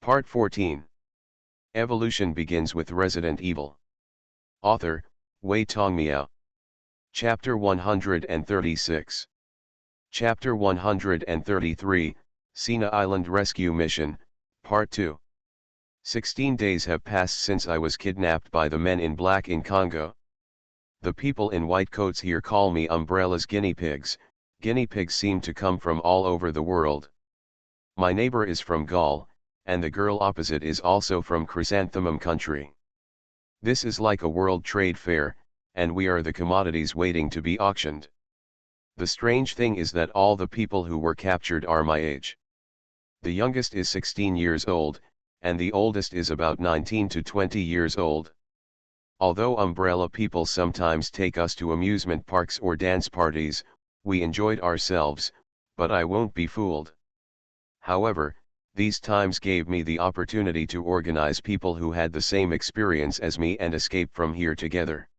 Part 14. Evolution begins with Resident Evil. Author, Wei Tongmiao. Chapter 136. Chapter 133, Sina Island Rescue Mission, Part 2. 16 days have passed since I was kidnapped by the men in black in Congo. The people in white coats here call me umbrellas guinea pigs. Guinea pigs seem to come from all over the world. My neighbor is from Gaul, and the girl opposite is also from Chrysanthemum country. This is like a world trade fair, and we are the commodities waiting to be auctioned. The strange thing is that all the people who were captured are my age. The youngest is 16 years old, and the oldest is about 19 to 20 years old. Although umbrella people sometimes take us to amusement parks or dance parties, we enjoyed ourselves, but I won't be fooled. However, these times gave me the opportunity to organize people who had the same experience as me and escape from here together.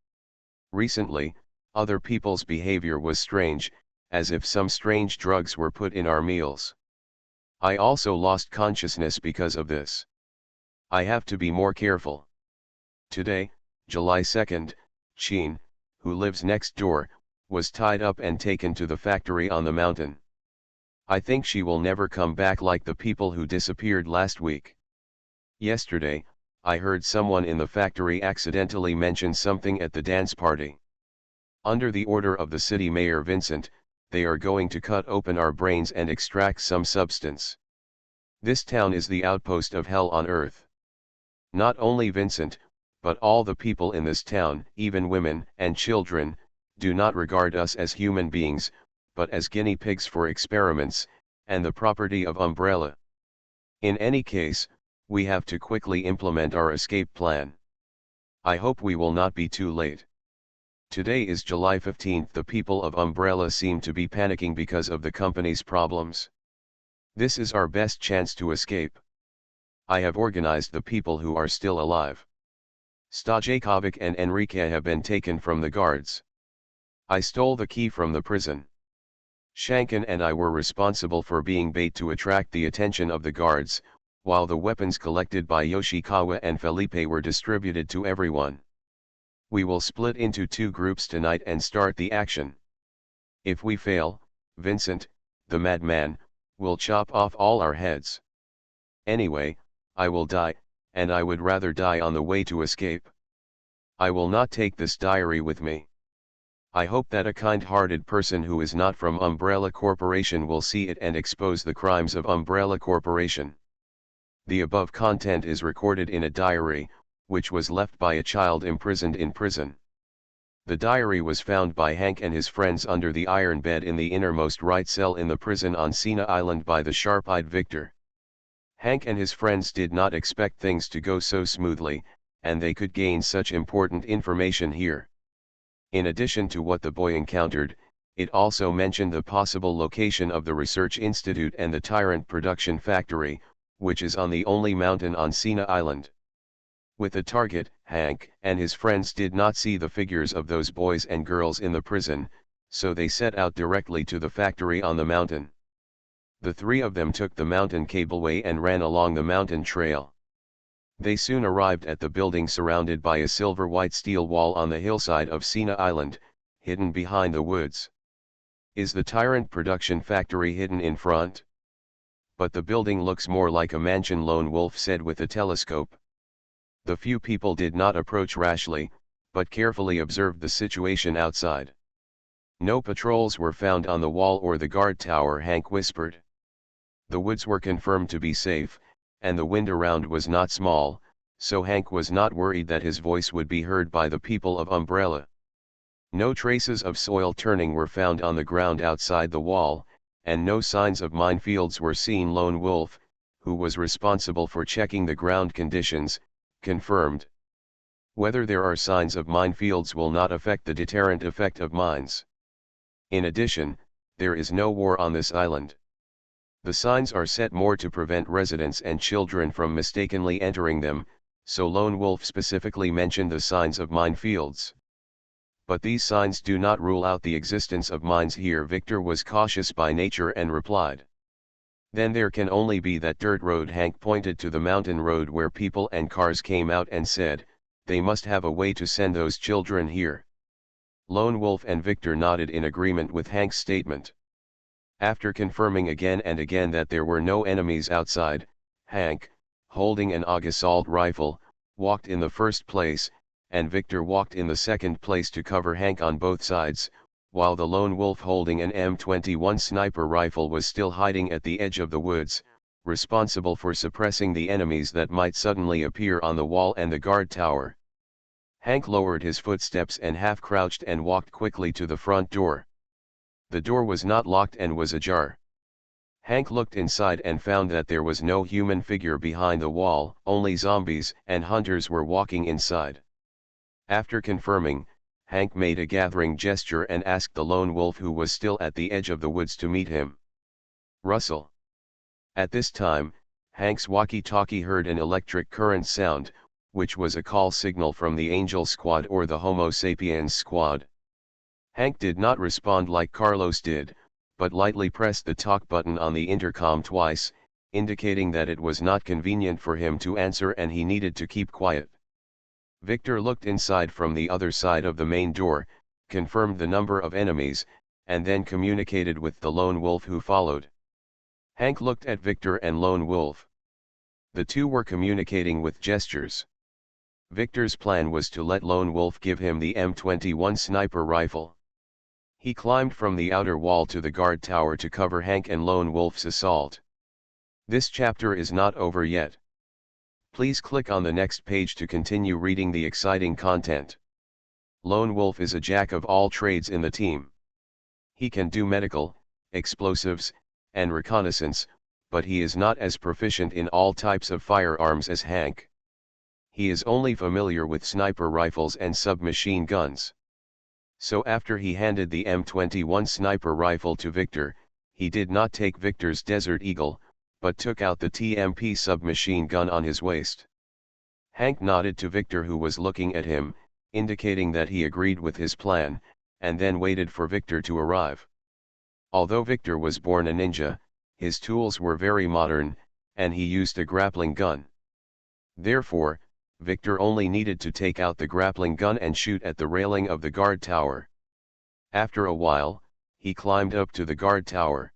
Recently, other people's behavior was strange, as if some strange drugs were put in our meals. I also lost consciousness because of this. I have to be more careful. Today, July 2nd, Chin, who lives next door, was tied up and taken to the factory on the mountain. I think she will never come back like the people who disappeared last week. Yesterday, I heard someone in the factory accidentally mention something at the dance party. Under the order of the city mayor Vincent, they are going to cut open our brains and extract some substance. This town is the outpost of hell on earth. Not only Vincent, but all the people in this town, even women and children, do not regard us as human beings, but as guinea pigs for experiments, and the property of Umbrella. In any case, we have to quickly implement our escape plan. I hope we will not be too late. Today is July 15th. The people of Umbrella seem to be panicking because of the company's problems. This is our best chance to escape. I have organized the people who are still alive. Stojakovic and Enrique have been taken from the guards. I stole the key from the prison. Shanken and I were responsible for being bait to attract the attention of the guards, while the weapons collected by Yoshikawa and Felipe were distributed to everyone. We will split into 2 groups tonight and start the action. If we fail, Vincent, the madman, will chop off all our heads. Anyway, I will die, and I would rather die on the way to escape. I will not take this diary with me. I hope that a kind-hearted person who is not from Umbrella Corporation will see it and expose the crimes of Umbrella Corporation. The above content is recorded in a diary, which was left by a child imprisoned in prison. The diary was found by Hank and his friends under the iron bed in the innermost right cell in the prison on Sina Island by the sharp-eyed Victor. Hank and his friends did not expect things to go so smoothly, and they could gain such important information here. In addition to what the boy encountered, it also mentioned the possible location of the research institute and the Tyrant production factory, which is on the only mountain on Sina Island. With the target, Hank and his friends did not see the figures of those boys and girls in the prison, so they set out directly to the factory on the mountain. The 3 of them took the mountain cableway and ran along the mountain trail. They soon arrived at the building surrounded by a silver-white steel wall on the hillside of Sina Island, hidden behind the woods. Is the Tyrant production factory hidden in front? But the building looks more like a mansion, Lone Wolf said with a telescope. The few people did not approach rashly, but carefully observed the situation outside. No patrols were found on the wall or the guard tower, Hank whispered. The woods were confirmed to be safe, and the wind around was not small, so Hank was not worried that his voice would be heard by the people of Umbrella. No traces of soil turning were found on the ground outside the wall, and no signs of minefields were seen, Lone Wolf, who was responsible for checking the ground conditions, confirmed. Whether there are signs of minefields will not affect the deterrent effect of mines. In addition, there is no war on this island. The signs are set more to prevent residents and children from mistakenly entering them, so Lone Wolf specifically mentioned the signs of minefields. But these signs do not rule out the existence of mines here. Victor was cautious by nature and replied. Then there can only be that dirt road. Hank pointed to the mountain road where people and cars came out and said, they must have a way to send those children here. Lone Wolf and Victor nodded in agreement with Hank's statement. After confirming again and again that there were no enemies outside, Hank, holding an AUG assault rifle, walked in the first place, and Victor walked in the second place to cover Hank on both sides, while the lone wolf holding an M21 sniper rifle was still hiding at the edge of the woods, responsible for suppressing the enemies that might suddenly appear on the wall and the guard tower. Hank lowered his footsteps and half-crouched and walked quickly to the front door. The door was not locked and was ajar. Hank looked inside and found that there was no human figure behind the wall, only zombies and hunters were walking inside. After confirming, Hank made a gathering gesture and asked the lone wolf who was still at the edge of the woods to meet him. Russell. At this time, Hank's walkie-talkie heard an electric current sound, which was a call signal from the Angel Squad or the Homo sapiens Squad. Hank did not respond like Carlos did, but lightly pressed the talk button on the intercom twice, indicating that it was not convenient for him to answer and he needed to keep quiet. Victor looked inside from the other side of the main door, confirmed the number of enemies, and then communicated with the lone wolf who followed. Hank looked at Victor and lone wolf. The two were communicating with gestures. Victor's plan was to let lone wolf give him the M21 sniper rifle. He climbed from the outer wall to the guard tower to cover Hank and lone wolf's assault. This chapter is not over yet. Please click on the next page to continue reading the exciting content. Lone Wolf is a jack of all trades in the team. He can do medical, explosives, and reconnaissance, but he is not as proficient in all types of firearms as Hank. He is only familiar with sniper rifles and submachine guns. So after he handed the M21 sniper rifle to Victor, he did not take Victor's Desert Eagle, but took out the TMP submachine gun on his waist. Hank nodded to Victor who was looking at him, indicating that he agreed with his plan, and then waited for Victor to arrive. Although Victor was born a ninja, his tools were very modern, and he used a grappling gun. Therefore, Victor only needed to take out the grappling gun and shoot at the railing of the guard tower. After a while, he climbed up to the guard tower.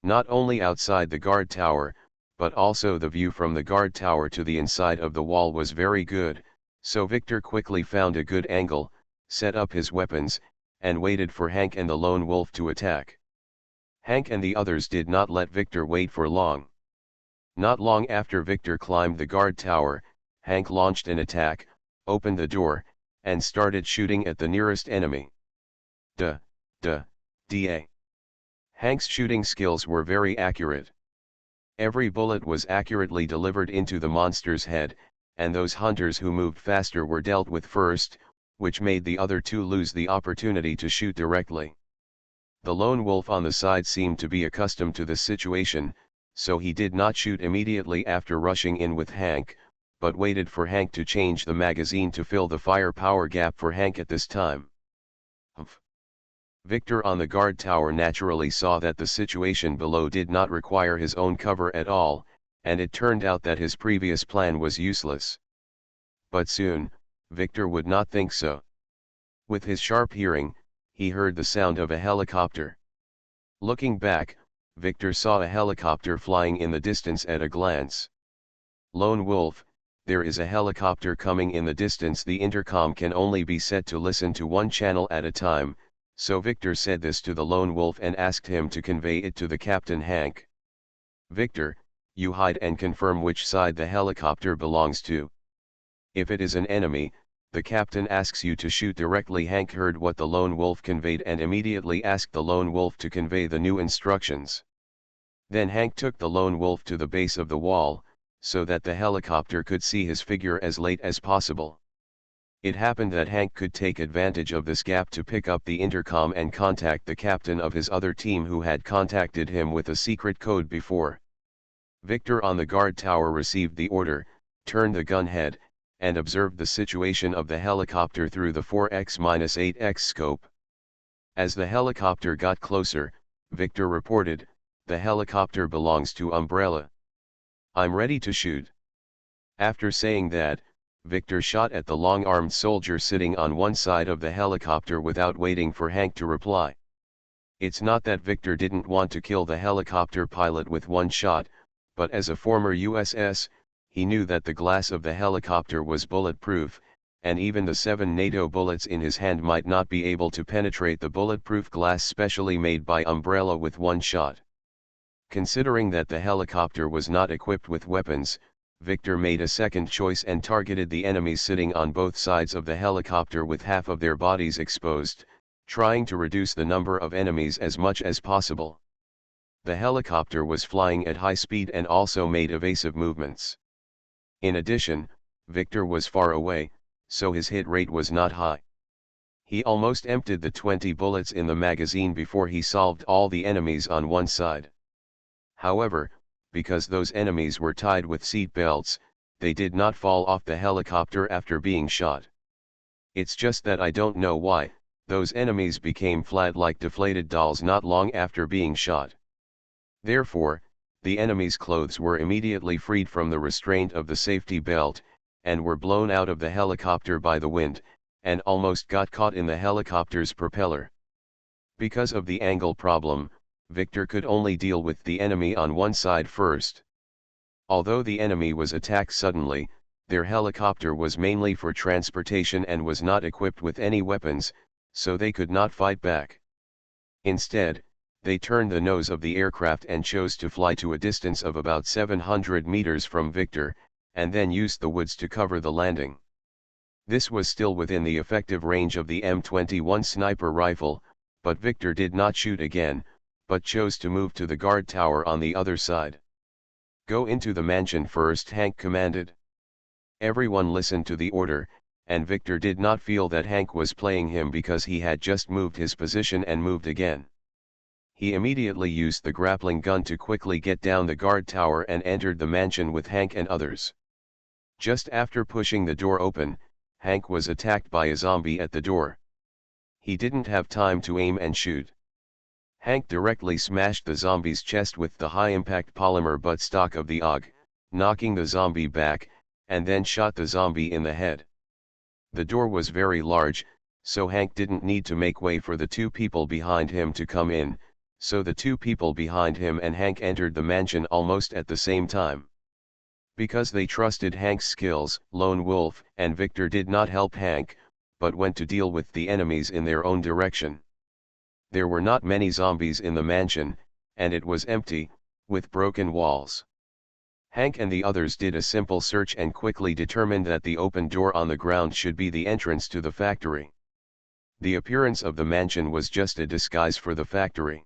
Not only outside the guard tower, but also the view from the guard tower to the inside of the wall was very good, so Victor quickly found a good angle, set up his weapons, and waited for Hank and the lone wolf to attack. Hank and the others did not let Victor wait for long. Not long after Victor climbed the guard tower, Hank launched an attack, opened the door, and started shooting at the nearest enemy. Da. Hank's shooting skills were very accurate. Every bullet was accurately delivered into the monster's head, and those hunters who moved faster were dealt with first, which made the other two lose the opportunity to shoot directly. The lone wolf on the side seemed to be accustomed to the situation, so he did not shoot immediately after rushing in with Hank, but waited for Hank to change the magazine to fill the firepower gap for Hank at this time. Victor on the guard tower naturally saw that the situation below did not require his own cover at all, and it turned out that his previous plan was useless. But soon, Victor would not think so. With his sharp hearing, he heard the sound of a helicopter. Looking back, Victor saw a helicopter flying in the distance at a glance. Lone Wolf, there is a helicopter coming in the distance. The intercom can only be set to listen to one channel at a time, so Victor said this to the lone wolf and asked him to convey it to the captain Hank. Victor, you hide and confirm which side the helicopter belongs to. If it is an enemy, the captain asks you to shoot directly. Hank heard what the lone wolf conveyed and immediately asked the lone wolf to convey the new instructions. Then Hank took the lone wolf to the base of the wall, so that the helicopter could see his figure as late as possible. It happened that Hank could take advantage of this gap to pick up the intercom and contact the captain of his other team who had contacted him with a secret code before. Victor on the guard tower received the order, turned the gun head, and observed the situation of the helicopter through the 4x-8x scope. As the helicopter got closer, Victor reported, the helicopter belongs to Umbrella. I'm ready to shoot. After saying that, Victor shot at the long-armed soldier sitting on one side of the helicopter without waiting for Hank to reply. It's not that Victor didn't want to kill the helicopter pilot with one shot, but as a former USS, he knew that the glass of the helicopter was bulletproof, and even the 7 NATO bullets in his hand might not be able to penetrate the bulletproof glass specially made by Umbrella with one shot. Considering that the helicopter was not equipped with weapons, Victor made a second choice and targeted the enemies sitting on both sides of the helicopter with half of their bodies exposed, trying to reduce the number of enemies as much as possible. The helicopter was flying at high speed and also made evasive movements. In addition, Victor was far away, so his hit rate was not high. He almost emptied the 20 bullets in the magazine before he solved all the enemies on one side. However, because those enemies were tied with seat belts, they did not fall off the helicopter after being shot. It's just that I don't know why, those enemies became flat like deflated dolls not long after being shot. Therefore, the enemy's clothes were immediately freed from the restraint of the safety belt, and were blown out of the helicopter by the wind, and almost got caught in the helicopter's propeller. Because of the angle problem, Victor could only deal with the enemy on one side first. Although the enemy was attacked suddenly, their helicopter was mainly for transportation and was not equipped with any weapons, so they could not fight back. Instead, they turned the nose of the aircraft and chose to fly to a distance of about 700 meters from Victor, and then used the woods to cover the landing. This was still within the effective range of the M21 sniper rifle, but Victor did not shoot again, but chose to move to the guard tower on the other side. "Go into the mansion first," Hank commanded. Everyone listened to the order, and Victor did not feel that Hank was playing him because he had just moved his position and moved again. He immediately used the grappling gun to quickly get down the guard tower and entered the mansion with Hank and others. Just after pushing the door open, Hank was attacked by a zombie at the door. He didn't have time to aim and shoot. Hank directly smashed the zombie's chest with the high-impact polymer buttstock of the AUG, knocking the zombie back, and then shot the zombie in the head. The door was very large, so Hank didn't need to make way for the two people behind him to come in, so the two people behind him and Hank entered the mansion almost at the same time. Because they trusted Hank's skills, Lone Wolf and Victor did not help Hank, but went to deal with the enemies in their own direction. There were not many zombies in the mansion, and it was empty, with broken walls. Hank and the others did a simple search and quickly determined that the open door on the ground should be the entrance to the factory. The appearance of the mansion was just a disguise for the factory.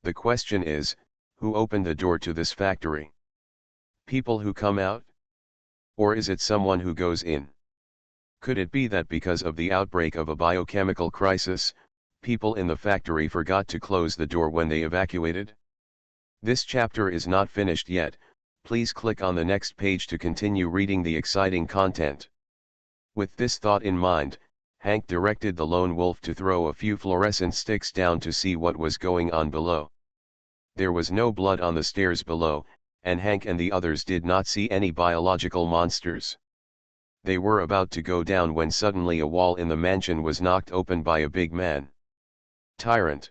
The question is, who opened the door to this factory? People who come out? Or is it someone who goes in? Could it be that because of the outbreak of a biochemical crisis, people in the factory forgot to close the door when they evacuated? This chapter is not finished yet, please click on the next page to continue reading the exciting content. With this thought in mind, Hank directed the Lone Wolf to throw a few fluorescent sticks down to see what was going on below. There was no blood on the stairs below, and Hank and the others did not see any biological monsters. They were about to go down when suddenly a wall in the mansion was knocked open by a big man. Tyrant.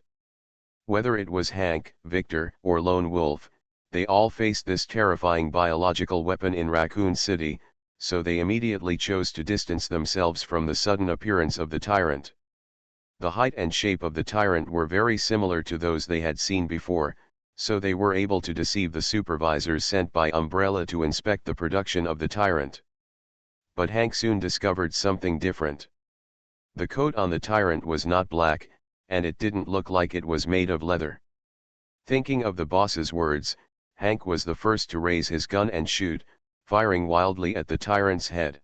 Whether it was Hank, Victor, or Lone Wolf, they all faced this terrifying biological weapon in Raccoon City, so they immediately chose to distance themselves from the sudden appearance of the tyrant. The height and shape of the tyrant were very similar to those they had seen before, so they were able to deceive the supervisors sent by Umbrella to inspect the production of the tyrant. But Hank soon discovered something different. The coat on the tyrant was not black, and it didn't look like it was made of leather. Thinking of the boss's words, Hank was the first to raise his gun and shoot, firing wildly at the tyrant's head.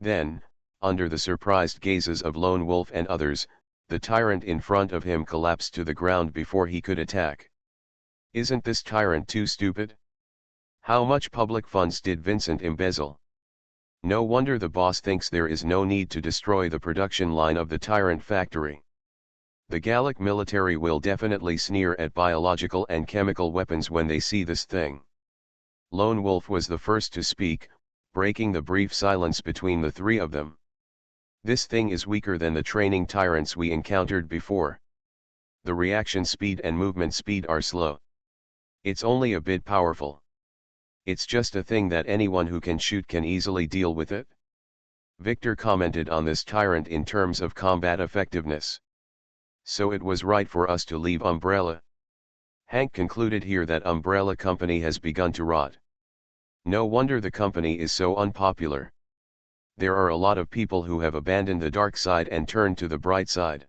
Then, under the surprised gazes of Lone Wolf and others, the tyrant in front of him collapsed to the ground before he could attack. Isn't this tyrant too stupid? How much public funds did Vincent embezzle? No wonder the boss thinks there is no need to destroy the production line of the tyrant factory. The Gallic military will definitely sneer at biological and chemical weapons when they see this thing. Lone Wolf was the first to speak, breaking the brief silence between the three of them. This thing is weaker than the training tyrants we encountered before. The reaction speed and movement speed are slow. It's only a bit powerful. It's just a thing that anyone who can shoot can easily deal with it. Victor commented on this tyrant in terms of combat effectiveness. So it was right for us to leave Umbrella. Hank concluded here that Umbrella Company has begun to rot. No wonder the company is so unpopular. There are a lot of people who have abandoned the dark side and turned to the bright side.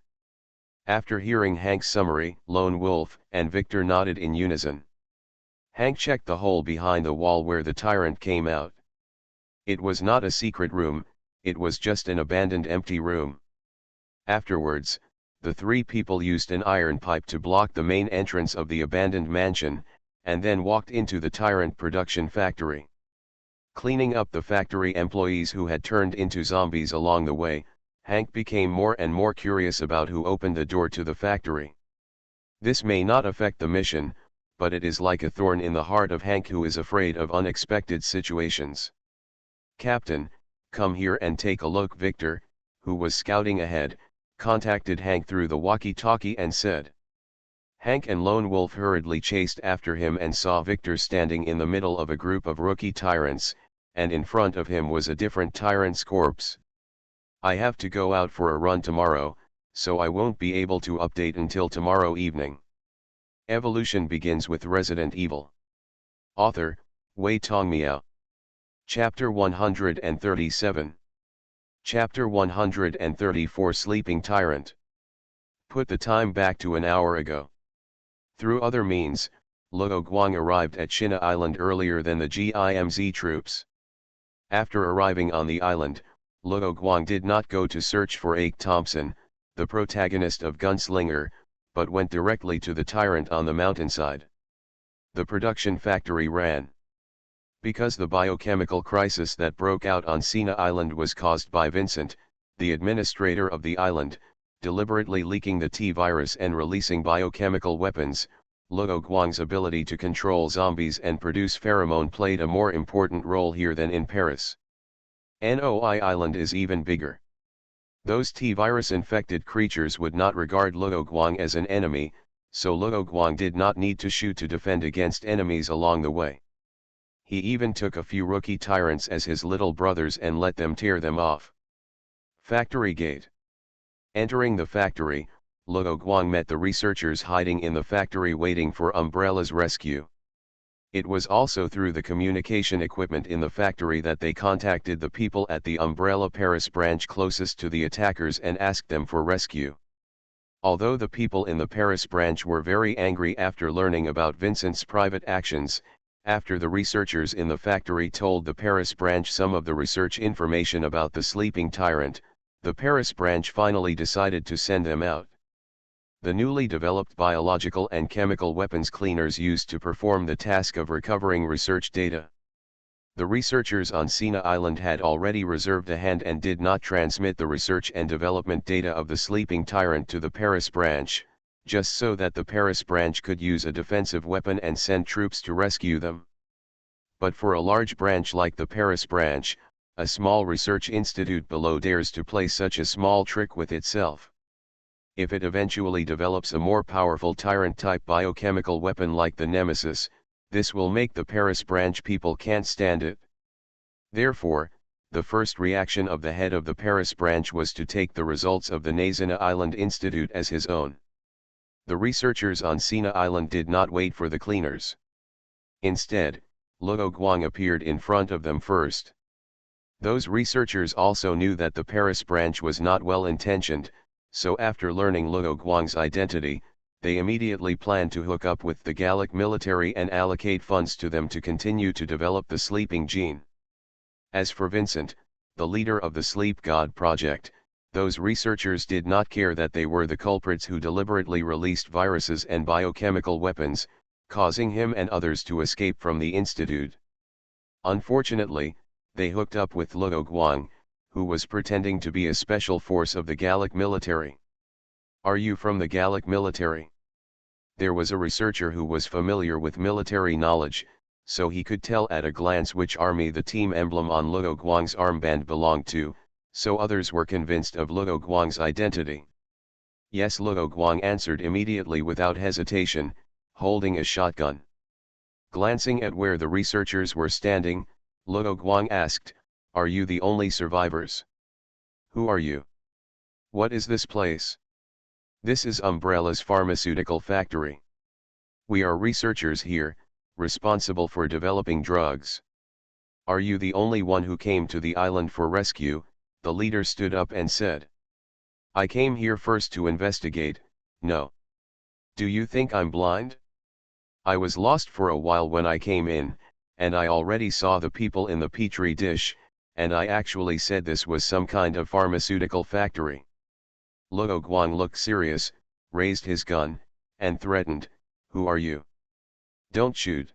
After hearing Hank's summary, Lone Wolf and Victor nodded in unison. Hank checked the hole behind the wall where the tyrant came out. It was not a secret room, it was just an abandoned empty room. Afterwards, the three people used an iron pipe to block the main entrance of the abandoned mansion, and then walked into the tyrant production factory. Cleaning up the factory employees who had turned into zombies along the way, Hank became more and more curious about who opened the door to the factory. This may not affect the mission, but it is like a thorn in the heart of Hank, who is afraid of unexpected situations. "Captain, come here and take a look." Victor, who was scouting ahead, contacted Hank through the walkie-talkie and said. Hank and Lone Wolf hurriedly chased after him and saw Victor standing in the middle of a group of rookie tyrants, and in front of him was a different tyrant's corpse. "I have to go out for a run tomorrow, so I won't be able to update until tomorrow evening." Evolution begins with Resident Evil. Author, Wei Tong Miao. Chapter 137. Chapter 134, Sleeping Tyrant. Put the time back to an hour ago. Through other means, Luo Guang arrived at China Island earlier than the GIMZ troops. After arriving on the island, Luo Guang did not go to search for Ake Thompson, the protagonist of Gunslinger, but went directly to the tyrant on the mountainside. The production factory ran. Because the biochemical crisis that broke out on Sina Island was caused by Vincent, the administrator of the island, deliberately leaking the T-virus and releasing biochemical weapons, Luo Guang's ability to control zombies and produce pheromone played a more important role here than in Paris. Noi Island is even bigger. Those T-virus-infected creatures would not regard Luo Guang as an enemy, so Luo Guang did not need to shoot to defend against enemies along the way. He even took a few rookie tyrants as his little brothers and let them tear them off. Factory Gate. Entering the factory, Luo Guang met the researchers hiding in the factory waiting for Umbrella's rescue. It was also through the communication equipment in the factory that they contacted the people at the Umbrella Paris branch closest to the attackers and asked them for rescue. Although the people in the Paris branch were very angry after learning about Vincent's private actions, after the researchers in the factory told the Paris branch some of the research information about the sleeping tyrant, the Paris branch finally decided to send them out. The newly developed biological and chemical weapons cleaners used to perform the task of recovering research data. The researchers on Sina Island had already reserved a hand and did not transmit the research and development data of the sleeping tyrant to the Paris branch, just so that the Paris branch could use a defensive weapon and send troops to rescue them. But for a large branch like the Paris branch, a small research institute below dares to play such a small trick with itself. If it eventually develops a more powerful tyrant-type biochemical weapon like the Nemesis, this will make the Paris branch people can't stand it. Therefore, the first reaction of the head of the Paris branch was to take the results of the Nazina Island Institute as his own. The researchers on Sina Island did not wait for the cleaners. Instead, Luo Guang appeared in front of them first. Those researchers also knew that the Paris branch was not well-intentioned, so after learning Luo Guang's identity, they immediately planned to hook up with the Gallic military and allocate funds to them to continue to develop the sleeping gene. As for Vincent, the leader of the Sleep God project, those researchers did not care that they were the culprits who deliberately released viruses and biochemical weapons, causing him and others to escape from the institute. Unfortunately, they hooked up with Luo Guang, who was pretending to be a special force of the Gallic military. Are you from the Gallic military? There was a researcher who was familiar with military knowledge, so he could tell at a glance which army the team emblem on Luo Guang's armband belonged to, so others were convinced of Luo Guang's identity. Yes, Luo Guang answered immediately without hesitation, holding a shotgun. Glancing at where the researchers were standing, Luo Guang asked, "Are you the only survivors? Who are you? What is this place?" "This is Umbrella's pharmaceutical factory. We are researchers here, responsible for developing drugs." "Are you the only one who came to the island for rescue?" The leader stood up and said. "I came here first to investigate, no. Do you think I'm blind? I was lost for a while when I came in, and I already saw the people in the petri dish, and I actually said this was some kind of pharmaceutical factory." Luo Guang looked serious, raised his gun, and threatened, "Who are you? Don't shoot."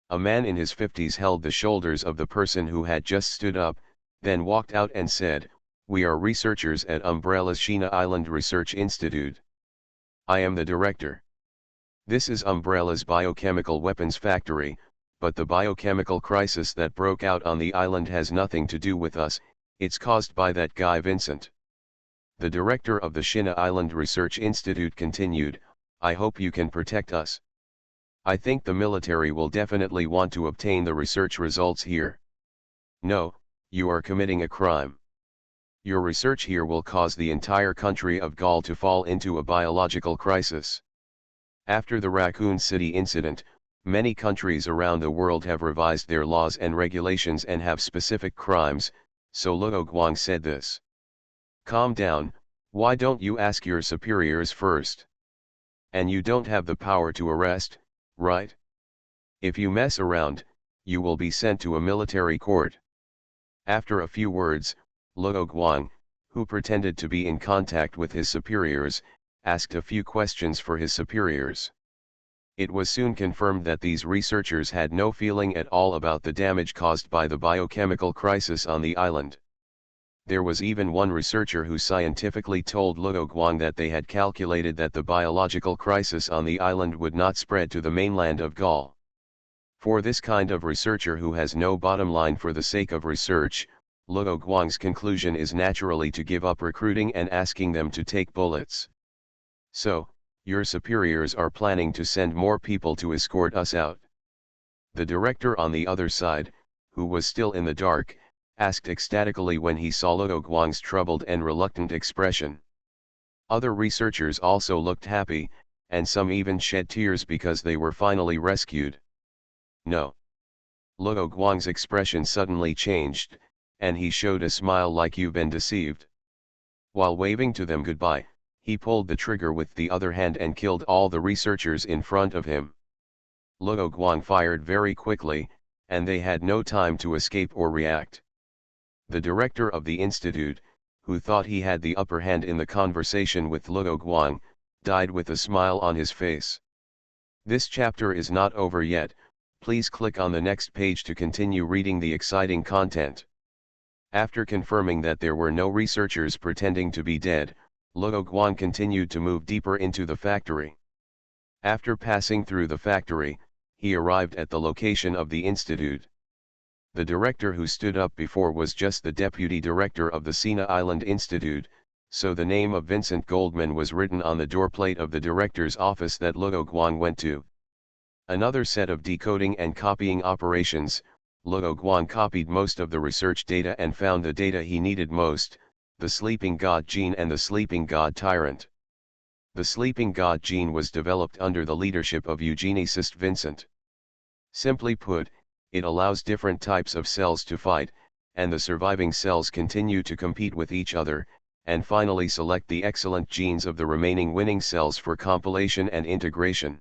A man in his 50s held the shoulders of the person who had just stood up, then walked out and said, "We are researchers at Umbrella's Shina Island Research Institute. I am the director. This is Umbrella's biochemical weapons factory, but the biochemical crisis that broke out on the island has nothing to do with us, it's caused by that guy Vincent." The director of the Shina Island Research Institute continued, "I hope you can protect us. I think the military will definitely want to obtain the research results here. No, you are committing a crime. Your research here will cause the entire country of Gaul to fall into a biological crisis." After the Raccoon City incident, many countries around the world have revised their laws and regulations and have specific crimes, so Luo Guang said this. "Calm down, why don't you ask your superiors first? And you don't have the power to arrest, right? If you mess around, you will be sent to a military court." After a few words, Luo Guang, who pretended to be in contact with his superiors, asked a few questions for his superiors. It was soon confirmed that these researchers had no feeling at all about the damage caused by the biochemical crisis on the island. There was even one researcher who scientifically told Luo Guang that they had calculated that the biological crisis on the island would not spread to the mainland of Gaul. For this kind of researcher who has no bottom line for the sake of research, Luo Guang's conclusion is naturally to give up recruiting and asking them to take bullets. "So, your superiors are planning to send more people to escort us out?" The director on the other side, who was still in the dark, asked ecstatically when he saw Luo Guang's troubled and reluctant expression. Other researchers also looked happy, and some even shed tears because they were finally rescued. "No." Luo Guang's expression suddenly changed, and he showed a smile like "You've been deceived." While waving to them goodbye, he pulled the trigger with the other hand and killed all the researchers in front of him. Luo Guang fired very quickly, and they had no time to escape or react. The director of the institute, who thought he had the upper hand in the conversation with Luo Guang, died with a smile on his face. This chapter is not over yet, please click on the next page to continue reading the exciting content. After confirming that there were no researchers pretending to be dead, Luo Guang continued to move deeper into the factory. After passing through the factory, he arrived at the location of the institute. The director who stood up before was just the deputy director of the Sina Island Institute, so the name of Vincent Goldman was written on the doorplate of the director's office that Luo Guang went to. Another set of decoding and copying operations, Luo Guang copied most of the research data and found the data he needed most, the sleeping god gene and the sleeping god tyrant. The sleeping god gene was developed under the leadership of eugenicist Vincent. Simply put, it allows different types of cells to fight, and the surviving cells continue to compete with each other, and finally select the excellent genes of the remaining winning cells for compilation and integration.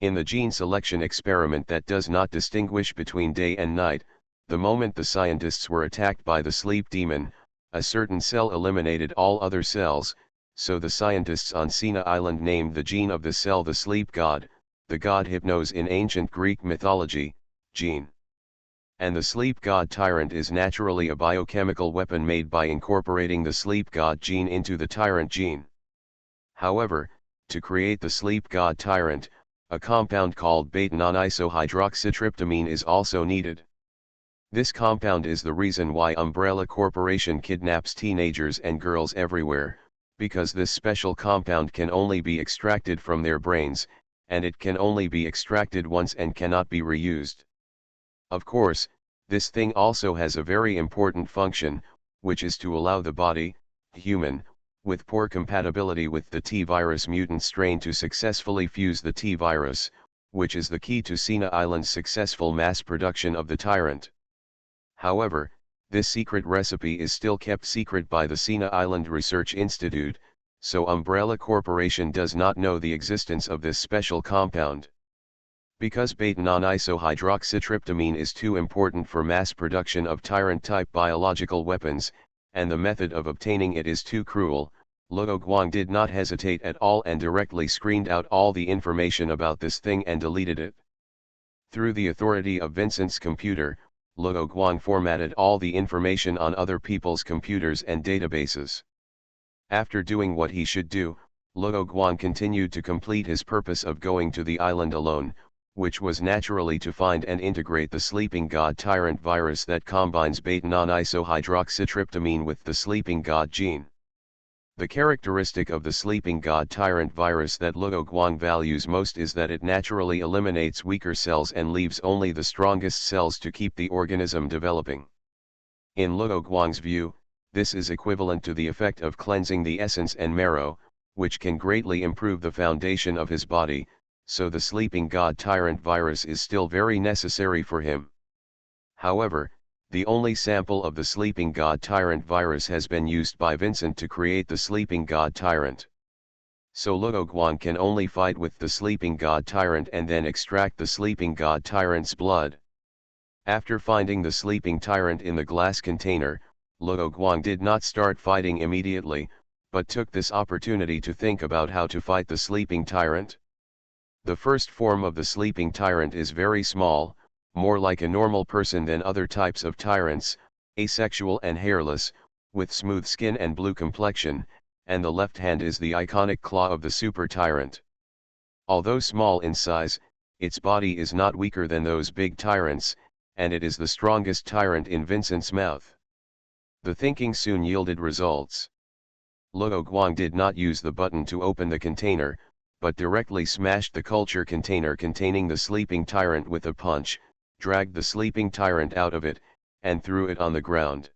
In the gene selection experiment that does not distinguish between day and night, the moment the scientists were attacked by the sleep demon, a certain cell eliminated all other cells, so the scientists on Sina Island named the gene of the cell the sleep god, the god Hypnos in ancient Greek mythology, gene. And the sleep god tyrant is naturally a biochemical weapon made by incorporating the sleep god gene into the tyrant gene. However, to create the sleep god tyrant, a compound called beta-non-isohydroxytryptamine is also needed. This compound is the reason why Umbrella Corporation kidnaps teenagers and girls everywhere, because this special compound can only be extracted from their brains, and it can only be extracted once and cannot be reused. Of course, this thing also has a very important function, which is to allow the body, human, with poor compatibility with the T-virus mutant strain to successfully fuse the T-virus, which is the key to Sina Island's successful mass production of the tyrant. However, this secret recipe is still kept secret by the Sina Island Research Institute, so Umbrella Corporation does not know the existence of this special compound. Because beta-non-isohydroxytryptamine is too important for mass production of tyrant-type biological weapons, and the method of obtaining it is too cruel, Luo Guang did not hesitate at all and directly screened out all the information about this thing and deleted it. Through the authority of Vincent's computer, Luo Guang formatted all the information on other people's computers and databases. After doing what he should do, Luo Guang continued to complete his purpose of going to the island alone, which was naturally to find and integrate the sleeping god tyrant virus that combines beta-non-isohydroxytryptamine with the sleeping god gene. The characteristic of the sleeping god tyrant virus that Luo Guang values most is that it naturally eliminates weaker cells and leaves only the strongest cells to keep the organism developing. In Luo Guang's view, this is equivalent to the effect of cleansing the essence and marrow, which can greatly improve the foundation of his body, so the sleeping god tyrant virus is still very necessary for him. However, the only sample of the sleeping god tyrant virus has been used by Vincent to create the sleeping god tyrant. So Luo Guang can only fight with the sleeping god tyrant and then extract the sleeping god tyrant's blood. After finding the sleeping tyrant in the glass container, Luo Guang did not start fighting immediately, but took this opportunity to think about how to fight the sleeping tyrant. The first form of the sleeping tyrant is very small, more like a normal person than other types of tyrants, asexual and hairless, with smooth skin and blue complexion, and the left hand is the iconic claw of the super tyrant. Although small in size, its body is not weaker than those big tyrants, and it is the strongest tyrant in Vincent's mouth. The thinking soon yielded results. Luo Guang did not use the button to open the container, but directly smashed the culture container containing the sleeping tyrant with a punch, dragged the sleeping tyrant out of it, and threw it on the ground.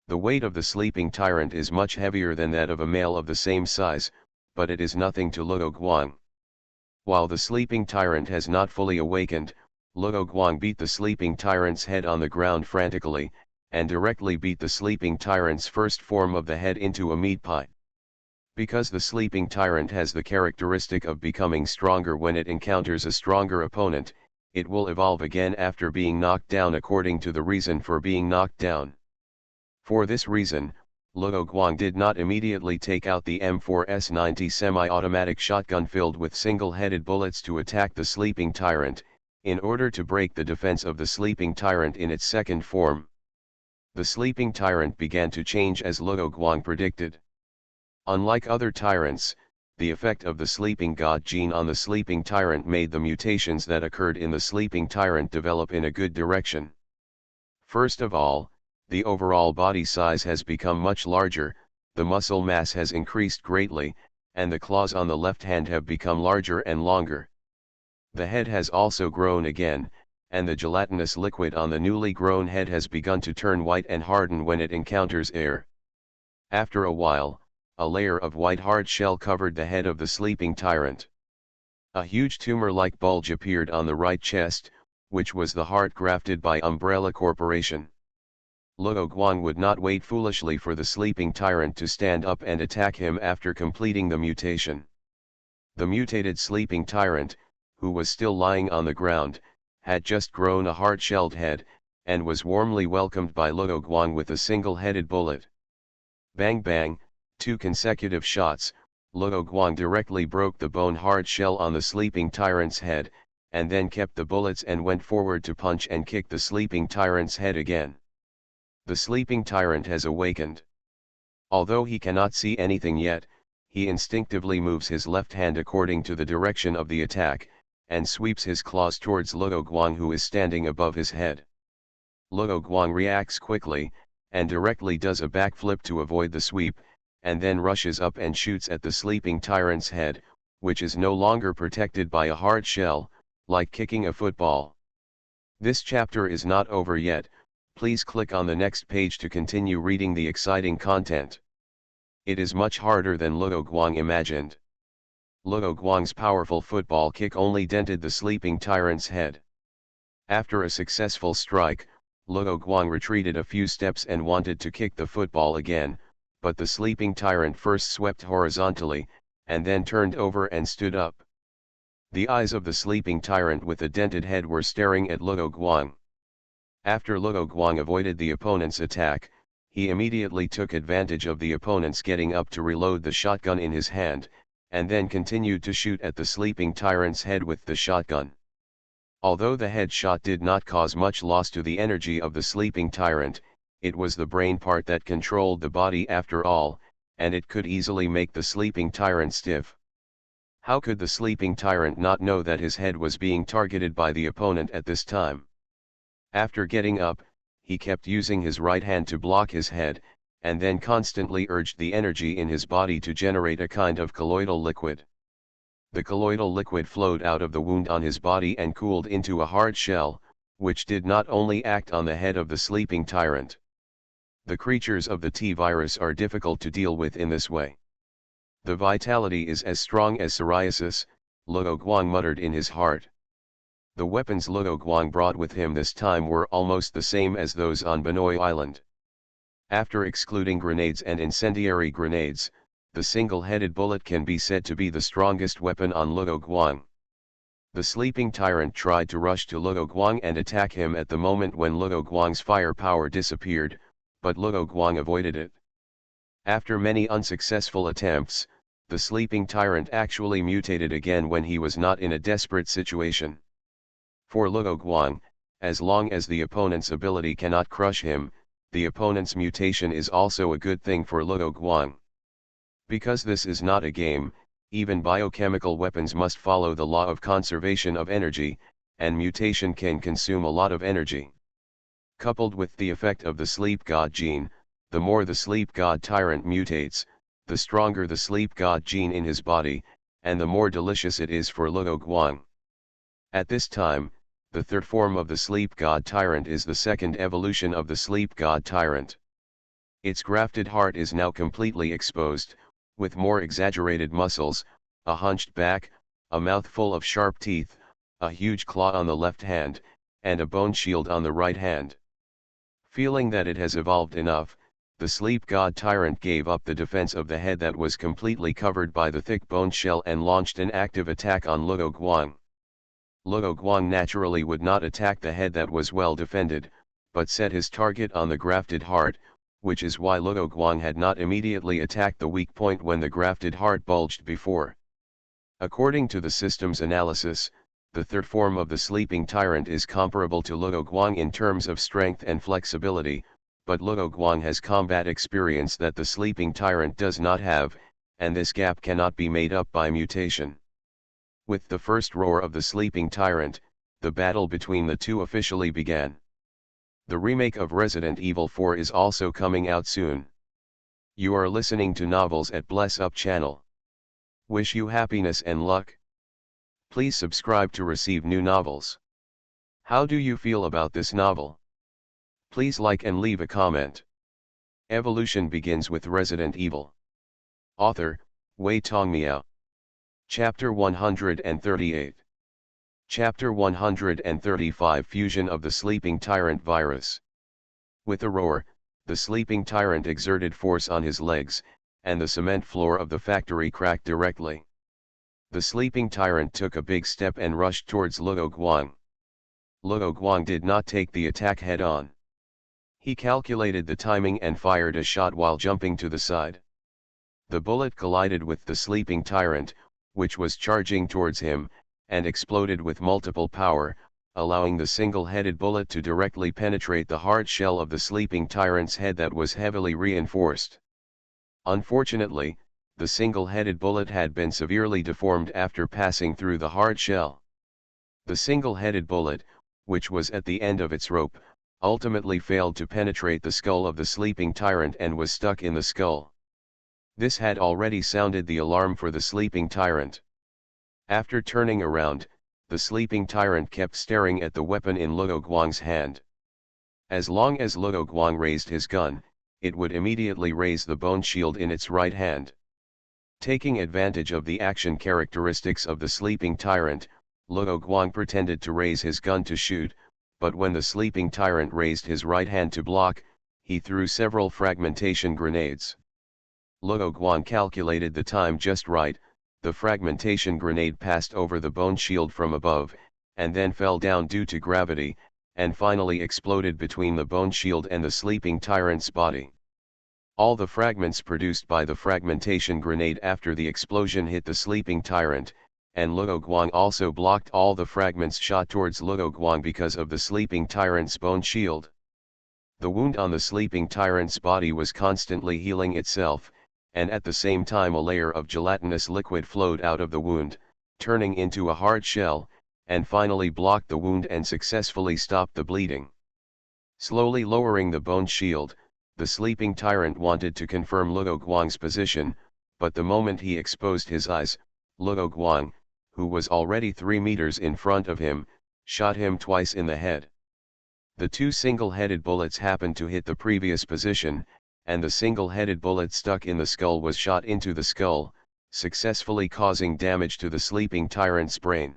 The weight of the sleeping tyrant is much heavier than that of a male of the same size, but it is nothing to Luo Guang. While the sleeping tyrant has not fully awakened, Luo Guang beat the sleeping tyrant's head on the ground frantically, and directly beat the sleeping tyrant's first form of the head into a meat pie. Because the sleeping tyrant has the characteristic of becoming stronger when it encounters a stronger opponent, it will evolve again after being knocked down according to the reason for being knocked down. For this reason, Luo Guang did not immediately take out the M4S90 semi-automatic shotgun filled with single-headed bullets to attack the sleeping tyrant, in order to break the defense of the sleeping tyrant in its second form. The sleeping tyrant began to change as Luo Guang predicted. Unlike other tyrants, the effect of the sleeping god gene on the sleeping tyrant made the mutations that occurred in the sleeping tyrant develop in a good direction. First of all, the overall body size has become much larger, the muscle mass has increased greatly, and the claws on the left hand have become larger and longer. The head has also grown again, and the gelatinous liquid on the newly grown head has begun to turn white and harden when it encounters air. After a while, a layer of white hard shell covered the head of the sleeping tyrant. A huge tumor-like bulge appeared on the right chest, which was the heart grafted by Umbrella Corporation. Luo Guang would not wait foolishly for the sleeping tyrant to stand up and attack him after completing the mutation. The mutated sleeping tyrant, who was still lying on the ground, had just grown a hard-shelled head, and was warmly welcomed by Luo Guang with a single-headed bullet. Bang bang, 2 consecutive shots, Luo Guang directly broke the bone-hard shell on the sleeping tyrant's head, and then kept the bullets and went forward to punch and kick the sleeping tyrant's head again. The sleeping tyrant has awakened. Although he cannot see anything yet, he instinctively moves his left hand according to the direction of the attack, and sweeps his claws towards Luo Guang, who is standing above his head. Luo Guang reacts quickly, and directly does a backflip to avoid the sweep, and then rushes up and shoots at the sleeping tyrant's head, which is no longer protected by a hard shell, like kicking a football. This chapter is not over yet. Please click on the next page to continue reading the exciting content. It is much harder than Luo Guang imagined. Luo Guang's powerful football kick only dented the sleeping tyrant's head. After a successful strike, Luo Guang retreated a few steps and wanted to kick the football again, but the sleeping tyrant first swept horizontally, and then turned over and stood up. The eyes of the sleeping tyrant with the dented head were staring at Luo Guang. After Luo Guang avoided the opponent's attack, he immediately took advantage of the opponent's getting up to reload the shotgun in his hand, and then continued to shoot at the sleeping tyrant's head with the shotgun. Although the headshot did not cause much loss to the energy of the sleeping tyrant, it was the brain part that controlled the body after all, and it could easily make the sleeping tyrant stiff. How could the sleeping tyrant not know that his head was being targeted by the opponent at this time? After getting up, he kept using his right hand to block his head, and then constantly urged the energy in his body to generate a kind of colloidal liquid. The colloidal liquid flowed out of the wound on his body and cooled into a hard shell, which did not only act on the head of the sleeping tyrant. The creatures of the T-virus are difficult to deal with in this way. The vitality is as strong as psoriasis, Luo Guang muttered in his heart. The weapons Luo Guang brought with him this time were almost the same as those on Banoi Island. After excluding grenades and incendiary grenades, the single-headed bullet can be said to be the strongest weapon on Luo Guang. The sleeping tyrant tried to rush to Luo Guang and attack him at the moment when Luo Guang's firepower disappeared, but Luo Guang avoided it. After many unsuccessful attempts, the sleeping tyrant actually mutated again when he was not in a desperate situation. For Luo Guang, as long as the opponent's ability cannot crush him, the opponent's mutation is also a good thing for Luo Guang. Because this is not a game, even biochemical weapons must follow the law of conservation of energy, and mutation can consume a lot of energy. Coupled with the effect of the sleep god gene, the more the sleep god tyrant mutates, the stronger the sleep god gene in his body, and the more delicious it is for Luo Guang. At this time, the third form of the sleep god tyrant is the second evolution of the sleep god tyrant. Its grafted heart is now completely exposed, with more exaggerated muscles, a hunched back, a mouth full of sharp teeth, a huge claw on the left hand, and a bone shield on the right hand. Feeling that it has evolved enough, the sleep god tyrant gave up the defense of the head that was completely covered by the thick bone shell and launched an active attack on Luo Guang. Luo Guang naturally would not attack the head that was well defended, but set his target on the grafted heart, which is why Luo Guang had not immediately attacked the weak point when the grafted heart bulged before. According to the system's analysis, the third form of the sleeping tyrant is comparable to Luo Guang in terms of strength and flexibility, but Luo Guang has combat experience that the sleeping tyrant does not have, and this gap cannot be made up by mutation. With the first roar of the sleeping tyrant, the battle between the two officially began. The remake of Resident Evil 4 is also coming out soon. You are listening to Novels at Bless Up channel. Wish you happiness and luck. Please subscribe to receive new novels. How do you feel about this novel? Please like and leave a comment. Evolution begins with Resident Evil. Author, Wei Tongmiao. Chapter 138. Chapter 135 Fusion of the Sleeping Tyrant Virus. With a roar, the sleeping tyrant exerted force on his legs, and the cement floor of the factory cracked directly. The sleeping tyrant took a big step and rushed towards Luo Guang. Luo Guang did not take the attack head-on. He calculated the timing and fired a shot while jumping to the side. The bullet collided with the sleeping tyrant, which was charging towards him, and exploded with multiple power, allowing the single-headed bullet to directly penetrate the hard shell of the sleeping tyrant's head that was heavily reinforced. Unfortunately, the single-headed bullet had been severely deformed after passing through the hard shell. The single-headed bullet, which was at the end of its rope, ultimately failed to penetrate the skull of the sleeping tyrant and was stuck in the skull. This had already sounded the alarm for the sleeping tyrant. After turning around, the sleeping tyrant kept staring at the weapon in Luo Guang's hand. As long as Luo Guang raised his gun, it would immediately raise the bone shield in its right hand. Taking advantage of the action characteristics of the sleeping tyrant, Luo Guang pretended to raise his gun to shoot, but when the sleeping tyrant raised his right hand to block, he threw several fragmentation grenades. Luo Guang calculated the time just right. The fragmentation grenade passed over the bone shield from above, and then fell down due to gravity, and finally exploded between the bone shield and the sleeping tyrant's body. All the fragments produced by the fragmentation grenade after the explosion hit the sleeping tyrant, and Luo Guang also blocked all the fragments shot towards Luo Guang because of the sleeping tyrant's bone shield. The wound on the sleeping tyrant's body was constantly healing itself, and at the same time a layer of gelatinous liquid flowed out of the wound, turning into a hard shell, and finally blocked the wound and successfully stopped the bleeding. Slowly lowering the bone shield, the sleeping tyrant wanted to confirm Luo Guang's position, but the moment he exposed his eyes, Luo Guang, who was already 3 meters in front of him, shot him twice in the head. The two single-headed bullets happened to hit the previous position, and the single-headed bullet stuck in the skull was shot into the skull, successfully causing damage to the sleeping tyrant's brain.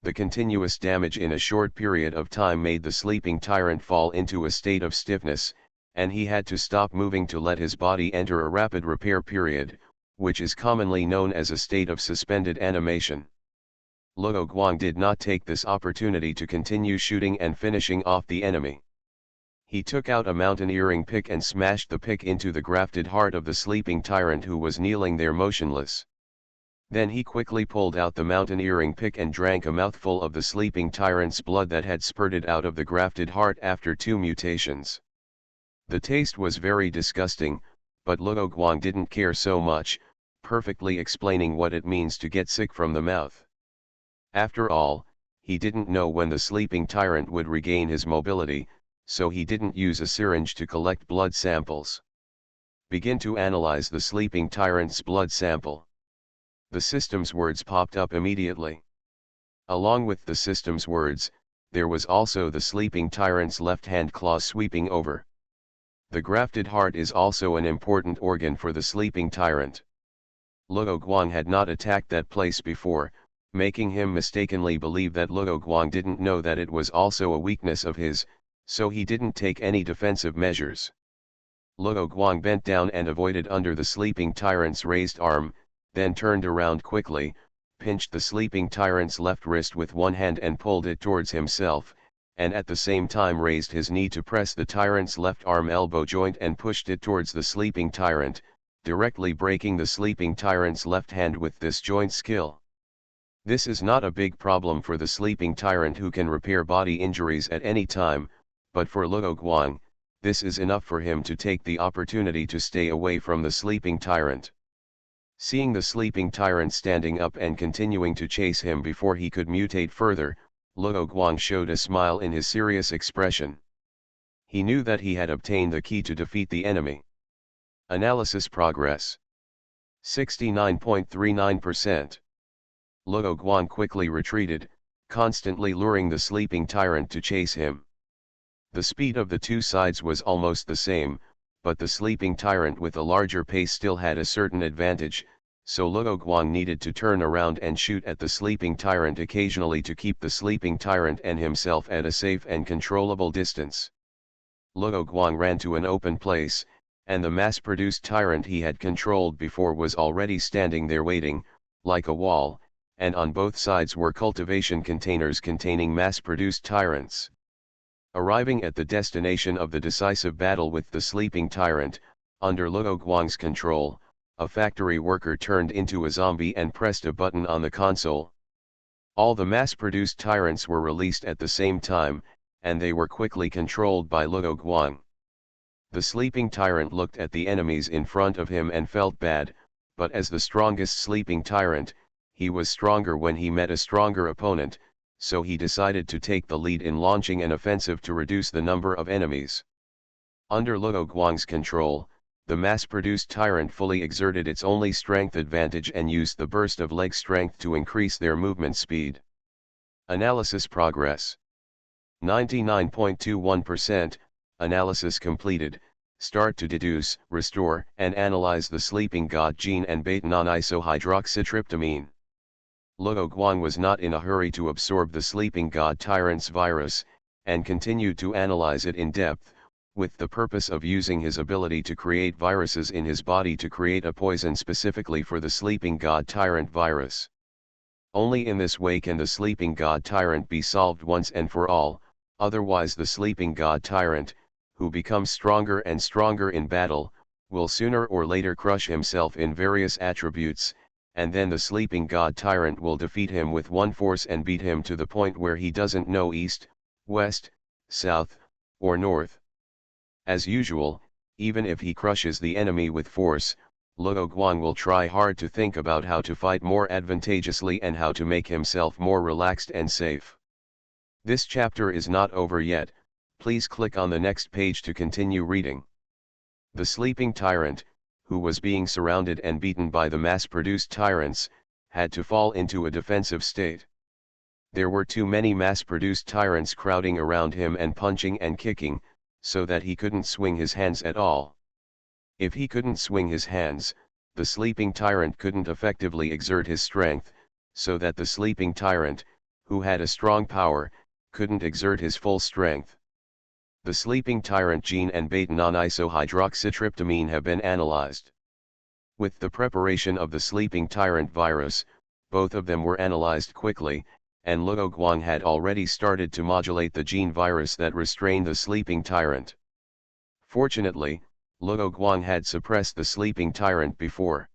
The continuous damage in a short period of time made the sleeping tyrant fall into a state of stiffness, and he had to stop moving to let his body enter a rapid repair period, which is commonly known as a state of suspended animation. Luo Guang did not take this opportunity to continue shooting and finishing off the enemy. He took out a mountaineering pick and smashed the pick into the grafted heart of the sleeping tyrant who was kneeling there motionless. Then he quickly pulled out the mountaineering pick and drank a mouthful of the sleeping tyrant's blood that had spurted out of the grafted heart after 2 mutations. The taste was very disgusting, but Luo Guang didn't care so much, perfectly explaining what it means to get sick from the mouth. After all, he didn't know when the sleeping tyrant would regain his mobility, so he didn't use a syringe to collect blood samples. Begin to analyze the sleeping tyrant's blood sample. The system's words popped up immediately. Along with the system's words, there was also the sleeping tyrant's left-hand claw sweeping over. The grafted heart is also an important organ for the sleeping tyrant. Luo Guang had not attacked that place before, making him mistakenly believe that Luo Guang didn't know that it was also a weakness of his, so he didn't take any defensive measures. Luo Guang bent down and avoided under the sleeping tyrant's raised arm, then turned around quickly, pinched the sleeping tyrant's left wrist with one hand and pulled it towards himself, and at the same time raised his knee to press the tyrant's left arm elbow joint and pushed it towards the sleeping tyrant, directly breaking the sleeping tyrant's left hand with this joint skill. This is not a big problem for the sleeping tyrant who can repair body injuries at any time, but for Luo Guang, this is enough for him to take the opportunity to stay away from the sleeping tyrant. Seeing the sleeping tyrant standing up and continuing to chase him before he could mutate further, Luo Guang showed a smile in his serious expression. He knew that he had obtained the key to defeat the enemy. Analysis progress. 69.39%. Luo Guang quickly retreated, constantly luring the sleeping tyrant to chase him. The speed of the two sides was almost the same, but the sleeping tyrant with a larger pace still had a certain advantage, so Luo Guang needed to turn around and shoot at the sleeping tyrant occasionally to keep the sleeping tyrant and himself at a safe and controllable distance. Luo Guang ran to an open place, and the mass-produced tyrant he had controlled before was already standing there waiting, like a wall, and on both sides were cultivation containers containing mass-produced tyrants. Arriving at the destination of the decisive battle with the sleeping tyrant, under Luo Guang's control, a factory worker turned into a zombie and pressed a button on the console. All the mass-produced tyrants were released at the same time, and they were quickly controlled by Luo Guang. The sleeping tyrant looked at the enemies in front of him and felt bad, but as the strongest sleeping tyrant, he was stronger when he met a stronger opponent, so he decided to take the lead in launching an offensive to reduce the number of enemies. Under Luo Guang's control, the mass-produced tyrant fully exerted its only strength advantage and used the burst of leg strength to increase their movement speed. Analysis progress. 99.21%, analysis completed. Start to deduce, restore, and analyze the sleeping god gene and beta-non-isohydroxytryptamine. Luo Guang was not in a hurry to absorb the sleeping god tyrant's virus, and continued to analyze it in depth, with the purpose of using his ability to create viruses in his body to create a poison specifically for the sleeping god tyrant virus. Only in this way can the sleeping god tyrant be solved once and for all, otherwise the sleeping god tyrant, who becomes stronger and stronger in battle, will sooner or later crush himself in various attributes, and then the sleeping god tyrant will defeat him with one force and beat him to the point where he doesn't know east, west, south, or north. As usual, even if he crushes the enemy with force, Luo Guang will try hard to think about how to fight more advantageously and how to make himself more relaxed and safe. This chapter is not over yet, please click on the next page to continue reading. The sleeping tyrant, who was being surrounded and beaten by the mass-produced tyrants, had to fall into a defensive state. There were too many mass-produced tyrants crowding around him and punching and kicking, so that he couldn't swing his hands at all. If he couldn't swing his hands, the sleeping tyrant couldn't effectively exert his strength, so that the sleeping tyrant, who had a strong power, couldn't exert his full strength. The sleeping tyrant gene and beta-non-isohydroxytryptamine have been analyzed. With the preparation of the sleeping tyrant virus, both of them were analyzed quickly, and Luo Guang had already started to modulate the gene virus that restrained the sleeping tyrant. Fortunately, Luo Guang had suppressed the sleeping tyrant before.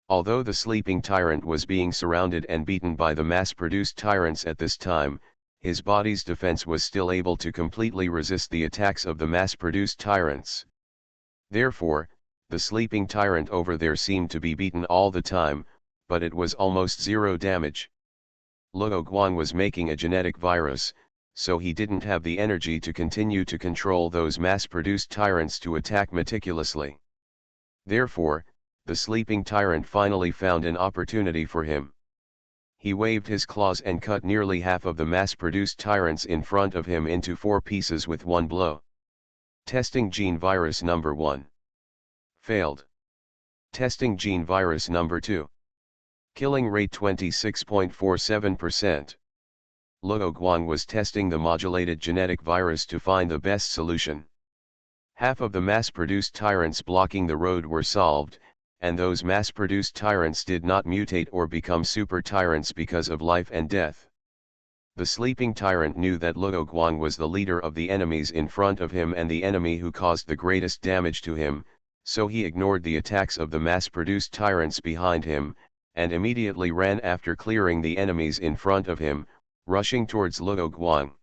Although the sleeping tyrant was being surrounded and beaten by the mass-produced tyrants at this time, his body's defense was still able to completely resist the attacks of the mass-produced tyrants. Therefore, the sleeping tyrant over there seemed to be beaten all the time, but it was almost zero damage. Luo Guang was making a genetic virus, so he didn't have the energy to continue to control those mass-produced tyrants to attack meticulously. Therefore, the sleeping tyrant finally found an opportunity for him. He waved his claws and cut nearly half of the mass-produced tyrants in front of him into 4 pieces with one blow. Testing gene virus number 1. Failed. Testing gene virus number 2. Killing rate 26.47%. Luo Guang was testing the modulated genetic virus to find the best solution. Half of the mass-produced tyrants blocking the road were solved, and those mass-produced tyrants did not mutate or become super tyrants because of life and death. The sleeping tyrant knew that Luo Guang was the leader of the enemies in front of him and the enemy who caused the greatest damage to him, so he ignored the attacks of the mass-produced tyrants behind him, and immediately ran after clearing the enemies in front of him, rushing towards Luo Guang.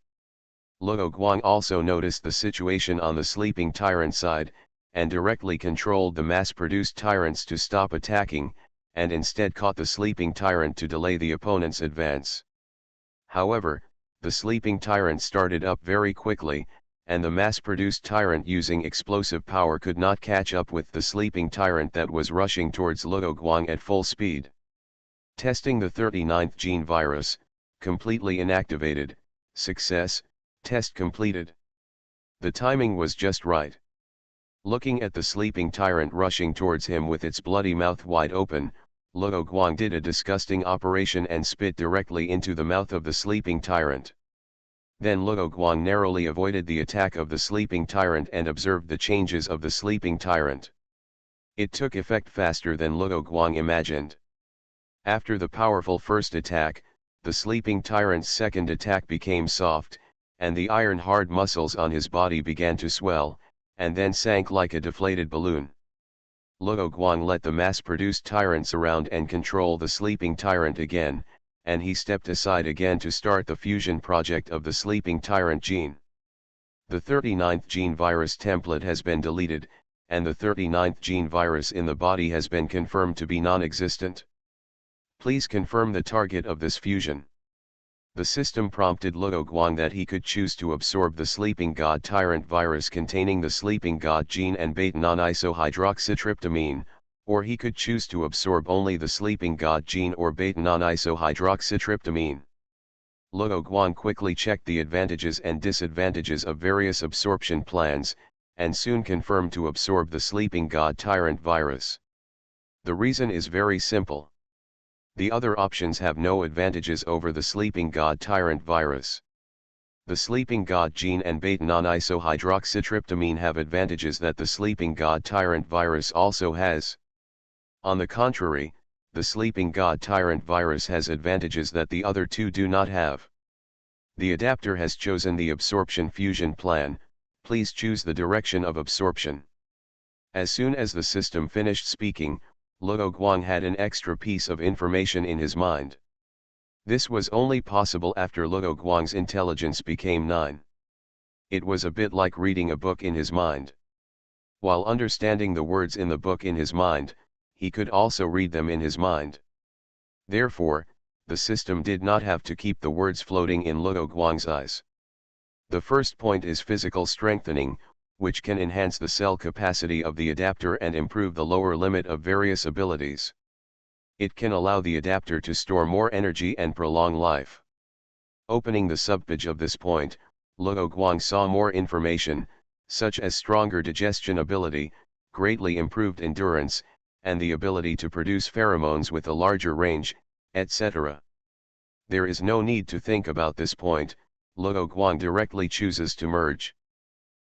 Luo Guang also noticed the situation on the sleeping tyrant side, and directly controlled the mass-produced tyrants to stop attacking, and instead caught the sleeping tyrant to delay the opponent's advance. However, the sleeping tyrant started up very quickly, and the mass-produced tyrant using explosive power could not catch up with the sleeping tyrant that was rushing towards Luo Guang at full speed. Testing the 39th gene virus, completely inactivated, success, test completed. The timing was just right. Looking at the sleeping tyrant rushing towards him with its bloody mouth wide open, Luo Guang did a disgusting operation and spit directly into the mouth of the sleeping tyrant. Then Luo Guang narrowly avoided the attack of the sleeping tyrant and observed the changes of the sleeping tyrant. It took effect faster than Luo Guang imagined. After the powerful first attack, the sleeping tyrant's second attack became soft, and the iron-hard muscles on his body began to swell, and then sank like a deflated balloon. Luo Guang let the mass-produced tyrants around and control the sleeping tyrant again, and he stepped aside again to start the fusion project of the sleeping tyrant gene. The 39th gene virus template has been deleted, and the 39th gene virus in the body has been confirmed to be non-existent. Please confirm the target of this fusion. The system prompted Luo Guang that he could choose to absorb the sleeping god tyrant virus containing the sleeping god gene and beta-non-isohydroxytryptamine, or he could choose to absorb only the sleeping god gene or beta-non-isohydroxytryptamine. Luo Guang quickly checked the advantages and disadvantages of various absorption plans, and soon confirmed to absorb the sleeping god tyrant virus. The reason is very simple. The other options have no advantages over the sleeping god tyrant virus. The sleeping god gene and beta-non-isohydroxytryptamine have advantages that the sleeping god tyrant virus also has. On the contrary, the sleeping god tyrant virus has advantages that the other two do not have. The adapter has chosen the absorption fusion plan. Please choose the direction of absorption. As soon as the system finished speaking, Luo Guang had an extra piece of information in his mind. This was only possible after Luo Guang's intelligence became 9. It was a bit like reading a book in his mind. While understanding the words in the book in his mind, he could also read them in his mind. Therefore, the system did not have to keep the words floating in Luo Guang's eyes. The first point is physical strengthening, which can enhance the cell capacity of the adapter and improve the lower limit of various abilities. It can allow the adapter to store more energy and prolong life. Opening the subpage of this point, Luo Guang saw more information, such as stronger digestion ability, greatly improved endurance, and the ability to produce pheromones with a larger range, etc. There is no need to think about this point. Luo Guang directly chooses to merge.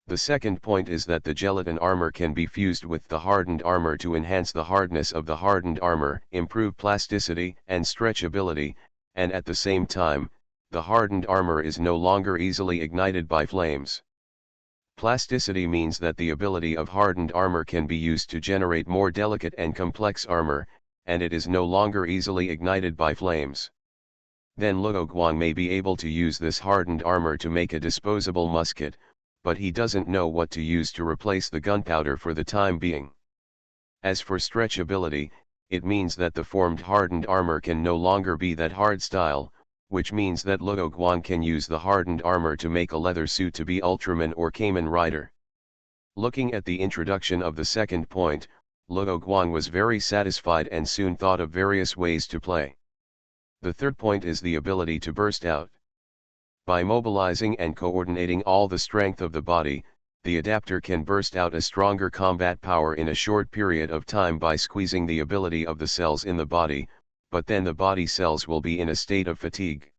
The second point is that the gelatin armor can be fused with the hardened armor to enhance the hardness of the hardened armor, improve plasticity and stretchability, and at the same time, the hardened armor is no longer easily ignited by flames. Plasticity means that the ability of hardened armor can be used to generate more delicate and complex armor, and it is no longer easily ignited by flames. Then Luo Guang may be able to use this hardened armor to make a disposable musket, but he doesn't know what to use to replace the gunpowder for the time being. As for stretchability, it means that the formed hardened armor can no longer be that hard style, which means that Luo Guang can use the hardened armor to make a leather suit to be Ultraman or Kamen Rider. Looking at the introduction of the second point, Luo Guang was very satisfied and soon thought of various ways to play. The third point is the ability to burst out. By mobilizing and coordinating all the strength of the body, the adapter can burst out a stronger combat power in a short period of time by squeezing the ability of the cells in the body, but then the body cells will be in a state of fatigue.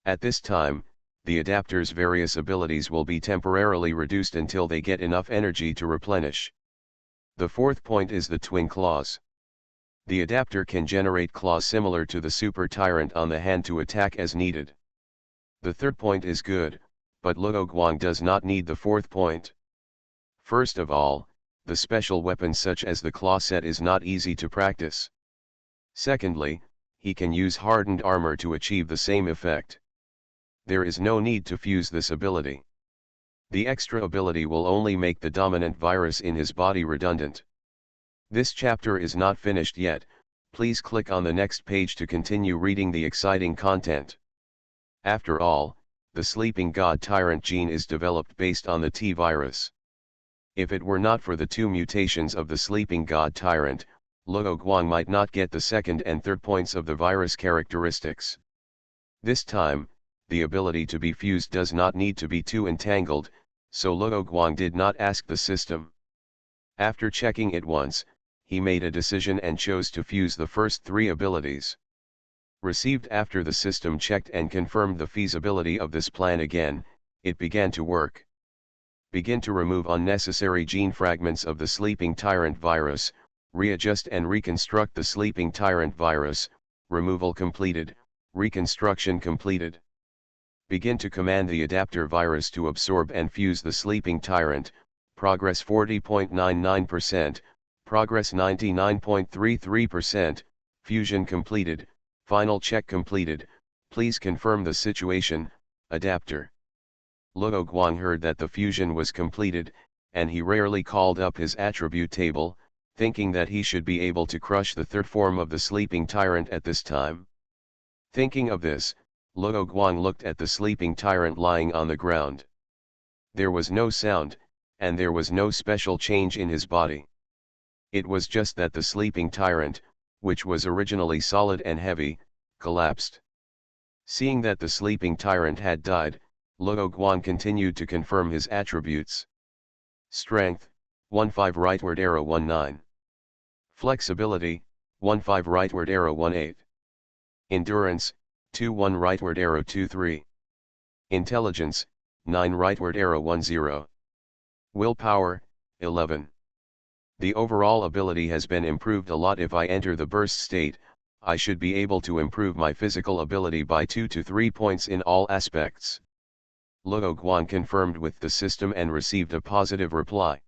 At this time, the adapter's various abilities will be temporarily reduced until they get enough energy to replenish. The fourth point is the twin claws. The adapter can generate claws similar to the super tyrant on the hand to attack as needed. The third point is good, but Luo Guang does not need the fourth point. First of all, the special weapon such as the claw set is not easy to practice. Secondly, he can use hardened armor to achieve the same effect. There is no need to fuse this ability. The extra ability will only make the dominant virus in his body redundant. This chapter is not finished yet. Please click on the next page to continue reading the exciting content. After all, the sleeping god tyrant gene is developed based on the T virus. If it were not for the two mutations of the sleeping god tyrant, Luo Guang might not get the second and third points of the virus characteristics. This time, the ability to be fused does not need to be too entangled, so Luo Guang did not ask the system. After checking it once, he made a decision and chose to fuse the first three abilities. Received after the system checked and confirmed the feasibility of this plan again, it began to work. Begin to remove unnecessary gene fragments of the sleeping tyrant virus, readjust and reconstruct the sleeping tyrant virus, removal completed, reconstruction completed. Begin to command the adapter virus to absorb and fuse the sleeping tyrant, progress 40.99%, progress 99.33%, fusion completed. Final check completed. Please confirm the situation, adapter. Luo Guang heard that the fusion was completed, and he rarely called up his attribute table, thinking that he should be able to crush the third form of the sleeping tyrant at this time. Thinking of this, Luo Guang looked at the sleeping tyrant lying on the ground. There was no sound, and there was no special change in his body. It was just that the sleeping tyrant, which was originally solid and heavy, collapsed. Seeing that the sleeping tyrant had died, Luo Guang continued to confirm his attributes. Strength, 1-5 rightward arrow 1-9. Flexibility, 1-5 rightward arrow 1-8. Endurance, 2-1 rightward arrow 2-3. Intelligence, 9 rightward arrow 1-0. Willpower, 11. The overall ability has been improved a lot. If I enter the burst state, I should be able to improve my physical ability by 2 to 3 points in all aspects. Luo Guang confirmed with the system and received a positive reply.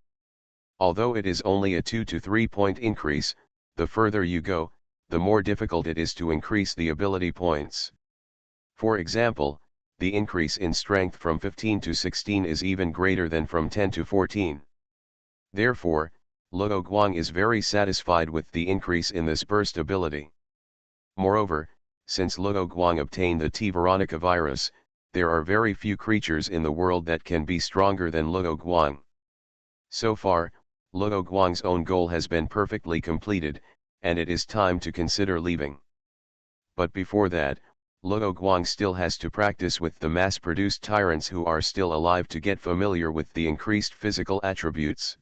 Although it is only a 2 to 3 point increase, the further you go, the more difficult it is to increase the ability points. For example, the increase in strength from 15 to 16 is even greater than from 10 to 14. Therefore, Luo Guang is very satisfied with the increase in this burst ability. Moreover, since Luo Guang obtained the T. Veronica virus, there are very few creatures in the world that can be stronger than Luo Guang. So far, Luo Guang's own goal has been perfectly completed, and it is time to consider leaving. But before that, Luo Guang still has to practice with the mass-produced tyrants who are still alive to get familiar with the increased physical attributes.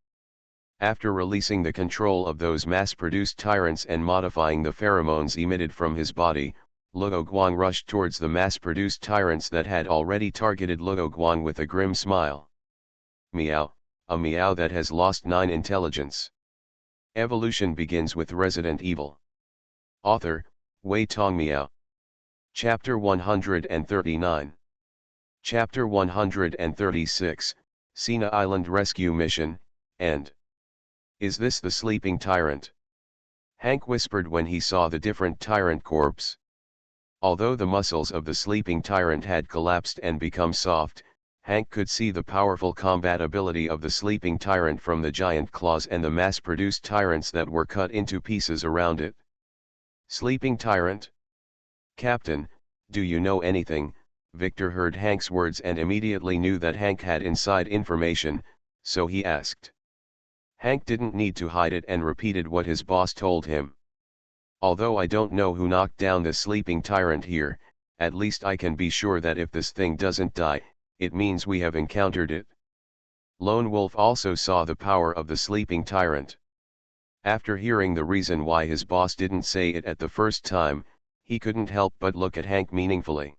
After releasing the control of those mass-produced tyrants and modifying the pheromones emitted from his body, Luo Guang rushed towards the mass-produced tyrants that had already targeted Luo Guang with a grim smile. Meow, a meow that has lost 9 intelligence. Evolution begins with Resident Evil. Author, Wei Tong Miao. Chapter 139. Chapter 136, Sina Island Rescue Mission, End. Is this the sleeping tyrant? Hank whispered when he saw the different tyrant corpse. Although the muscles of the sleeping tyrant had collapsed and become soft, Hank could see the powerful combat ability of the sleeping tyrant from the giant claws and the mass-produced tyrants that were cut into pieces around it. Sleeping tyrant? Captain, do you know anything? Victor heard Hank's words and immediately knew that Hank had inside information, so he asked. Hank didn't need to hide it and repeated what his boss told him. Although I don't know who knocked down the sleeping tyrant here, at least I can be sure that if this thing doesn't die, it means we have encountered it. Lone Wolf also saw the power of the sleeping tyrant. After hearing the reason why his boss didn't say it at the first time, he couldn't help but look at Hank meaningfully.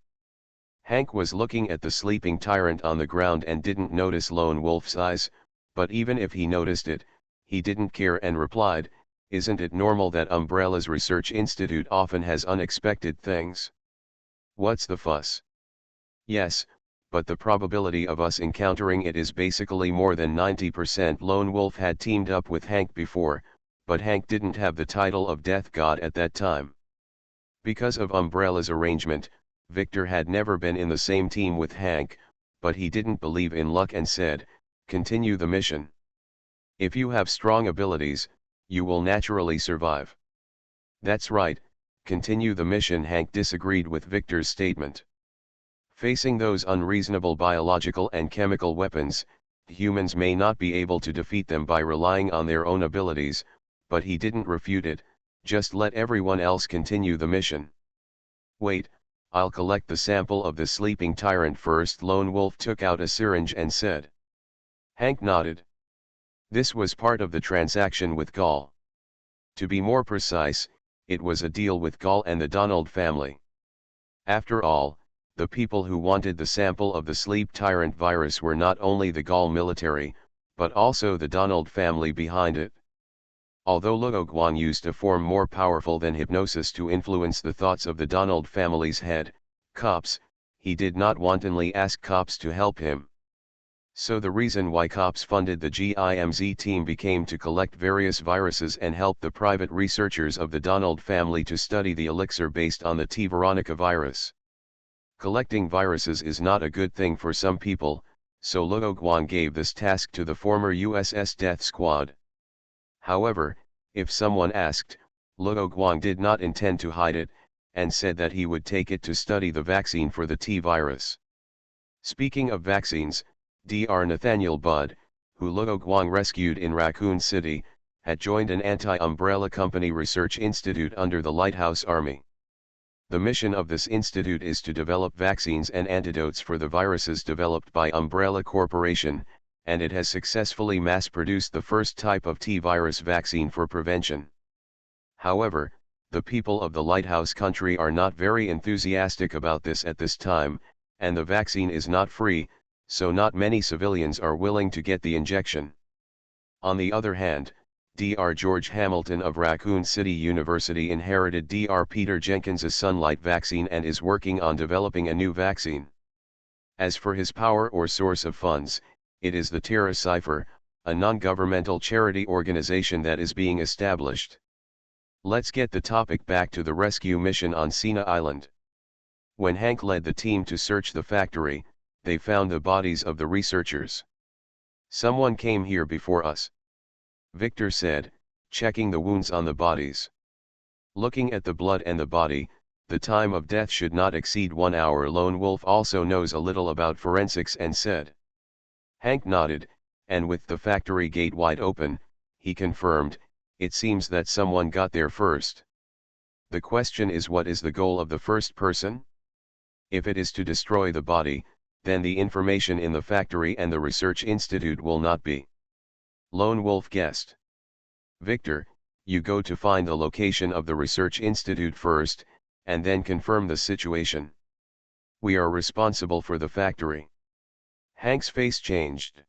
Hank was looking at the sleeping tyrant on the ground and didn't notice Lone Wolf's eyes, but even if he noticed it, he didn't care and replied, "Isn't it normal that Umbrella's research institute often has unexpected things? What's the fuss?" "Yes, but the probability of us encountering it is basically more than 90%." Lone Wolf had teamed up with Hank before, but Hank didn't have the title of Death God at that time. Because of Umbrella's arrangement, Victor had never been in the same team with Hank, but he didn't believe in luck and said, "Continue the mission. If you have strong abilities, you will naturally survive." "That's right, continue the mission." Hank disagreed with Victor's statement. Facing those unreasonable biological and chemical weapons, humans may not be able to defeat them by relying on their own abilities, but he didn't refute it, just let everyone else continue the mission. "Wait, I'll collect the sample of the sleeping tyrant first." Lone Wolf took out a syringe and said. Hank nodded. This was part of the transaction with Gall. To be more precise, it was a deal with Gall and the Donald family. After all, the people who wanted the sample of the sleep tyrant virus were not only the Gall military, but also the Donald family behind it. Although Luo Guang used a form more powerful than hypnosis to influence the thoughts of the Donald family's head, Cops, he did not wantonly ask Cops to help him. So the reason why Cops funded the GIMZ team became to collect various viruses and help the private researchers of the Donald family to study the elixir based on the T. Veronica virus. Collecting viruses is not a good thing for some people, so Luo Guang gave this task to the former USS Death Squad. However, if someone asked, Luo Guang did not intend to hide it, and said that he would take it to study the vaccine for the T virus. Speaking of vaccines, Dr. Nathaniel Budd, who Luo Guang rescued in Raccoon City, had joined an anti-umbrella company research institute under the Lighthouse Army. The mission of this institute is to develop vaccines and antidotes for the viruses developed by Umbrella Corporation, and it has successfully mass-produced the first type of T-virus vaccine for prevention. However, the people of the Lighthouse country are not very enthusiastic about this at this time, and the vaccine is not free, so not many civilians are willing to get the injection. On the other hand, Dr. George Hamilton of Raccoon City University inherited Dr. Peter Jenkins's Sunlight vaccine and is working on developing a new vaccine. As for his power or source of funds, it is the Terra Cipher, a non-governmental charity organization that is being established. Let's get the topic back to the rescue mission on Sina Island. When Hank led the team to search the factory, they found the bodies of the researchers. "Someone came here before us," Victor said, checking the wounds on the bodies. Looking at the blood and the body, the time of death should not exceed 1 hour. Lone Wolf also knows a little about forensics and said. Hank nodded, and with the factory gate wide open, he confirmed, "It seems that someone got there first. The question is, what is the goal of the first person? If it is to destroy the body, then the information in the factory and the research institute will not be." Lone Wolf guessed. "Victor, you go to find the location of the research institute first, and then confirm the situation. We are responsible for the factory." Hank's face changed.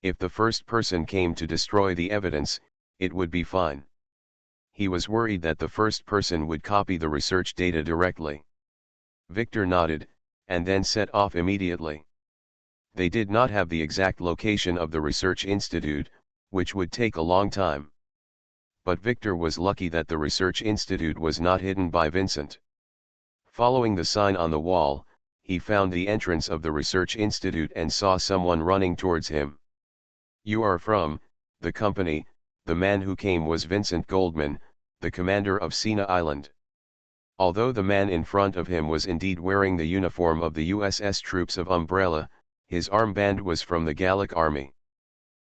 If the first person came to destroy the evidence, it would be fine. He was worried that the first person would copy the research data directly. Victor nodded, and then set off immediately. They did not have the exact location of the research institute, which would take a long time. But Victor was lucky that the research institute was not hidden by Vincent. Following the sign on the wall, he found the entrance of the research institute and saw someone running towards him. "You are from the company." The man who came was Vincent Goldman, the commander of Sina Island. Although the man in front of him was indeed wearing the uniform of the USS Troops of Umbrella, his armband was from the Gallic Army.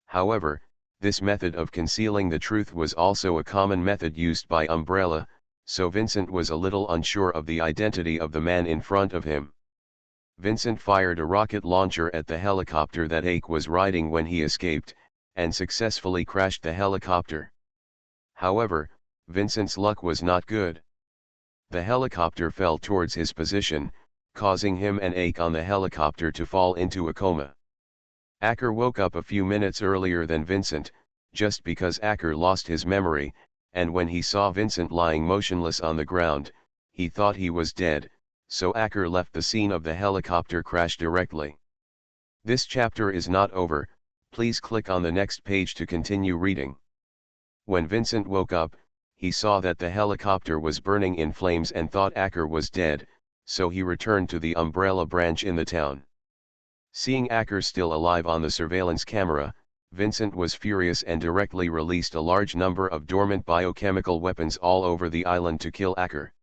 However, this method of concealing the truth was also a common method used by Umbrella, so Vincent was a little unsure of the identity of the man in front of him. Vincent fired a rocket launcher at the helicopter that Ake was riding when he escaped, and successfully crashed the helicopter. However, Vincent's luck was not good. The helicopter fell towards his position, causing him and Ake on the helicopter to fall into a coma. Acker woke up a few minutes earlier than Vincent, just because Acker lost his memory, and when he saw Vincent lying motionless on the ground, he thought he was dead, so Acker left the scene of the helicopter crash directly. This chapter is not over, please click on the next page to continue reading. When Vincent woke up, he saw that the helicopter was burning in flames and thought Acker was dead, so he returned to the Umbrella branch in the town. Seeing Acker still alive on the surveillance camera, Vincent was furious and directly released a large number of dormant biochemical weapons all over the island to kill Acker.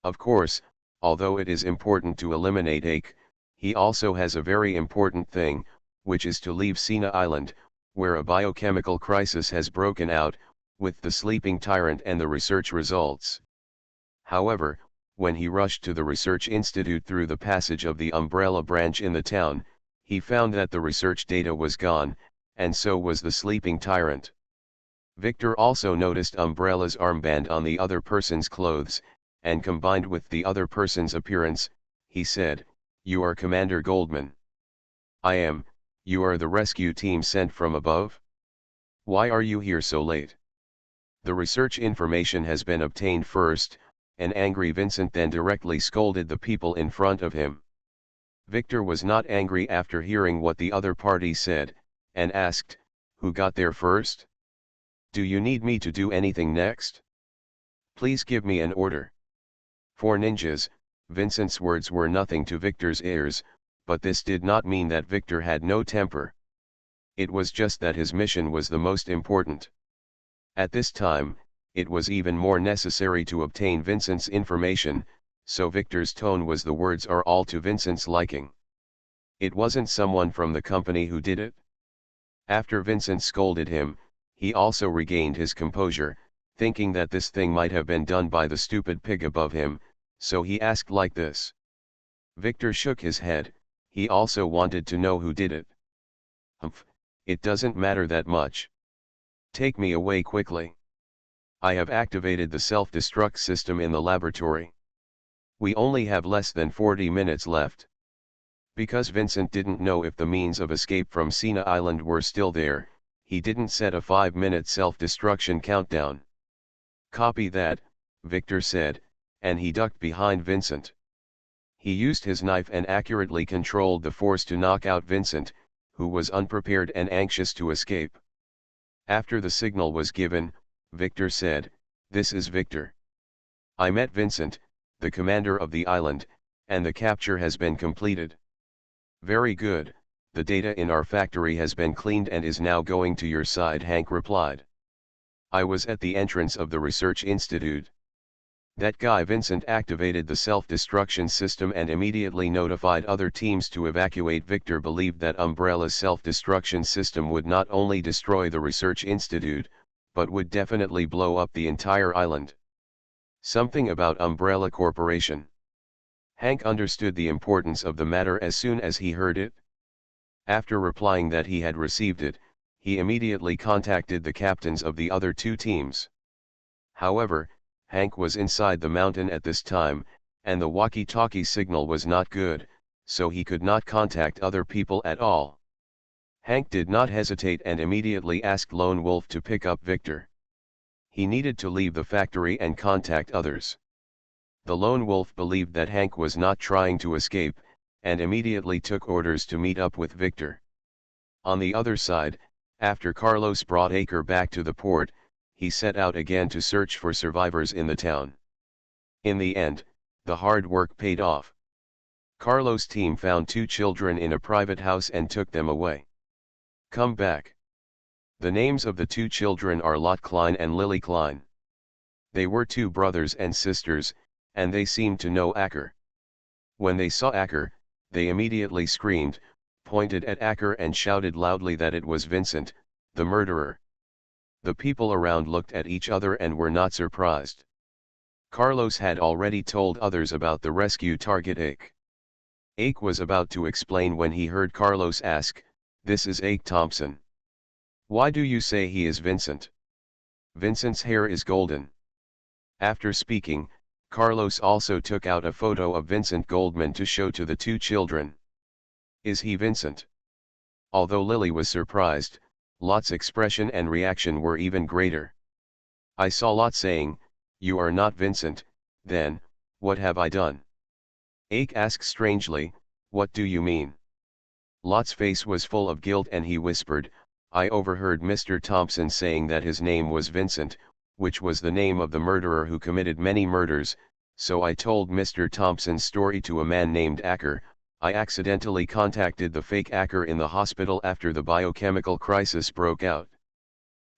Of course, although it is important to eliminate Ake, he also has a very important thing, which is to leave Sina Island, where a biochemical crisis has broken out, with the sleeping tyrant and the research results. However, when he rushed to the research institute through the passage of the Umbrella branch in the town, he found that the research data was gone, and so was the sleeping tyrant. Victor also noticed Umbrella's armband on the other person's clothes, and combined with the other person's appearance, he said, "You are Commander Goldman." "I am. You are the rescue team sent from above? Why are you here so late?" "The research information has been obtained first," an angry Vincent then directly scolded the people in front of him. Victor was not angry after hearing what the other party said, and asked, "Who got there first? Do you need me to do anything next? Please give me an order." For ninjas, Vincent's words were nothing to Victor's ears, but this did not mean that Victor had no temper. It was just that his mission was the most important. At this time, it was even more necessary to obtain Vincent's information, so Victor's tone was the words are all to Vincent's liking. It wasn't someone from the company who did it. After Vincent scolded him, he also regained his composure, thinking that this thing might have been done by the stupid pig above him, so he asked like this. Victor shook his head, he also wanted to know who did it. Humph, it doesn't matter that much. Take me away quickly. I have activated the self-destruct system in the laboratory. We only have less than 40 minutes left. Because Vincent didn't know if the means of escape from Sina Island were still there, he didn't set a 5-minute self-destruction countdown. Copy that, Victor said, and he ducked behind Vincent. He used his knife and accurately controlled the force to knock out Vincent, who was unprepared and anxious to escape. After the signal was given, Victor said, "This is Victor. I met Vincent, the commander of the island, and the capture has been completed." "Very good, the data in our factory has been cleaned and is now going to your side," Hank replied. "I was at the entrance of the research institute. That guy Vincent activated the self-destruction system and immediately notified other teams to evacuate. Victor believed that Umbrella's self-destruction system would not only destroy the research institute, but would definitely blow up the entire island. Something about Umbrella Corporation. Hank understood the importance of the matter as soon as he heard it. After replying that he had received it, he immediately contacted the captains of the other two teams. However, Hank was inside the mountain at this time, and the walkie-talkie signal was not good, so he could not contact other people at all. Hank did not hesitate and immediately asked Lone Wolf to pick up Victor. He needed to leave the factory and contact others. The Lone Wolf believed that Hank was not trying to escape, and immediately took orders to meet up with Victor. On the other side, after Carlos brought Aker back to the port, he set out again to search for survivors in the town. In the end, the hard work paid off. Carlos' team found 2 children in a private house and took them away. Come back. The names of the 2 children are Lot Klein and Lily Klein. They were 2 brothers and sisters, and they seemed to know Aker. When they saw Aker, they immediately screamed, pointed at Aker and shouted loudly that it was Vincent, the murderer. The people around looked at each other and were not surprised. Carlos had already told others about the rescue target Ake. Ake was about to explain when he heard Carlos ask, "This is Ake Thompson. Why do you say he is Vincent? Vincent's hair is golden." After speaking, Carlos also took out a photo of Vincent Goldman to show to the 2 children. "Is he Vincent?" Although Lily was surprised, Lot's expression and reaction were even greater. I saw Lot saying, "You are not Vincent, then, what have I done?" Ake asked strangely, "What do you mean?" Lot's face was full of guilt and he whispered, "I overheard Mr. Thompson saying that his name was Vincent, which was the name of the murderer who committed many murders, so I told Mr. Thompson's story to a man named Aker. I accidentally contacted the fake Aker in the hospital after the biochemical crisis broke out.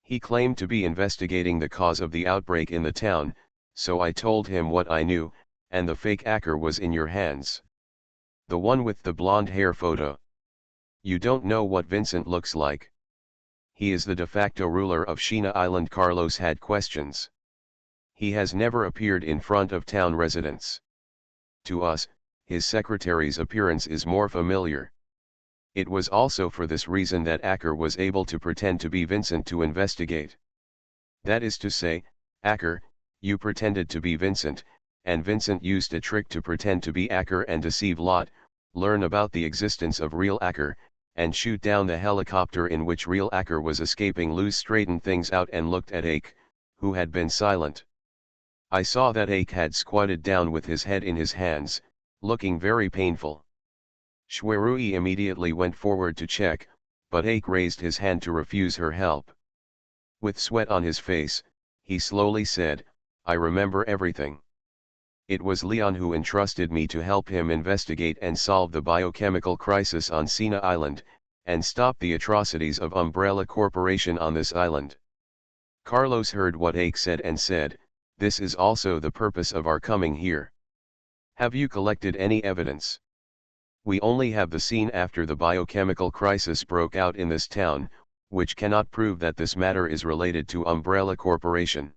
He claimed to be investigating the cause of the outbreak in the town, so I told him what I knew, and the fake Aker was in your hands. The one with the blonde hair photo. You don't know what Vincent looks like. He is the de facto ruler of Sheena Island." Carlos had questions. "He has never appeared in front of town residents. To us, his secretary's appearance is more familiar. It was also for this reason that Aker was able to pretend to be Vincent to investigate. That is to say, Aker, you pretended to be Vincent, and Vincent used a trick to pretend to be Aker and deceive Lot, learn about the existence of real Aker, and shoot down the helicopter in which real Aker was escaping." Luz straightened things out and looked at Ake, who had been silent. I saw that Ake had squatted down with his head in his hands, looking very painful. Shwerui immediately went forward to check, but Ake raised his hand to refuse her help. With sweat on his face, he slowly said, "I remember everything. It was Leon who entrusted me to help him investigate and solve the biochemical crisis on Sina Island, and stop the atrocities of Umbrella Corporation on this island. Carlos heard what Ake said and said, "This is also the purpose of our coming here. Have you collected any evidence? We only have the scene after the biochemical crisis broke out in this town, which cannot prove that this matter is related to Umbrella Corporation."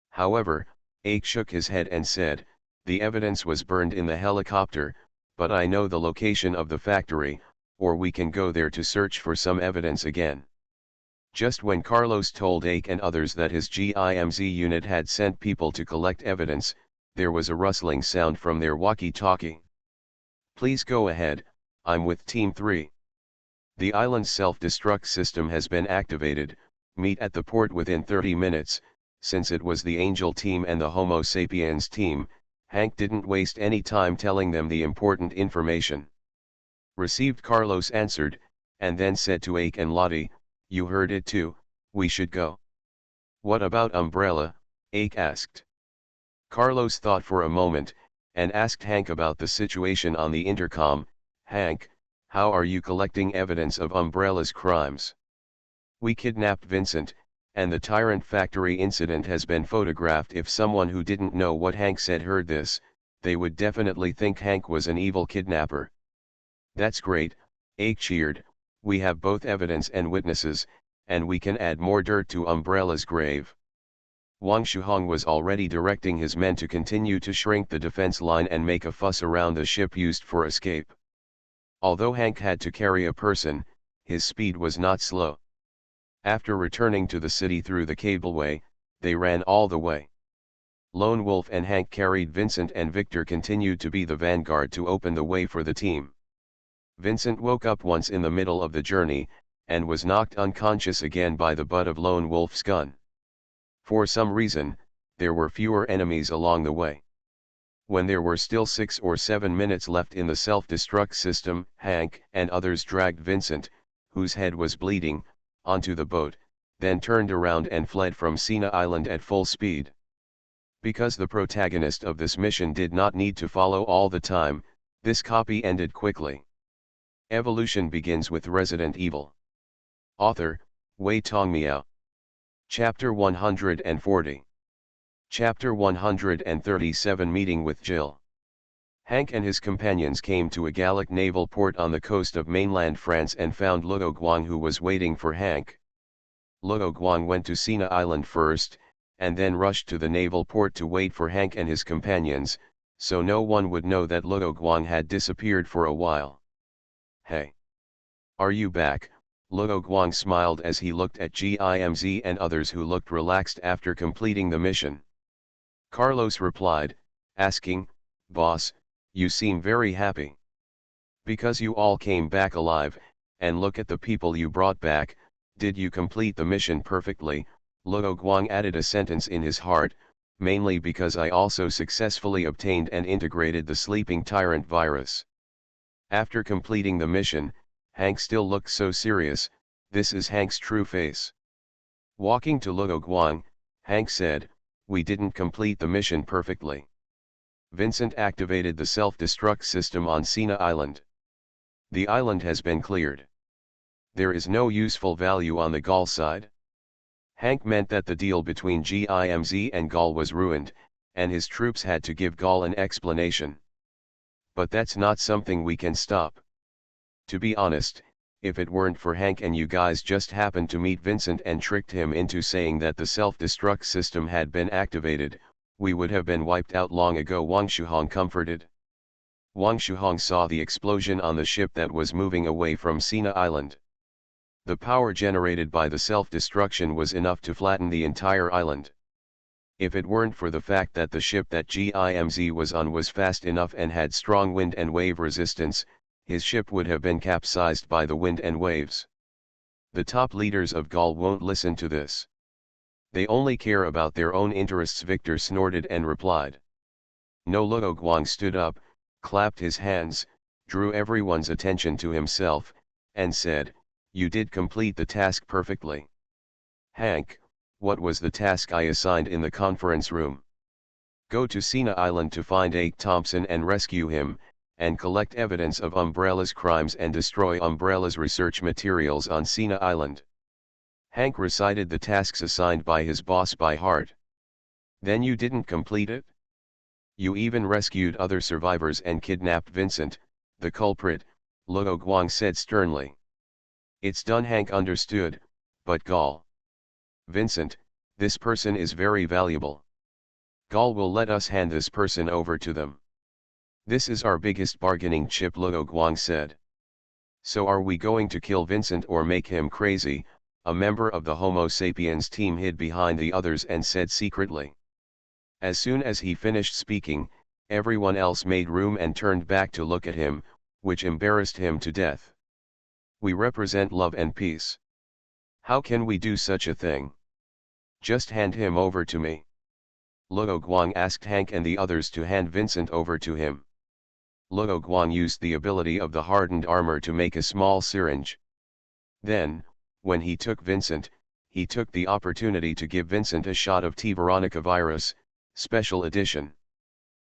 However, Ake shook his head and said, "The evidence was burned in the helicopter, but I know the location of the factory, or we can go there to search for some evidence again." Just when Carlos told Ake and others that his GIMZ unit had sent people to collect evidence, there was a rustling sound from their walkie-talkie. "Please go ahead, I'm with Team 3. The island's self-destruct system has been activated, meet at the port within 30 minutes, since it was the Angel team and the Homo sapiens team. Hank didn't waste any time telling them the important information. Received, Carlos answered, and then said to Ake and Lottie, "You heard it too, we should go." "What about Umbrella?" Ake asked. Carlos thought for a moment, and asked Hank about the situation on the intercom. "Hank, how are you collecting evidence of Umbrella's crimes? We kidnapped Vincent, and the Tyrant Factory incident has been photographed. If someone who didn't know what Hank said heard this, they would definitely think Hank was an evil kidnapper." "That's great," Ake cheered, "we have both evidence and witnesses, and we can add more dirt to Umbrella's grave." Wang Shuhong was already directing his men to continue to shrink the defense line and make a fuss around the ship used for escape. Although Hank had to carry a person, his speed was not slow. After returning to the city through the cableway, they ran all the way. Lone Wolf and Hank carried Vincent, and Victor continued to be the vanguard to open the way for the team. Vincent woke up once in the middle of the journey, and was knocked unconscious again by the butt of Lone Wolf's gun. For some reason, there were fewer enemies along the way. When there were still 6 or 7 minutes left in the self-destruct system, Hank and others dragged Vincent, whose head was bleeding, onto the boat, then turned around and fled from Sina Island at full speed. Because the protagonist of this mission did not need to follow all the time, this copy ended quickly. Evolution begins with Resident Evil. Author, Wei Tongmiao. Chapter 140. Chapter 137, Meeting with Jill. Hank and his companions came to a Gallic naval port on the coast of mainland France and found Luo Guang, who was waiting for Hank. Luo Guang went to Sina Island first, and then rushed to the naval port to wait for Hank and his companions, so no one would know that Luo Guang had disappeared for a while. "Hey! Are you back?" Luo Guang smiled as he looked at GIMZ and others who looked relaxed after completing the mission. Carlos replied, asking, "Boss, you seem very happy. Because you all came back alive, and look at the people you brought back. Did you complete the mission perfectly?" Luo Guang added a sentence in his heart, "Mainly because I also successfully obtained and integrated the sleeping tyrant virus." After completing the mission, Hank still looked so serious. This is Hank's true face. Walking to Luo Guang, Hank said, "We didn't complete the mission perfectly. Vincent activated the self-destruct system on Sina Island. The island has been cleared. There is no useful value on the Gaul side." Hank meant that the deal between GIMZ and Gaul was ruined, and his troops had to give Gaul an explanation. "But that's not something we can stop. To be honest, if it weren't for Hank and you guys just happened to meet Vincent and tricked him into saying that the self-destruct system had been activated, we would have been wiped out long ago," Wang Shuhong comforted. Wang Shuhong saw the explosion on the ship that was moving away from Sina Island. The power generated by the self-destruction was enough to flatten the entire island. If it weren't for the fact that the ship that GIMZ was on was fast enough and had strong wind and wave resistance, his ship would have been capsized by the wind and waves. The top leaders of Gaul won't listen to this. They only care about their own interests, Victor snorted and replied. No. Luo Guang stood up, clapped his hands, drew everyone's attention to himself, and said, "You did complete the task perfectly. Hank, what was the task I assigned in the conference room?" Go to Sina Island to find Ake Thompson and rescue him, and collect evidence of Umbrella's crimes and destroy Umbrella's research materials on Sina Island. Hank recited the tasks assigned by his boss by heart. Then you didn't complete it? You even rescued other survivors and kidnapped Vincent, the culprit, Luo Guang said sternly. It's done, Hank understood, but Gall. Vincent, this person is very valuable. Gall will let us hand this person over to them. This is our biggest bargaining chip, Luo Guang said. So are we going to kill Vincent or make him crazy? A member of the Homo sapiens team hid behind the others and said secretly. As soon as he finished speaking, everyone else made room and turned back to look at him, which embarrassed him to death. We represent love and peace. How can we do such a thing? Just hand him over to me. Luo Guang asked Hank and the others to hand Vincent over to him. Luo Guang used the ability of the hardened armor to make a small syringe. Then, when he took Vincent, he took the opportunity to give Vincent a shot of T. Veronica virus, special edition.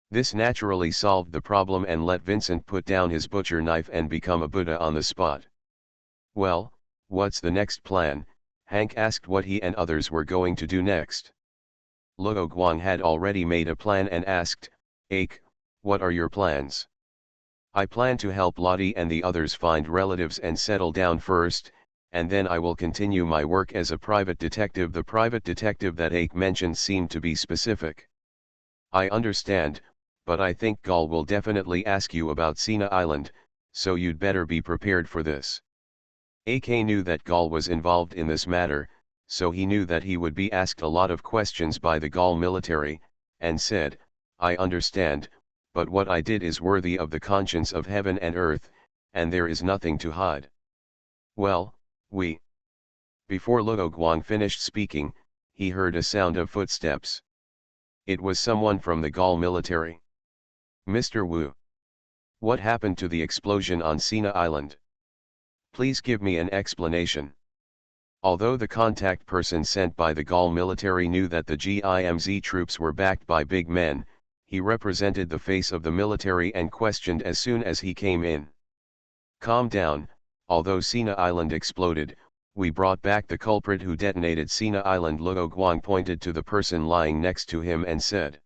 This naturally solved the problem and let Vincent put down his butcher knife and become a Buddha on the spot. Well, what's the next plan? Hank asked what he and others were going to do next. Luo Guang had already made a plan and asked, Ake, what are your plans? I plan to help Lottie and the others find relatives and settle down first, and then I will continue my work as a private detective. The private detective that Ake mentioned seemed to be specific. I understand, but I think Gall will definitely ask you about Sina Island, so you'd better be prepared for this. Ake knew that Gall was involved in this matter, so he knew that he would be asked a lot of questions by the Gall military, and said, I understand, but what I did is worthy of the conscience of heaven and earth, and there is nothing to hide. Well, Before Luo Guang finished speaking, he heard a sound of footsteps. It was someone from the Gall military. Mr. Wu. What happened to the explosion on Sina Island? Please give me an explanation. Although the contact person sent by the Gall military knew that the GIMZ troops were backed by big men, he represented the face of the military and questioned as soon as he came in. Calm down, although Sina Island exploded, we brought back the culprit who detonated Sina Island. Luo Guang pointed to the person lying next to him and said.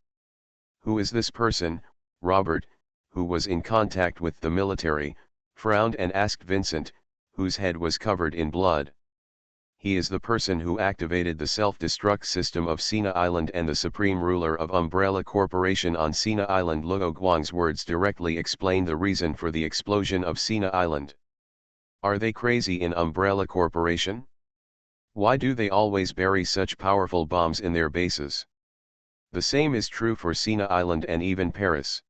Who is this person? Robert, who was in contact with the military, frowned and asked Vincent, whose head was covered in blood. He is the person who activated the self-destruct system of Sina Island and the supreme ruler of Umbrella Corporation on Sina Island. Luo Guang's words directly explained the reason for the explosion of Sina Island. Are they crazy in Umbrella Corporation? Why do they always bury such powerful bombs in their bases? The same is true for Sina Island and even Paris.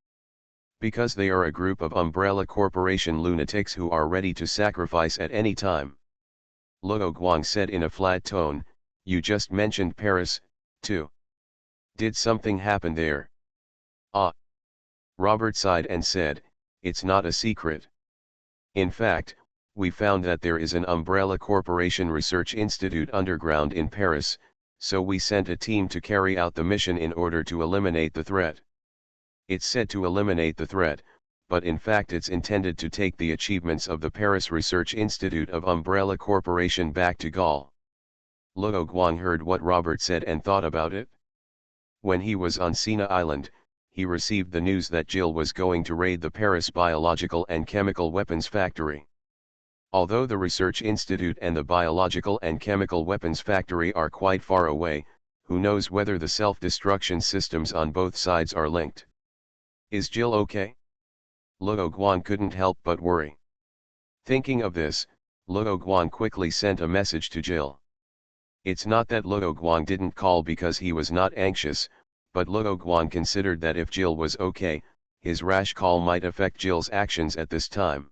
Because they are a group of Umbrella Corporation lunatics who are ready to sacrifice at any time. Luo Guang said in a flat tone, you just mentioned Paris, too. Did something happen there? Ah. Robert sighed and said, it's not a secret. In fact, we found that there is an Umbrella Corporation Research Institute underground in Paris, so we sent a team to carry out the mission in order to eliminate the threat. It's said to eliminate the threat, but in fact it's intended to take the achievements of the Paris Research Institute of Umbrella Corporation back to Gall. Luo Guang heard what Robert said and thought about it. When he was on Sina Island, he received the news that Jill was going to raid the Paris biological and chemical weapons factory. Although the Research Institute and the biological and chemical weapons factory are quite far away, who knows whether the self-destruction systems on both sides are linked. Is Jill okay? Luo Guang couldn't help but worry. Thinking of this, Luo Guang quickly sent a message to Jill. It's not that Luo Guang didn't call because he was not anxious, but Luo Guang considered that if Jill was okay, his rash call might affect Jill's actions at this time.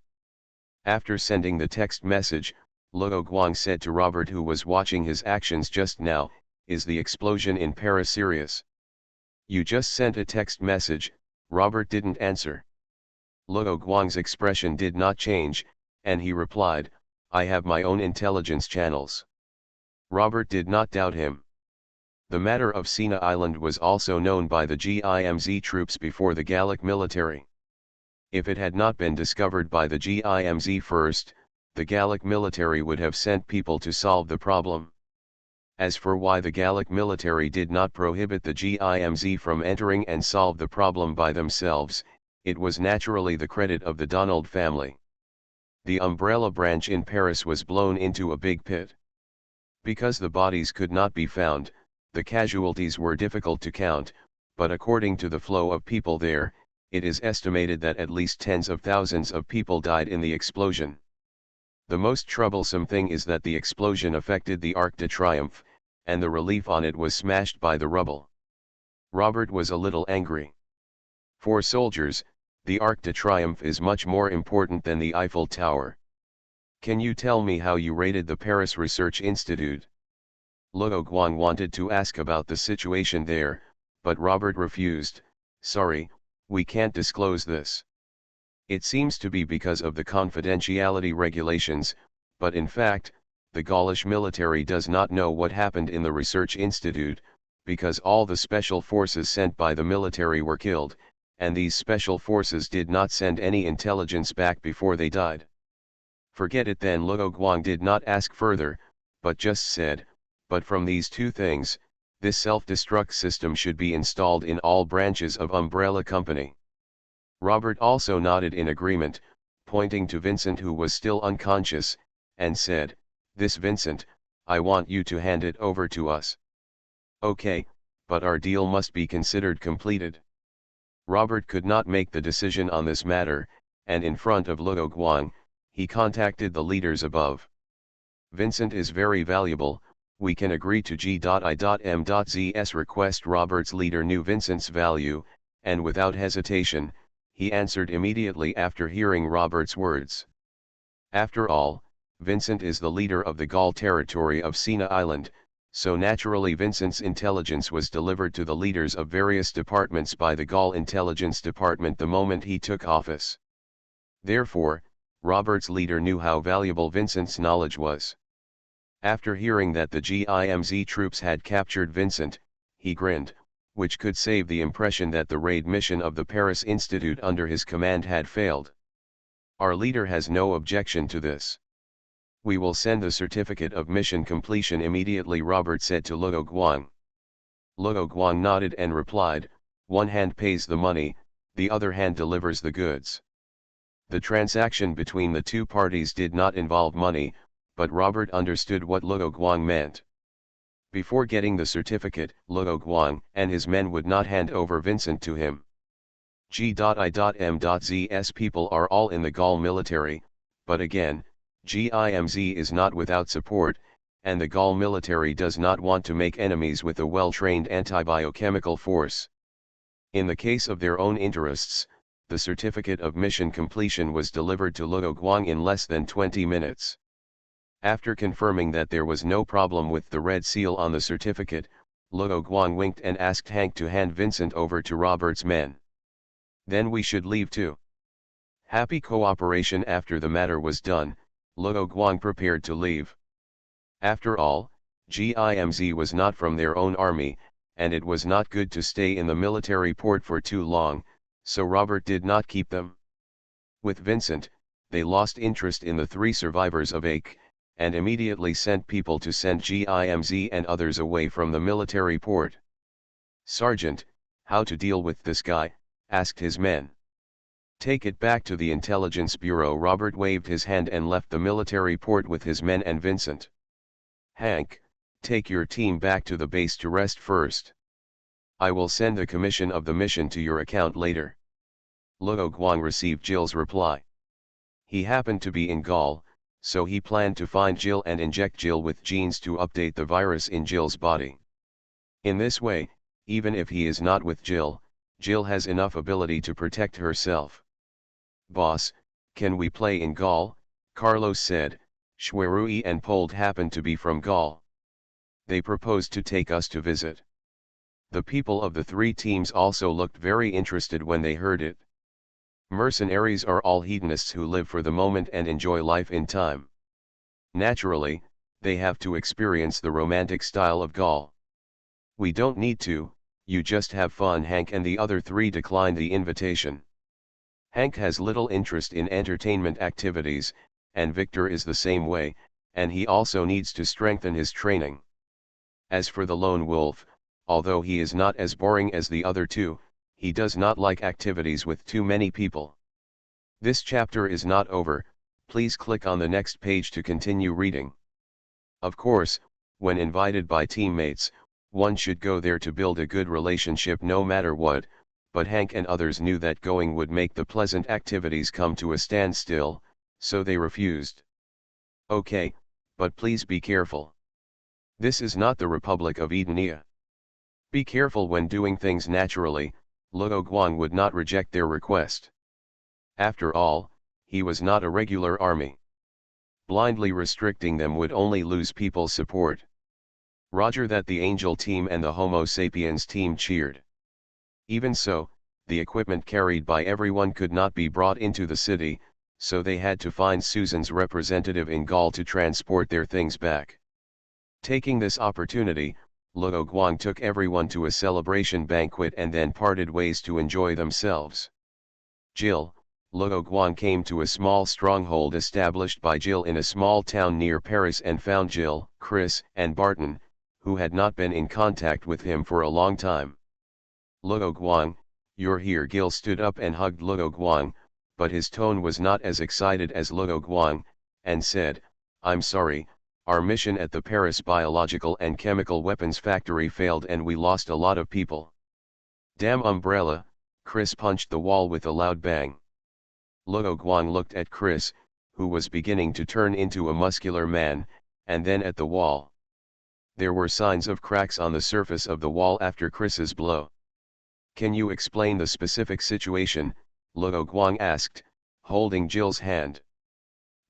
After sending the text message, Luo Guang said to Robert, who was watching his actions just now, is the explosion in Paris serious? You just sent a text message. Robert didn't answer. Luo Guang's expression did not change, and he replied, I have my own intelligence channels. Robert did not doubt him. The matter of Sina Island was also known by the GIMZ troops before the Gallic military. If it had not been discovered by the GIMZ first, the Gallic military would have sent people to solve the problem. As for why the Gallic military did not prohibit the GIMZ from entering and solve the problem by themselves, it was naturally the credit of the Donald family. The Umbrella branch in Paris was blown into a big pit. Because the bodies could not be found, the casualties were difficult to count, but according to the flow of people there, it is estimated that at least tens of thousands of people died in the explosion. The most troublesome thing is that the explosion affected the Arc de Triomphe, and the relief on it was smashed by the rubble. Robert was a little angry. For soldiers, the Arc de Triomphe is much more important than the Eiffel Tower. Can you tell me how you rated the Paris Research Institute? Luo Guang wanted to ask about the situation there, but Robert refused. Sorry, we can't disclose this. It seems to be because of the confidentiality regulations, but in fact, the Gaulish military does not know what happened in the Research Institute, because all the special forces sent by the military were killed, and these special forces did not send any intelligence back before they died. Forget it then. Luo Guang did not ask further, but just said, but from these two things, this self-destruct system should be installed in all branches of Umbrella Company. Robert also nodded in agreement, pointing to Vincent who was still unconscious, and said, "This Vincent, I want you to hand it over to us." "Okay, but our deal must be considered completed." Robert could not make the decision on this matter, and in front of Luo Guang, he contacted the leaders above. "Vincent is very valuable, we can agree to G.I.M.Z's request." Robert's leader knew Vincent's value, and without hesitation, he answered immediately after hearing Robert's words. After all, Vincent is the leader of the Gaul territory of Sina Island, so naturally Vincent's intelligence was delivered to the leaders of various departments by the Gaul Intelligence Department the moment he took office. Therefore, Robert's leader knew how valuable Vincent's knowledge was. After hearing that the GIMZ troops had captured Vincent, he grinned, which could save the impression that the raid mission of the Paris Institute under his command had failed. "Our leader has no objection to this. We will send the certificate of mission completion immediately," Robert said to Luo Guang. Luo Guang nodded and replied, "One hand pays the money, the other hand delivers the goods." The transaction between the two parties did not involve money, but Robert understood what Luo Guang meant. Before getting the certificate, Luo Guang and his men would not hand over Vincent to him. G.I.M.Z's people are all in the Gaul military, but again, GIMZ is not without support, and the Gaul military does not want to make enemies with a well-trained anti-biochemical force. In the case of their own interests, the certificate of mission completion was delivered to Luo Guang in less than 20 minutes. After confirming that there was no problem with the red seal on the certificate, Luo Guang winked and asked Hank to hand Vincent over to Robert's men. "Then we should leave too." Happy cooperation. After the matter was done, Luo Guang prepared to leave. After all, GIMZ was not from their own army, and it was not good to stay in the military port for too long, so Robert did not keep them. With Vincent, they lost interest in the three survivors of Ache, and immediately sent people to send GIMZ and others away from the military port. "Sergeant, how to deal with this guy?" asked his men. "Take it back to the intelligence bureau." Robert waved his hand and left the military port with his men and Vincent. "Hank, take your team back to the base to rest first. I will send the commission of the mission to your account later." Luo Guang received Jill's reply. He happened to be in Gaul, so he planned to find Jill and inject Jill with genes to update the virus in Jill's body. In this way, even if he is not with Jill, Jill has enough ability to protect herself. "Boss, can we play in Gaul?" Carlos said. Schwerui and Pold happen to be from Gaul. They proposed to take us to visit. The people of the three teams also looked very interested when they heard it. Mercenaries are all hedonists who live for the moment and enjoy life in time. Naturally, they have to experience the romantic style of Gaul. We don't need to, you just have fun. Hank and the other three declined the invitation. Hank has little interest in entertainment activities, and Victor is the same way, and he also needs to strengthen his training. As for the lone wolf, although he is not as boring as the other two, he does not like activities with too many people. This chapter is not over, please click on the next page to continue reading. Of course, when invited by teammates, one should go there to build a good relationship no matter what, but Hank and others knew that going would make the pleasant activities come to a standstill, so they refused. Okay, but please be careful. This is not the Republic of Edenia. Be careful when doing things naturally. Luo Guang would not reject their request. After all, he was not a regular army. Blindly restricting them would only lose people's support. Roger that. The Angel team and the Homo sapiens team cheered. Even so, the equipment carried by everyone could not be brought into the city, so they had to find Susan's representative in Gaul to transport their things back. Taking this opportunity, Luo Guang took everyone to a celebration banquet and then parted ways to enjoy themselves. Jill, Luo Guang came to a small stronghold established by Jill in a small town near Paris and found Jill, Chris, and Barton, who had not been in contact with him for a long time. Luo Guang, you're here. Gil stood up and hugged Luo Guang, but his tone was not as excited as Luo Guang, and said, I'm sorry, our mission at the Paris biological and chemical weapons factory failed and we lost a lot of people. Damn umbrella, Chris punched the wall with a loud bang. Luo Guang looked at Chris, who was beginning to turn into a muscular man, and then at the wall. There were signs of cracks on the surface of the wall after Chris's blow. Can you explain the specific situation? Luo Guang asked, holding Jill's hand.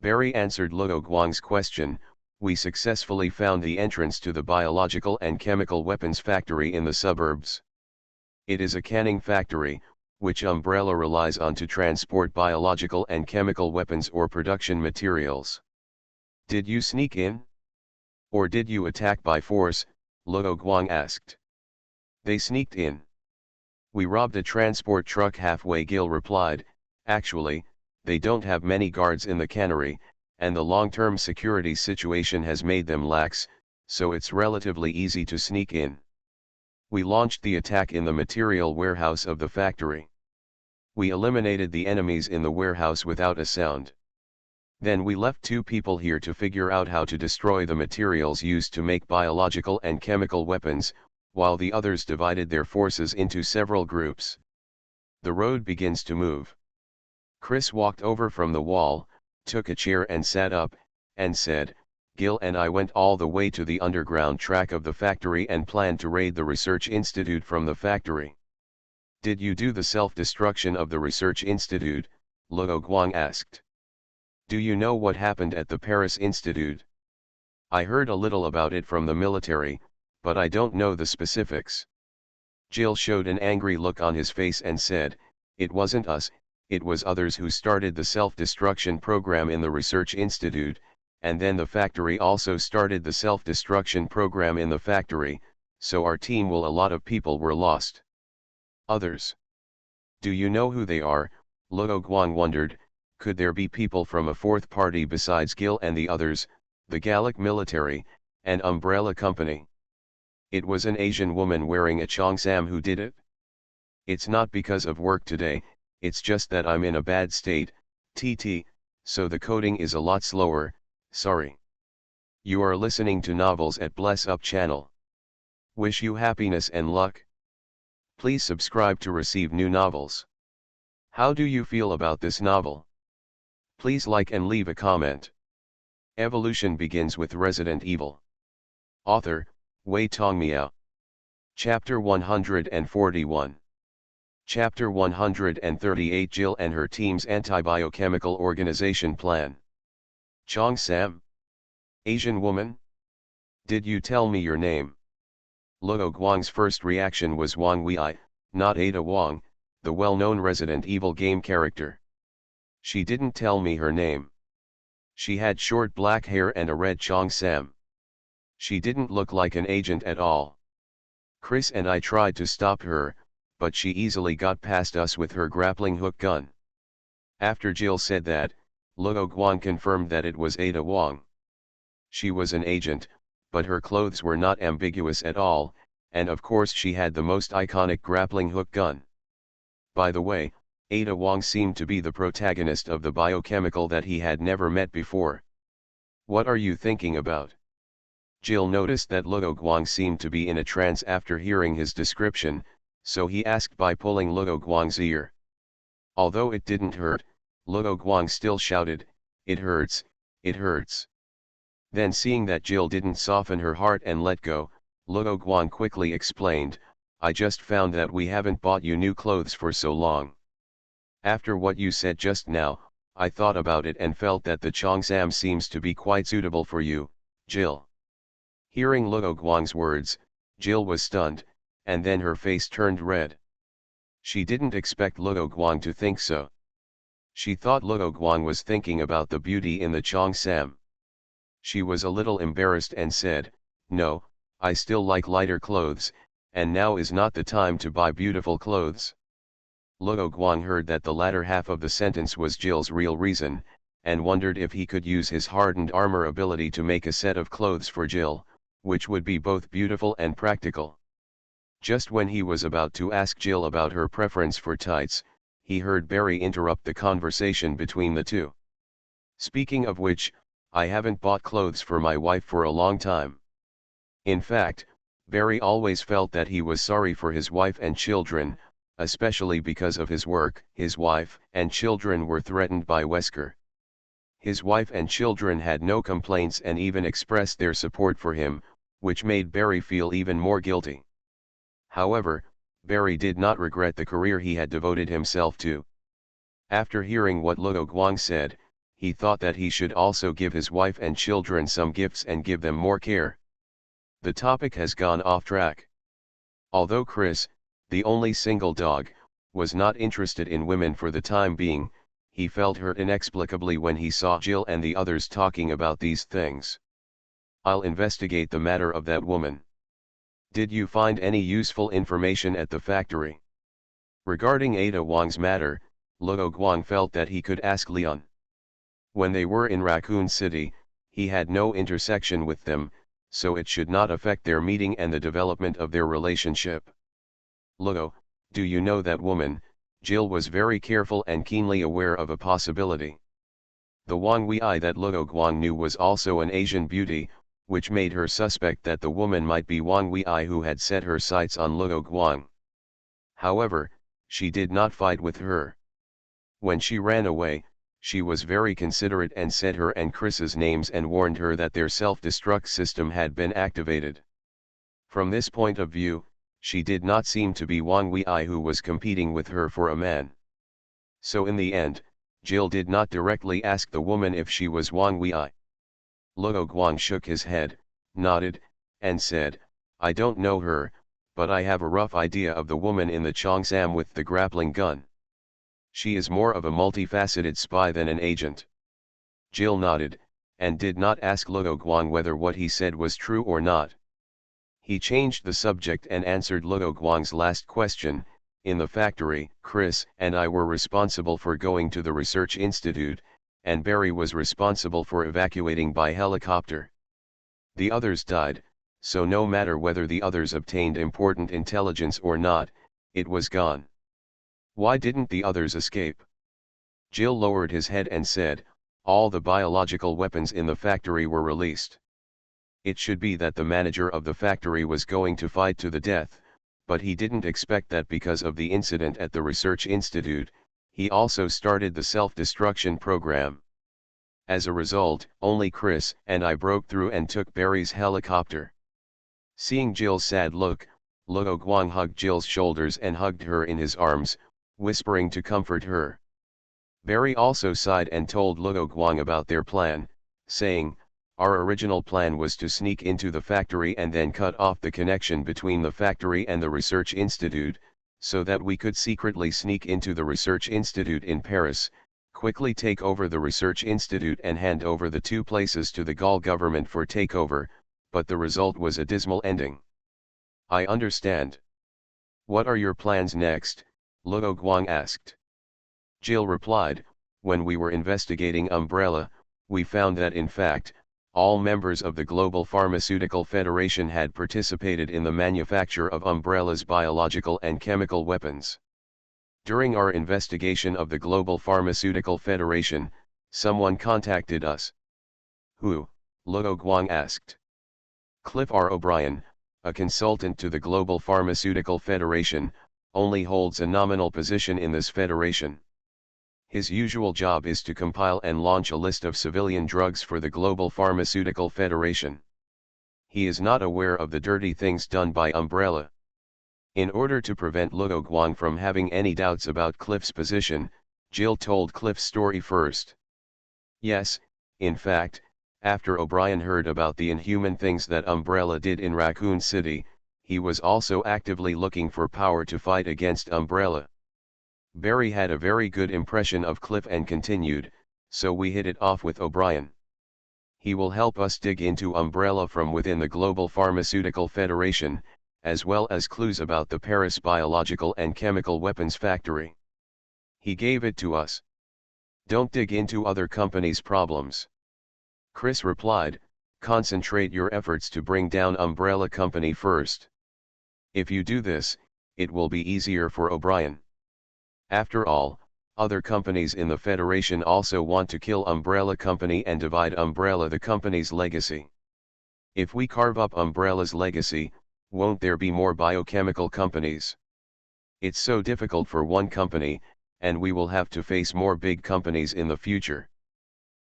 Barry answered Luo Guang's question. We successfully found the entrance to the biological and chemical weapons factory in the suburbs. It is a canning factory, which Umbrella relies on to transport biological and chemical weapons or production materials. Did you sneak in? Or did you attack by force? Luo Guang asked. They sneaked in. We robbed a transport truck halfway. Gil replied, actually, they don't have many guards in the cannery, and the long-term security situation has made them lax, so it's relatively easy to sneak in. We launched the attack in the material warehouse of the factory. We eliminated the enemies in the warehouse without a sound. Then we left 2 people here to figure out how to destroy the materials used to make biological and chemical weapons, while the others divided their forces into several groups. The road begins to move. Chris walked over from the wall, took a chair and sat up, and said, Gil and I went all the way to the underground track of the factory and planned to raid the research institute from the factory. Did you do the self-destruction of the research institute? Luo Guang asked. Do you know what happened at the Paris Institute? I heard a little about it from the military, but I don't know the specifics. Jill showed an angry look on his face and said, it wasn't us, it was others who started the self-destruction program in the research institute, and then the factory also started the self-destruction program in the factory, so our team a lot of people were lost. Others. Do you know who they are? Luo Guang wondered. Could there be people from a 4th party besides Gil and the others, the Gallic military, and Umbrella Company? It was an Asian woman wearing a cheongsam who did it. It's not because of work today, it's just that I'm in a bad state, so the coding is a lot slower, sorry. You are listening to Novels at Bless Up channel. Wish you happiness and luck. Please subscribe to receive new novels. How do you feel about this novel? Please like and leave a comment. Evolution begins with Resident Evil. Author, Wei Tongmiao. Chapter 141. Chapter 138. Jill and her team's anti-biochemical organization plan. Chong Sam? Asian woman? Did you tell me your name? Luo Guang's first reaction was Wang Wei, not Ada Wong, the well-known Resident Evil game character. She didn't tell me her name. She had short black hair and a red cheongsam. She didn't look like an agent at all. Chris and I tried to stop her, but she easily got past us with her grappling hook gun. After Jill said that, Luo Guang confirmed that it was Ada Wong. She was an agent, but her clothes were not ambiguous at all, and of course she had the most iconic grappling hook gun. By the way, Ada Wong seemed to be the protagonist of the biochemical that he had never met before. What are you thinking about? Jill noticed that Luo Guang seemed to be in a trance after hearing his description, so he asked by pulling Luo Guang's ear. Although it didn't hurt, Luo Guang still shouted, "It hurts, it hurts." Then seeing that Jill didn't soften her heart and let go, Luo Guang quickly explained, "I just found that we haven't bought you new clothes for so long. After what you said just now, I thought about it and felt that the cheongsam seems to be quite suitable for you, Jill." Hearing Luo Guang's words, Jill was stunned, and then her face turned red. She didn't expect Luo Guang to think so. She thought Luo Guang was thinking about the beauty in the cheongsam. She was a little embarrassed and said, "No, I still like lighter clothes, and now is not the time to buy beautiful clothes." Luo Guang heard that the latter half of the sentence was Jill's real reason, and wondered if he could use his hardened armor ability to make a set of clothes for Jill, which would be both beautiful and practical. Just when he was about to ask Jill about her preference for tights, he heard Barry interrupt the conversation between the two. "Speaking of which, I haven't bought clothes for my wife for a long time." In fact, Barry always felt that he was sorry for his wife and children, especially because of his work. His wife and children were threatened by Wesker. His wife and children had no complaints and even expressed their support for him, which made Barry feel even more guilty. However, Barry did not regret the career he had devoted himself to. After hearing what Luo Guang said, he thought that he should also give his wife and children some gifts and give them more care. The topic has gone off track. Although Chris, the only single dog, was not interested in women for the time being, he felt hurt inexplicably when he saw Jill and the others talking about these things. "I'll investigate the matter of that woman." "Did you find any useful information at the factory?" Regarding Ada Wong's matter, Luo Guang felt that he could ask Leon. When they were in Raccoon City, he had no intersection with them, so it should not affect their meeting and the development of their relationship. "Luo, do you know that woman?" Jill was very careful and keenly aware of a possibility. The Wang Wei that Luo Guang knew was also an Asian beauty, which made her suspect that the woman might be Wang Wei who had set her sights on Luo Guang. However, she did not fight with her. When she ran away, she was very considerate and said her and Chris's names and warned her that their self-destruct system had been activated. From this point of view, she did not seem to be Wang Wei who was competing with her for a man. So in the end, Jill did not directly ask the woman if she was Wang Wei. Luo Guang shook his head, nodded, and said, "I don't know her, but I have a rough idea of the woman in the cheongsam with the grappling gun. She is more of a multifaceted spy than an agent." Jill nodded, and did not ask Luo Guang whether what he said was true or not. He changed the subject and answered Luo Guang's last question. "In the factory, Chris and I were responsible for going to the research institute, and Barry was responsible for evacuating by helicopter. The others died, so no matter whether the others obtained important intelligence or not, it was gone." "Why didn't the others escape?" Jill lowered his head and said, "All the biological weapons in the factory were released. It should be that the manager of the factory was going to fight to the death, but he didn't expect that because of the incident at the research institute, he also started the self-destruction program. As a result, only Chris and I broke through and took Barry's helicopter." Seeing Jill's sad look, Luo Guang hugged Jill's shoulders and hugged her in his arms, whispering to comfort her. Barry also sighed and told Luo Guang about their plan, saying, "Our original plan was to sneak into the factory and then cut off the connection between the factory and the research institute, so that we could secretly sneak into the research institute in Paris, quickly take over the research institute and hand over the two places to the Gaul government for takeover, but the result was a dismal ending. I understand. What are your plans next? Luo Guang asked. Jill replied, when we were investigating Umbrella, we found that in fact, all members of the Global Pharmaceutical Federation had participated in the manufacture of Umbrella's biological and chemical weapons. During our investigation of the Global Pharmaceutical Federation, someone contacted us. Who? Luo Guang asked. Cliff R. O'Brien, a consultant to the Global Pharmaceutical Federation, only holds a nominal position in this federation. His usual job is to compile and launch a list of civilian drugs for the Global Pharmaceutical Federation. He is not aware of the dirty things done by Umbrella. In order to prevent Luo Guang from having any doubts about Cliff's position, Jill told Cliff's story first. Yes, in fact, after O'Brien heard about the inhuman things that Umbrella did in Raccoon City, he was also actively looking for power to fight against Umbrella. Barry had a very good impression of Cliff and continued, so we hit it off with O'Brien. He will help us dig into Umbrella from within the Global Pharmaceutical Federation, as well as clues about the Paris biological and chemical weapons factory. He gave it to us. Don't dig into other companies' problems. Chris replied, concentrate your efforts to bring down Umbrella Company first. If you do this, it will be easier for O'Brien. After all, other companies in the Federation also want to kill Umbrella Company and divide Umbrella the company's legacy. If we carve up Umbrella's legacy, won't there be more biochemical companies? It's so difficult for one company, and we will have to face more big companies in the future.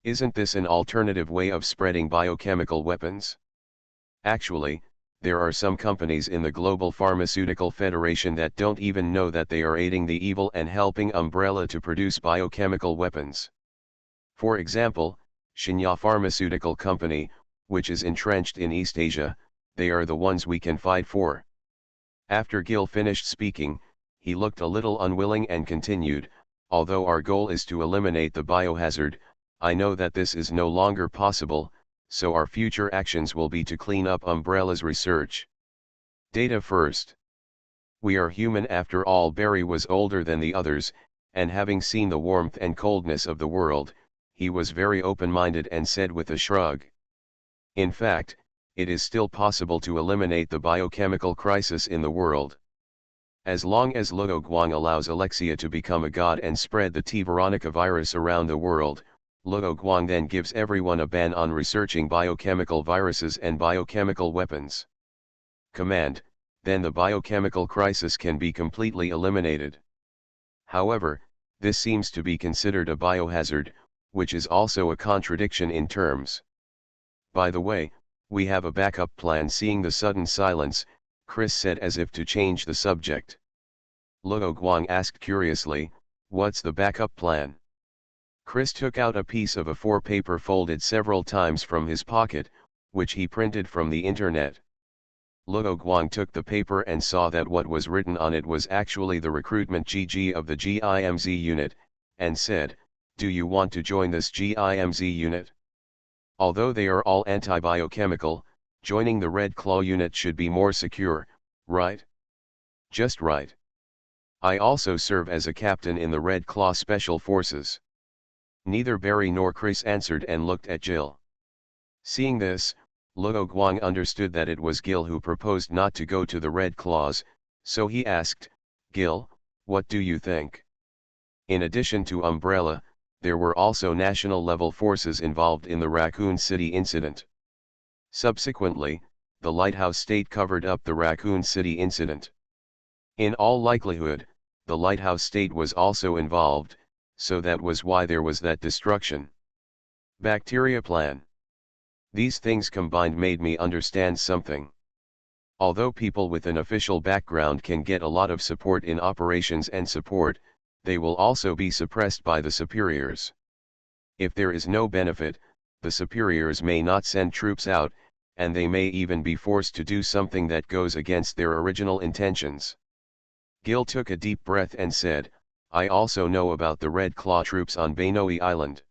Isn't this an alternative way of spreading biochemical weapons? Actually, there are some companies in the Global Pharmaceutical Federation that don't even know that they are aiding the evil and helping Umbrella to produce biochemical weapons. For example, Shinya Pharmaceutical Company, which is entrenched in East Asia, they are the ones we can fight for. After Gil finished speaking, he looked a little unwilling and continued, although our goal is to eliminate the biohazard, I know that this is no longer possible, so our future actions will be to clean up Umbrella's research. Data first. We are human after all. Barry was older than the others, and having seen the warmth and coldness of the world, he was very open-minded and said with a shrug. In fact, it is still possible to eliminate the biochemical crisis in the world. As long as Luo Guang allows Alexia to become a god and spread the T. Veronica virus around the world, Luo Guang then gives everyone a ban on researching biochemical viruses and biochemical weapons. Command, then the biochemical crisis can be completely eliminated. However, this seems to be considered a biohazard, which is also a contradiction in terms. By the way, we have a backup plan. Seeing the sudden silence, Chris said as if to change the subject. Luo Guang asked curiously, what's the backup plan? Chris took out a piece of A4 paper folded several times from his pocket, which he printed from the internet. Luo Guang took the paper and saw that what was written on it was actually the recruitment GG of the GIMZ unit, and said, do you want to join this GIMZ unit? Although they are all anti-biochemical, joining the Red Claw unit should be more secure, right? Just right. I also serve as a captain in the Red Claw Special Forces. Neither Barry nor Chris answered and looked at Jill. Seeing this, Luo Guang understood that it was Gil who proposed not to go to the Red Claws, so he asked, Gil, what do you think? In addition to Umbrella, there were also national-level forces involved in the Raccoon City incident. Subsequently, the Lighthouse State covered up the Raccoon City incident. In all likelihood, the Lighthouse State was also involved, so that was why there was that destruction. Bacteria plan. These things combined made me understand something. Although people with an official background can get a lot of support in operations and support, they will also be suppressed by the superiors. If there is no benefit, the superiors may not send troops out, and they may even be forced to do something that goes against their original intentions. Gil took a deep breath and said, I also know about the Red Claw troops on Bainoi Island.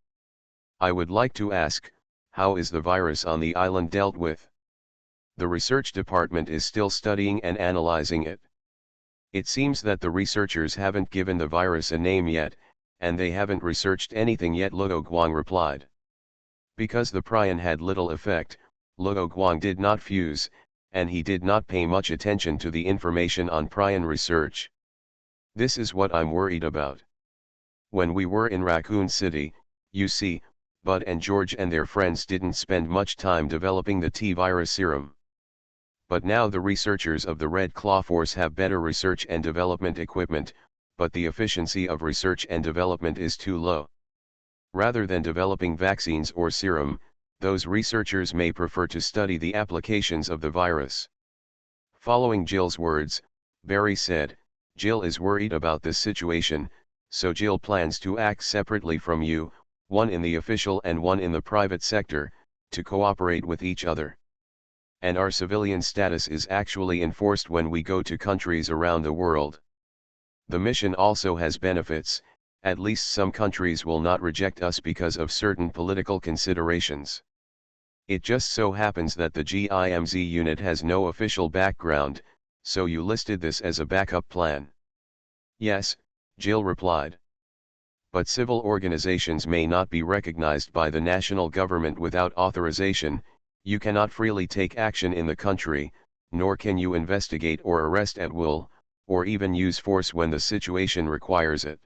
I would like to ask, how is the virus on the island dealt with? The research department is still studying and analyzing it. It seems that the researchers haven't given the virus a name yet, and they haven't researched anything yet, Luo Guang replied. Because the prion had little effect, Luo Guang did not fuse, and he did not pay much attention to the information on prion research. This is what I'm worried about. When we were in Raccoon City, you see, Bud and George and their friends didn't spend much time developing the T-virus serum. But now the researchers of the Red Claw Force have better research and development equipment, but the efficiency of research and development is too low. Rather than developing vaccines or serum, those researchers may prefer to study the applications of the virus. Following Jill's words, Barry said, Jill is worried about this situation, so Jill plans to act separately from you, one in the official and one in the private sector, to cooperate with each other. And our civilian status is actually enforced when we go to countries around the world. The mission also has benefits. At least some countries will not reject us because of certain political considerations. It just so happens that the GIMZ unit has no official background, so you listed this as a backup plan. Yes, Jill replied. But civil organizations may not be recognized by the national government without authorization. You cannot freely take action in the country, nor can you investigate or arrest at will, or even use force when the situation requires it.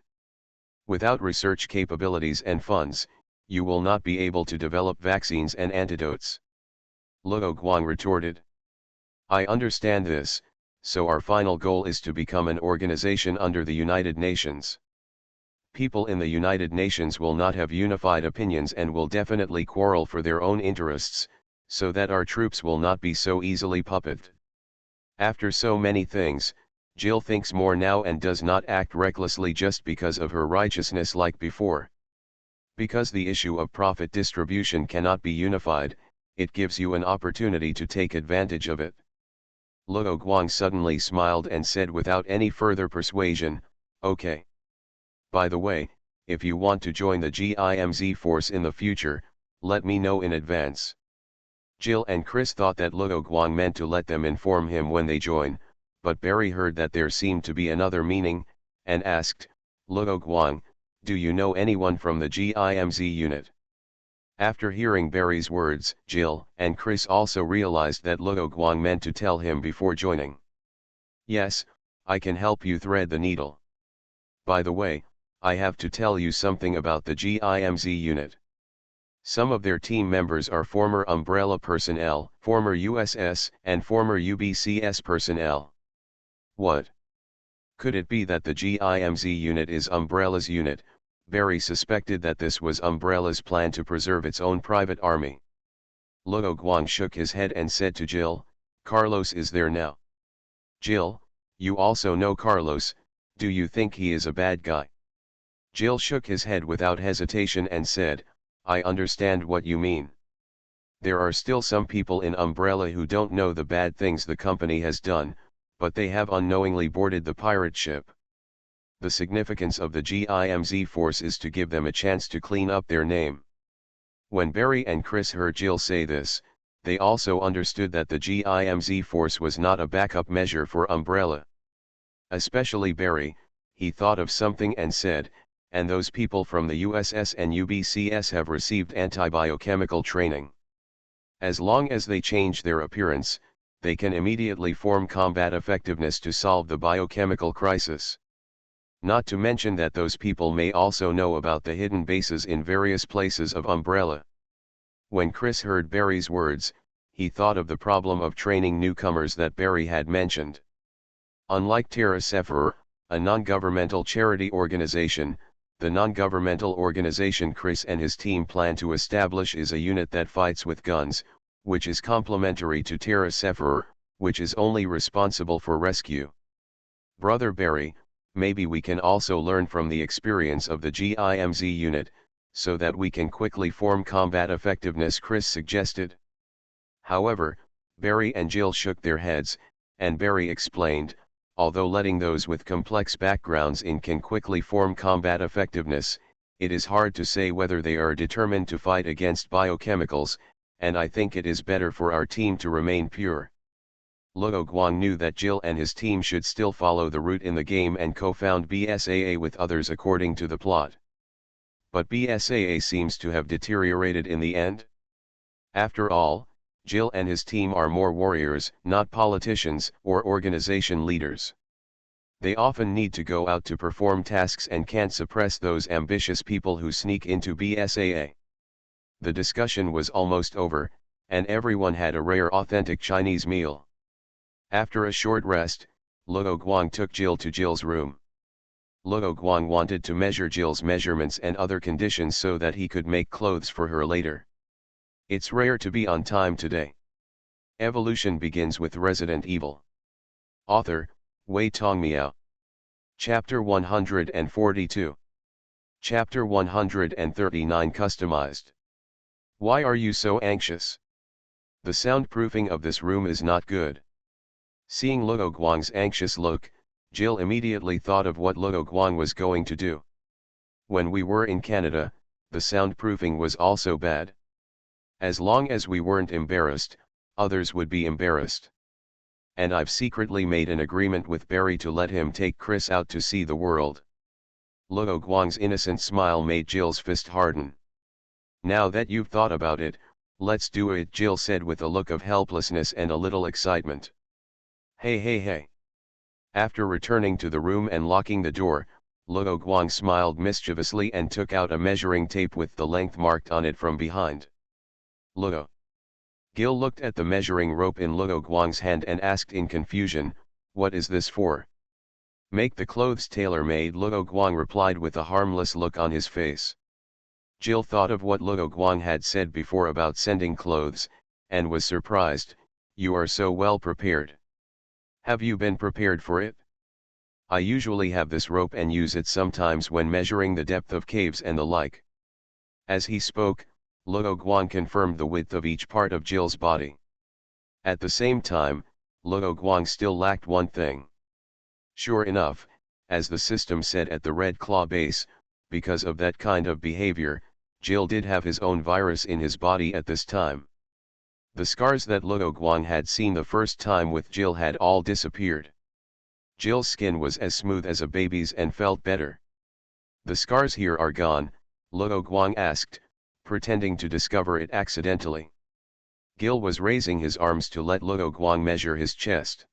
Without research capabilities and funds, you will not be able to develop vaccines and antidotes. Luo Guang retorted. I understand this, so our final goal is to become an organization under the United Nations. People in the United Nations will not have unified opinions and will definitely quarrel for their own interests, so that our troops will not be so easily puppeted. After so many things, Jill thinks more now and does not act recklessly just because of her righteousness like before. Because the issue of profit distribution cannot be unified, it gives you an opportunity to take advantage of it. Luo Guang suddenly smiled and said without any further persuasion, okay. By the way, if you want to join the GIMZ force in the future, let me know in advance. Jill and Chris thought that Luo Guang meant to let them inform him when they join, but Barry heard that there seemed to be another meaning, and asked, Luo Guang, do you know anyone from the GIMZ unit? After hearing Barry's words, Jill and Chris also realized that Luo Guang meant to tell him before joining. Yes, I can help you thread the needle. By the way, I have to tell you something about the GIMZ unit. Some of their team members are former Umbrella personnel, former USS and former UBCS personnel. What? Could it be that the GIMZ unit is Umbrella's unit? Barry suspected that this was Umbrella's plan to preserve its own private army. Luo Guang shook his head and said to Jill, Carlos is there now. Jill, you also know Carlos, do you think he is a bad guy? Jill shook his head without hesitation and said, I understand what you mean. There are still some people in Umbrella who don't know the bad things the company has done, but they have unknowingly boarded the pirate ship. The significance of the GIMZ force is to give them a chance to clean up their name. When Barry and Chris heard Jill say this, they also understood that the GIMZ force was not a backup measure for Umbrella. Especially Barry, he thought of something and said, and those people from the USS and UBCS have received antibiochemical training. As long as they change their appearance, they can immediately form combat effectiveness to solve the biochemical crisis. Not to mention that those people may also know about the hidden bases in various places of Umbrella. When Chris heard Barry's words, he thought of the problem of training newcomers that Barry had mentioned. Unlike Terra Sephir, a non-governmental charity organization, the non-governmental organization Chris and his team plan to establish is a unit that fights with guns, which is complementary to Terra Sephir, which is only responsible for rescue. Brother Barry, maybe we can also learn from the experience of the GIMZ unit, so that we can quickly form combat effectiveness, Chris suggested. However, Barry and Jill shook their heads, and Barry explained, although letting those with complex backgrounds in can quickly form combat effectiveness, it is hard to say whether they are determined to fight against biochemicals, and I think it is better for our team to remain pure. Luo Guang knew that Jill and his team should still follow the route in the game and co-found BSAA with others according to the plot. But BSAA seems to have deteriorated in the end. After all, Jill and his team are more warriors, not politicians or organization leaders. They often need to go out to perform tasks and can't suppress those ambitious people who sneak into BSAA. The discussion was almost over, and everyone had a rare authentic Chinese meal. After a short rest, Luo Guang took Jill to Jill's room. Luo Guang wanted to measure Jill's measurements and other conditions so that he could make clothes for her later. It's rare to be on time today. Evolution begins with Resident Evil. Author, Wei Tongmiao. Chapter 142. Chapter 139 Customized. Why are you so anxious? The soundproofing of this room is not good. Seeing Luo Guang's anxious look, Jill immediately thought of what Luo Guang was going to do. When we were in Canada, the soundproofing was also bad. As long as we weren't embarrassed, others would be embarrassed. And I've secretly made an agreement with Barry to let him take Chris out to see the world. Luo Guang's innocent smile made Jill's fist harden. Now that you've thought about it, let's do it, Jill said with a look of helplessness and a little excitement. Hey. After returning to the room and locking the door, Luo Guang smiled mischievously and took out a measuring tape with the length marked on it from behind. Luo. Gil looked at the measuring rope in Luo Guang's hand and asked in confusion, what is this for? Make the clothes tailor-made, Luo Guang replied with a harmless look on his face. Jill thought of what Luo Guang had said before about sending clothes, and was surprised. You are so well prepared. Have you been prepared for it? I usually have this rope and use it sometimes when measuring the depth of caves and the like. As he spoke, Luo Guang confirmed the width of each part of Jill's body. At the same time, Luo Guang still lacked one thing. Sure enough, as the system said at the Red Claw base, because of that kind of behavior, Jill did have his own virus in his body at this time. The scars that Luo Guang had seen the first time with Jill had all disappeared. Jill's skin was as smooth as a baby's and felt better. The scars here are gone, Luo Guang asked, pretending to discover it accidentally. Gil was raising his arms to let Luo Guang measure his chest.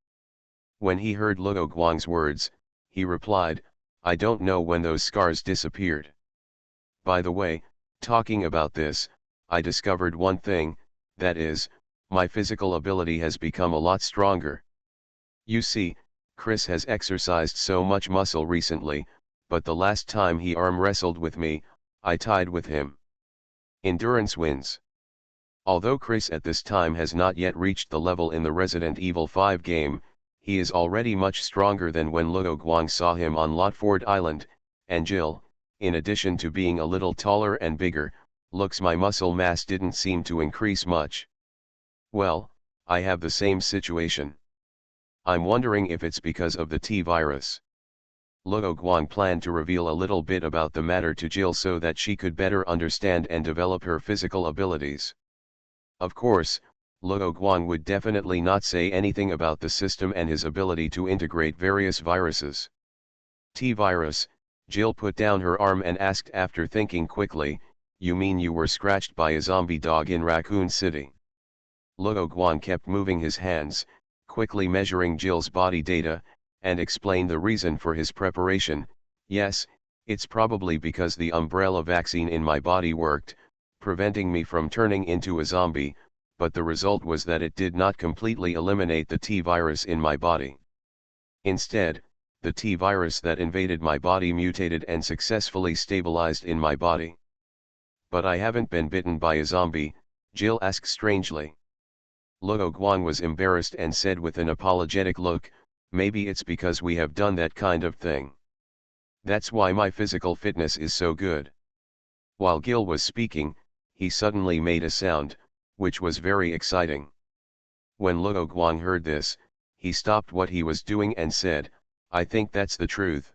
When he heard Luo Guang's words, he replied, I don't know when those scars disappeared. By the way, talking about this, I discovered one thing, that is, my physical ability has become a lot stronger. You see, Chris has exercised so much muscle recently, but the last time he arm wrestled with me, I tied with him. Endurance wins. Although Chris at this time has not yet reached the level in the Resident Evil 5 game, he is already much stronger than when Luo Guang saw him on Lotford Island, and Jill, in addition to being a little taller and bigger, looks my muscle mass didn't seem to increase much. Well, I have the same situation. I'm wondering if it's because of the T-virus. Luo Guang planned to reveal a little bit about the matter to Jill so that she could better understand and develop her physical abilities. Of course, Luo Guang would definitely not say anything about the system and his ability to integrate various viruses. T-virus, Jill put down her arm and asked after thinking quickly, you mean you were scratched by a zombie dog in Raccoon City? Luo Guang kept moving his hands, quickly measuring Jill's body data, and explained the reason for his preparation. Yes, it's probably because the umbrella vaccine in my body worked, preventing me from turning into a zombie, but the result was that it did not completely eliminate the T-virus in my body. Instead, the T-virus that invaded my body mutated and successfully stabilized in my body. But I haven't been bitten by a zombie, Jill asked strangely. Luo Guang was embarrassed and said with an apologetic look, maybe it's because we have done that kind of thing. That's why my physical fitness is so good. While Gil was speaking, he suddenly made a sound, which was very exciting. When Luo Guang heard this, he stopped what he was doing and said, I think that's the truth.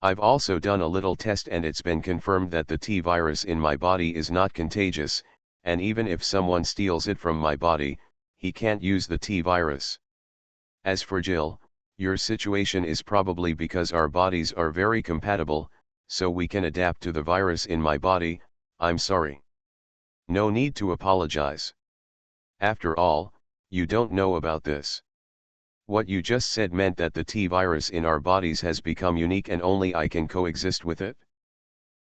I've also done a little test and it's been confirmed that the T-virus in my body is not contagious, and even if someone steals it from my body, he can't use the T-virus. As for Jill, your situation is probably because our bodies are very compatible, so we can adapt to the virus in my body. I'm sorry. No need to apologize. After all, you don't know about this. What you just said meant that the T-virus in our bodies has become unique and only I can coexist with it?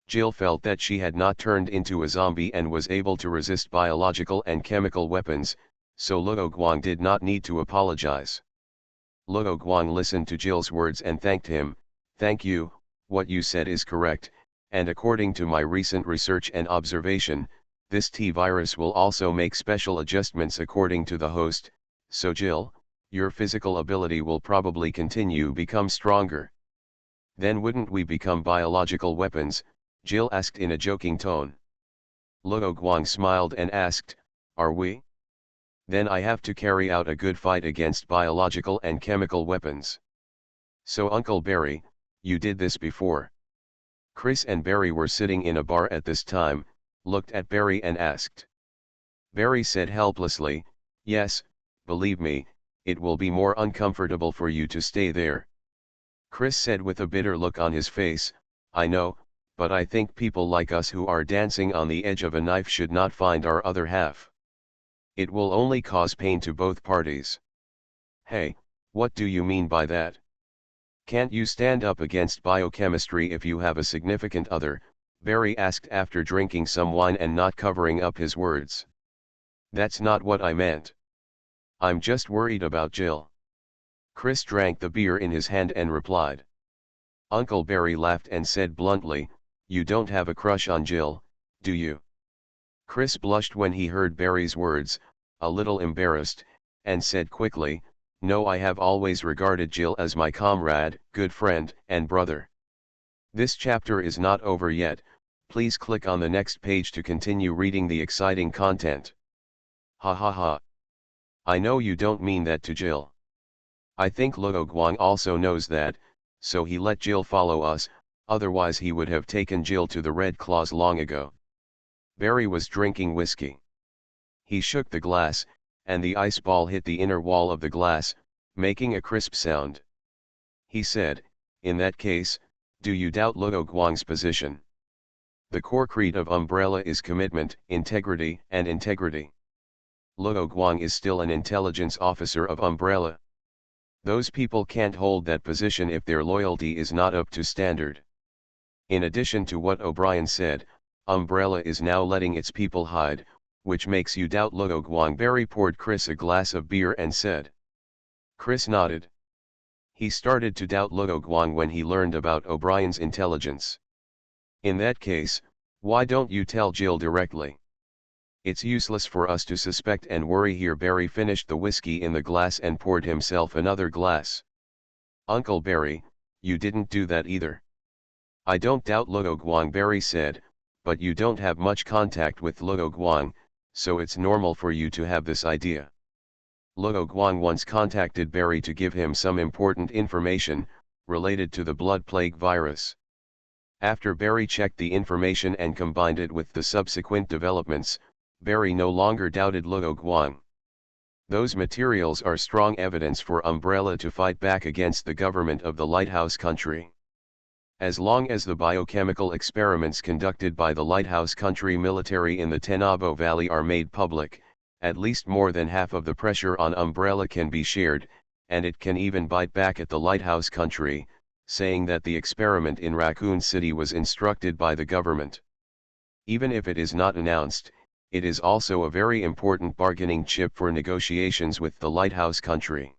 Jill felt that she had not turned into a zombie and was able to resist biological and chemical weapons, so Luo Guang did not need to apologize. Luo Guang listened to Jill's words and thanked him. Thank you, what you said is correct, and according to my recent research and observation, this T-virus will also make special adjustments according to the host, so Jill, your physical ability will probably continue become stronger. Then wouldn't we become biological weapons? Jill asked in a joking tone. Luo Guang smiled and asked, are we? Then I have to carry out a good fight against biological and chemical weapons. So Uncle Barry, you did this before? Chris and Barry were sitting in a bar at this time, looked at Barry and asked. Barry said helplessly, yes, believe me, it will be more uncomfortable for you to stay there. Chris said with a bitter look on his face, I know, but I think people like us who are dancing on the edge of a knife should not find our other half. It will only cause pain to both parties. Hey, what do you mean by that? Can't you stand up against biochemistry if you have a significant other? Barry asked after drinking some wine and not covering up his words. That's not what I meant. I'm just worried about Jill. Chris drank the beer in his hand and replied. Uncle Barry laughed and said bluntly, you don't have a crush on Jill, do you? Chris blushed when he heard Barry's words, a little embarrassed, and said quickly, no, I have always regarded Jill as my comrade, good friend, and brother. This chapter is not over yet, please click on the next page to continue reading the exciting content. Ha ha ha. I know you don't mean that to Jill. I think Luo Guang also knows that, so he let Jill follow us, otherwise he would have taken Jill to the Red Claws long ago. Barry was drinking whiskey. He shook the glass, and the ice ball hit the inner wall of the glass, making a crisp sound. He said, in that case, do you doubt Luo Guang's position? The core creed of Umbrella is commitment, integrity, and integrity. Luo Guang is still an intelligence officer of Umbrella. Those people can't hold that position if their loyalty is not up to standard. In addition to what O'Brien said, Umbrella is now letting its people hide, which makes you doubt Luo Guang. Barry poured Chris a glass of beer and said. Chris nodded. He started to doubt Luo Guang when he learned about O'Brien's intelligence. In that case, why don't you tell Jill directly? It's useless for us to suspect and worry here. Barry finished the whiskey in the glass and poured himself another glass. Uncle Barry, you didn't do that either. I don't doubt Luo Guang, Barry said, but you don't have much contact with Luo Guang, so it's normal for you to have this idea. Luo Guang once contacted Barry to give him some important information, related to the blood plague virus. After Barry checked the information and combined it with the subsequent developments, Barry no longer doubted Luo Guang. Those materials are strong evidence for Umbrella to fight back against the government of the Lighthouse Country. As long as the biochemical experiments conducted by the Lighthouse Country military in the Tenabo Valley are made public, at least more than half of the pressure on Umbrella can be shared, and it can even bite back at the Lighthouse Country, saying that the experiment in Raccoon City was instructed by the government. Even if it is not announced, it is also a very important bargaining chip for negotiations with the Lighthouse Country.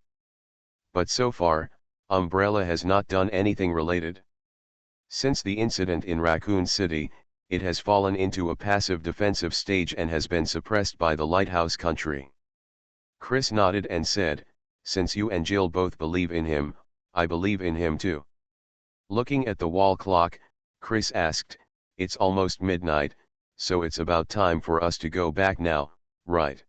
But so far, Umbrella has not done anything related. Since the incident in Raccoon City, it has fallen into a passive defensive stage and has been suppressed by the Lighthouse Country. Chris nodded and said, since you and Jill both believe in him, I believe in him too. Looking at the wall clock, Chris asked, it's almost midnight, so it's about time for us to go back now, right?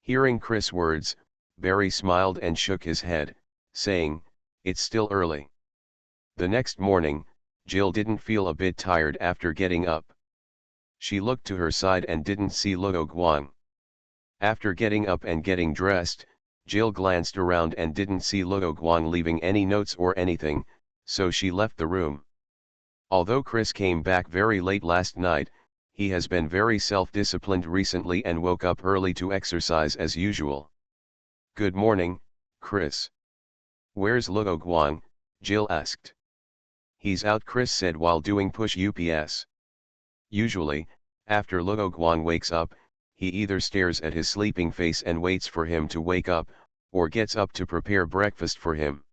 Hearing Chris' words, Barry smiled and shook his head, saying, it's still early. The next morning, Jill didn't feel a bit tired after getting up. She looked to her side and didn't see Luo Guang. After getting up and getting dressed, Jill glanced around and didn't see Luo Guang leaving any notes or anything, so she left the room. Although Chris came back very late last night, he has been very self-disciplined recently and woke up early to exercise as usual. "Good morning, Chris." "Where's Luo Guang?" Jill asked. "He's out," Chris said while doing push-ups. Usually, after Luo Guang wakes up, he either stares at his sleeping face and waits for him to wake up, or gets up to prepare breakfast for him.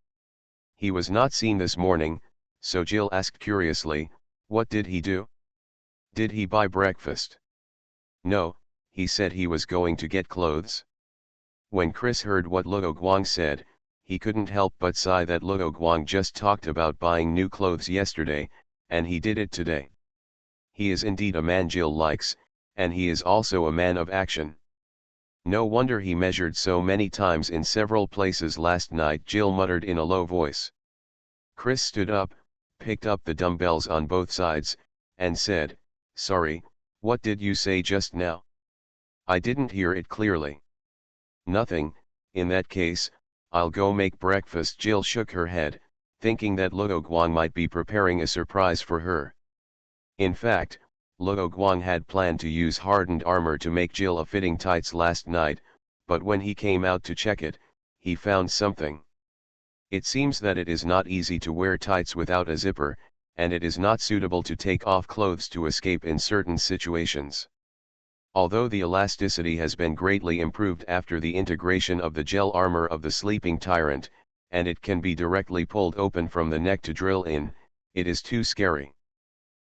He was not seen this morning, so Jill asked curiously, "What did he do? Did he buy breakfast?" "No, he said he was going to get clothes." When Chris heard what Luo Guang said, he couldn't help but sigh that Luo Guang just talked about buying new clothes yesterday, and he did it today. He is indeed a man Jill likes, and he is also a man of action. No wonder he measured so many times in several places last night, Jill muttered in a low voice. Chris stood up, picked up the dumbbells on both sides, and said, "Sorry, what did you say just now? I didn't hear it clearly." "Nothing. In that case, I'll go make breakfast." Jill shook her head, thinking that Luo Guang might be preparing a surprise for her. In fact, Luo Guang had planned to use hardened armor to make Jill a fitting tights last night, but when he came out to check it, he found something. It seems that it is not easy to wear tights without a zipper, and it is not suitable to take off clothes to escape in certain situations. Although the elasticity has been greatly improved after the integration of the gel armor of the sleeping tyrant, and it can be directly pulled open from the neck to drill in, it is too scary.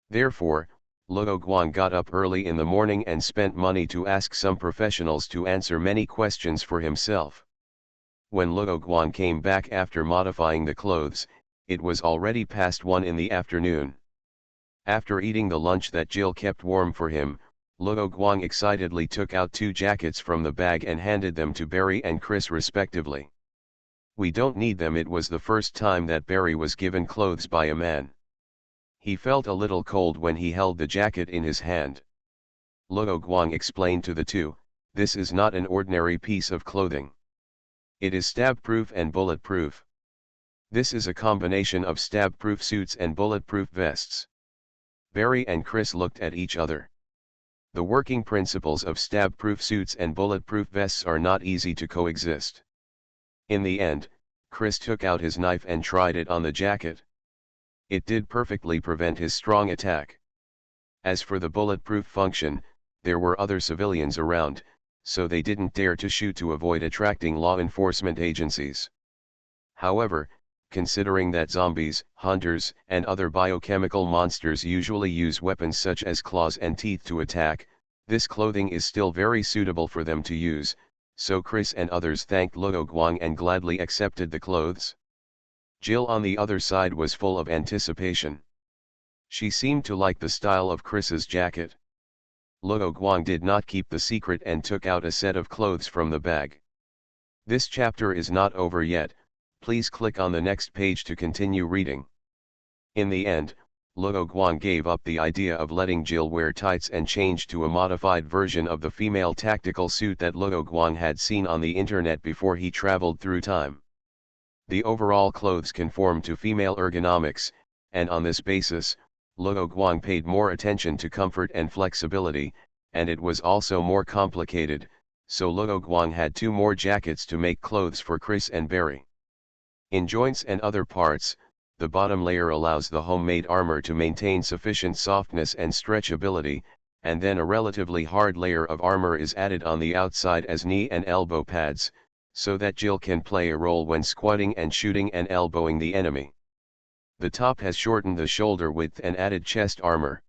Therefore, Luo Guang got up early in the morning and spent money to ask some professionals to answer many questions for himself. When Luo Guang came back after modifying the clothes, it was already past 1 in the afternoon. After eating the lunch that Jill kept warm for him, Luo Guang excitedly took out 2 jackets from the bag and handed them to Barry and Chris respectively. "We don't need them." It was the first time that Barry was given clothes by a man. He felt a little cold when he held the jacket in his hand. Luo Guang explained to the two, "This is not an ordinary piece of clothing. It is stab-proof and bulletproof. This is a combination of stab-proof suits and bulletproof vests." Barry and Chris looked at each other. The working principles of stab-proof suits and bulletproof vests are not easy to coexist. In the end, Chris took out his knife and tried it on the jacket. It did perfectly prevent his strong attack. As for the bulletproof function, there were other civilians around, so they didn't dare to shoot to avoid attracting law enforcement agencies. However, considering that zombies, hunters, and other biochemical monsters usually use weapons such as claws and teeth to attack, this clothing is still very suitable for them to use, so Chris and others thanked Luo Guang and gladly accepted the clothes. Jill on the other side was full of anticipation. She seemed to like the style of Chris's jacket. Luo Guang did not keep the secret and took out a set of clothes from the bag. This chapter is not over yet, please click on the next page to continue reading. In the end, Luo Guang gave up the idea of letting Jill wear tights and changed to a modified version of the female tactical suit that Luo Guang had seen on the internet before he traveled through time. The overall clothes conform to female ergonomics, and on this basis, Luo Guang paid more attention to comfort and flexibility, and it was also more complicated, so Luo Guang had 2 more jackets to make clothes for Chris and Barry. In joints and other parts, the bottom layer allows the homemade armor to maintain sufficient softness and stretchability, and then a relatively hard layer of armor is added on the outside as knee and elbow pads, so that Jill can play a role when squatting and shooting and elbowing the enemy. The top has shortened the shoulder width and added chest armor.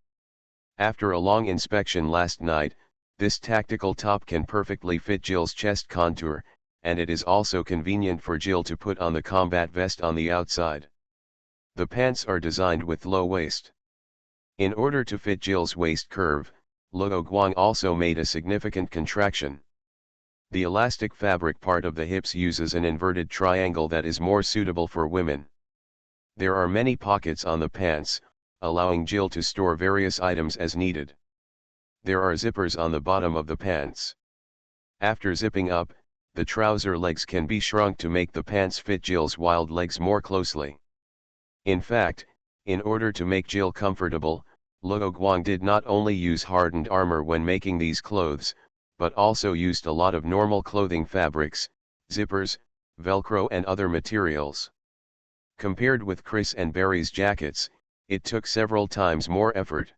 After a long inspection last night, this tactical top can perfectly fit Jill's chest contour, and it is also convenient for Jill to put on the combat vest on the outside. The pants are designed with low waist. In order to fit Jill's waist curve, Luo Guang also made a significant contraction. The elastic fabric part of the hips uses an inverted triangle that is more suitable for women. There are many pockets on the pants, allowing Jill to store various items as needed. There are zippers on the bottom of the pants. After zipping up, the trouser legs can be shrunk to make the pants fit Jill's wild legs more closely. In fact, in order to make Jill comfortable, Luo Guang did not only use hardened armor when making these clothes, but also used a lot of normal clothing fabrics, zippers, Velcro and other materials. Compared with Chris and Barry's jackets, it took several times more effort.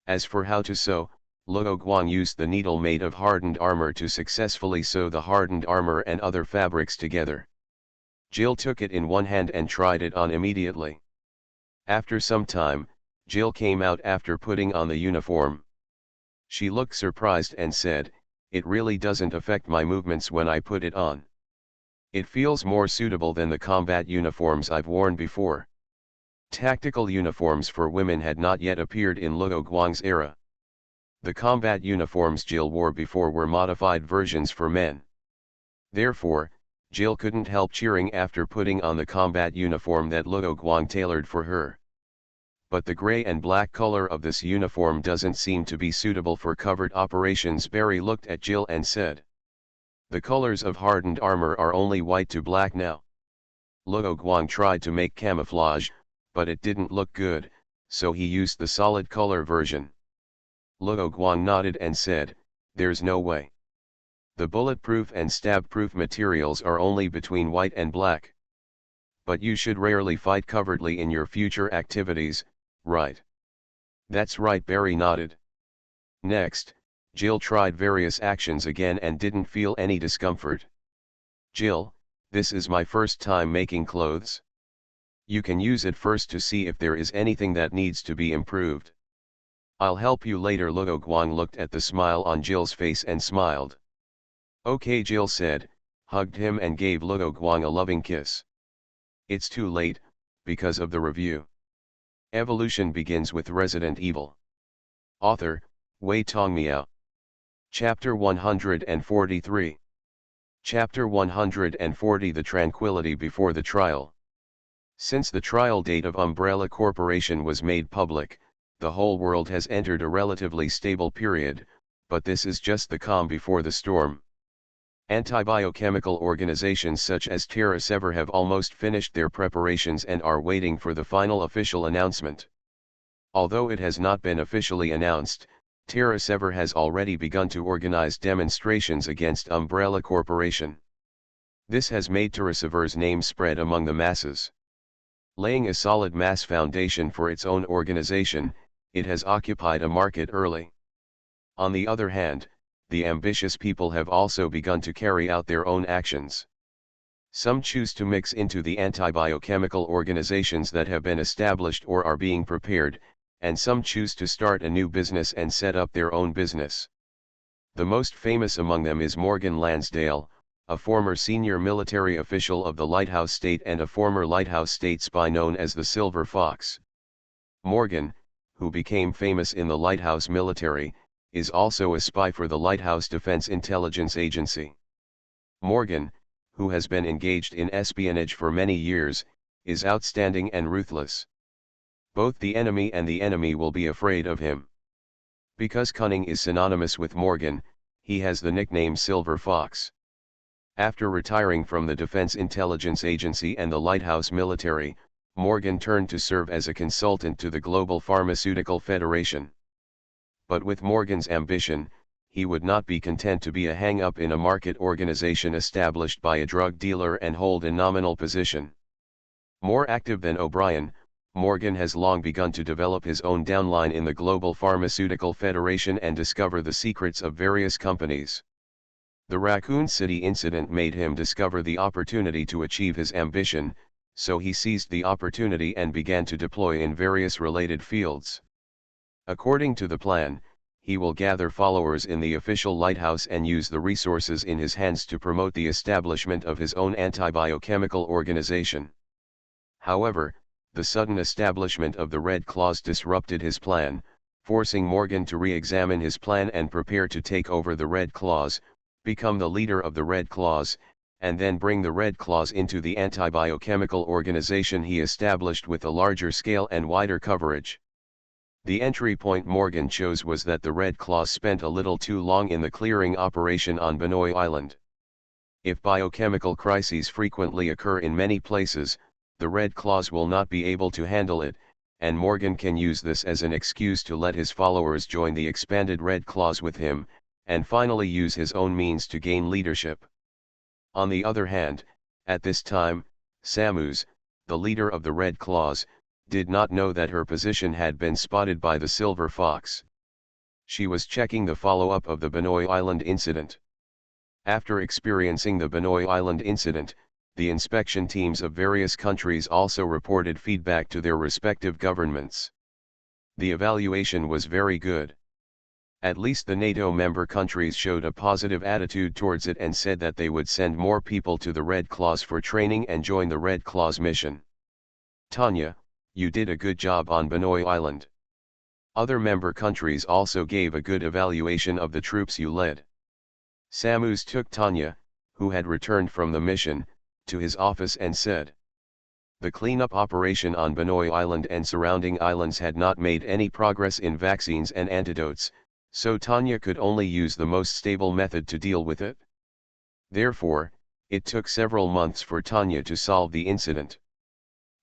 As for how to sew, Luo Guang used the needle made of hardened armor to successfully sew the hardened armor and other fabrics together. Jill took it in one hand and tried it on immediately. After some time, Jill came out after putting on the uniform. She looked surprised and said, "It really doesn't affect my movements when I put it on. It feels more suitable than the combat uniforms I've worn before." Tactical uniforms for women had not yet appeared in Luo Guang's era. The combat uniforms Jill wore before were modified versions for men. Therefore, Jill couldn't help cheering after putting on the combat uniform that Luo Guang tailored for her. But the gray and black color of this uniform doesn't seem to be suitable for covert operations. Barry looked at Jill and said, "The colors of hardened armor are only white to black now." Luo Guang tried to make camouflage, but it didn't look good, so he used the solid color version. Luo Guang nodded and said, "There's no way. The bulletproof and stab-proof materials are only between white and black. But you should rarely fight covertly in your future activities, right?" "That's right," Barry nodded. Next, Jill tried various actions again and didn't feel any discomfort. "Jill, this is my first time making clothes. You can use it first to see if there is anything that needs to be improved. I'll help you later." Luo Guang looked at the smile on Jill's face and smiled. "Okay," Jill said, hugged him and gave Luo Guang a loving kiss. It's too late, because of the review. Evolution begins with Resident Evil. Author, Wei Tongmiao. Chapter 143. Chapter 140. The Tranquility Before the Trial. Since the trial date of Umbrella Corporation was made public, the whole world has entered a relatively stable period, but this is just the calm before the storm. Anti-biochemical organizations such as TerraSever have almost finished their preparations and are waiting for the final official announcement. Although it has not been officially announced, TerraSever has already begun to organize demonstrations against Umbrella Corporation. This has made TerraSever's name spread among the masses. Laying a solid mass foundation for its own organization, it has occupied a market early. On the other hand, the ambitious people have also begun to carry out their own actions. Some choose to mix into the anti-biochemical organizations that have been established or are being prepared, and some choose to start a new business and set up their own business. The most famous among them is Morgan Lansdale, a former senior military official of the Lighthouse State and a former Lighthouse State spy known as the Silver Fox. Morgan, who became famous in the Lighthouse military, is also a spy for the Lighthouse Defense Intelligence Agency. Morgan, who has been engaged in espionage for many years, is outstanding and ruthless. Both the enemy and the enemy will be afraid of him. Because cunning is synonymous with Morgan, he has the nickname Silver Fox. After retiring from the Defense Intelligence Agency and the Lighthouse military, Morgan turned to serve as a consultant to the Global Pharmaceutical Federation. But with Morgan's ambition, he would not be content to be a hang-up in a market organization established by a drug dealer and hold a nominal position. More active than O'Brien, Morgan has long begun to develop his own downline in the Global Pharmaceutical Federation and discover the secrets of various companies. The Raccoon City incident made him discover the opportunity to achieve his ambition, so he seized the opportunity and began to deploy in various related fields. According to the plan, he will gather followers in the official lighthouse and use the resources in his hands to promote the establishment of his own anti-biochemical organization. However, the sudden establishment of the Red Claws disrupted his plan, forcing Morgan to re-examine his plan and prepare to take over the Red Claws, become the leader of the Red Claws, and then bring the Red Claws into the anti-biochemical organization he established with a larger scale and wider coverage. The entry point Morgan chose was that the Red Claws spent a little too long in the clearing operation on Benoi Island. If biochemical crises frequently occur in many places, the Red Claws will not be able to handle it, and Morgan can use this as an excuse to let his followers join the expanded Red Claws with him, and finally use his own means to gain leadership. On the other hand, at this time, Samus, the leader of the Red Claws, did not know that her position had been spotted by the Silver Fox. She was checking the follow-up of the Benoi Island incident. After experiencing the Benoi Island incident, the inspection teams of various countries also reported feedback to their respective governments. The evaluation was very good. At least the NATO member countries showed a positive attitude towards it and said that they would send more people to the Red Claws for training and join the Red Claws mission. Tanya, you did a good job on Benoi Island. Other member countries also gave a good evaluation of the troops you led. Samus took Tanya, who had returned from the mission, to his office and said, "The cleanup operation on Benoi Island and surrounding islands had not made any progress in vaccines and antidotes, so Tanya could only use the most stable method to deal with it. Therefore, it took several months for Tanya to solve the incident.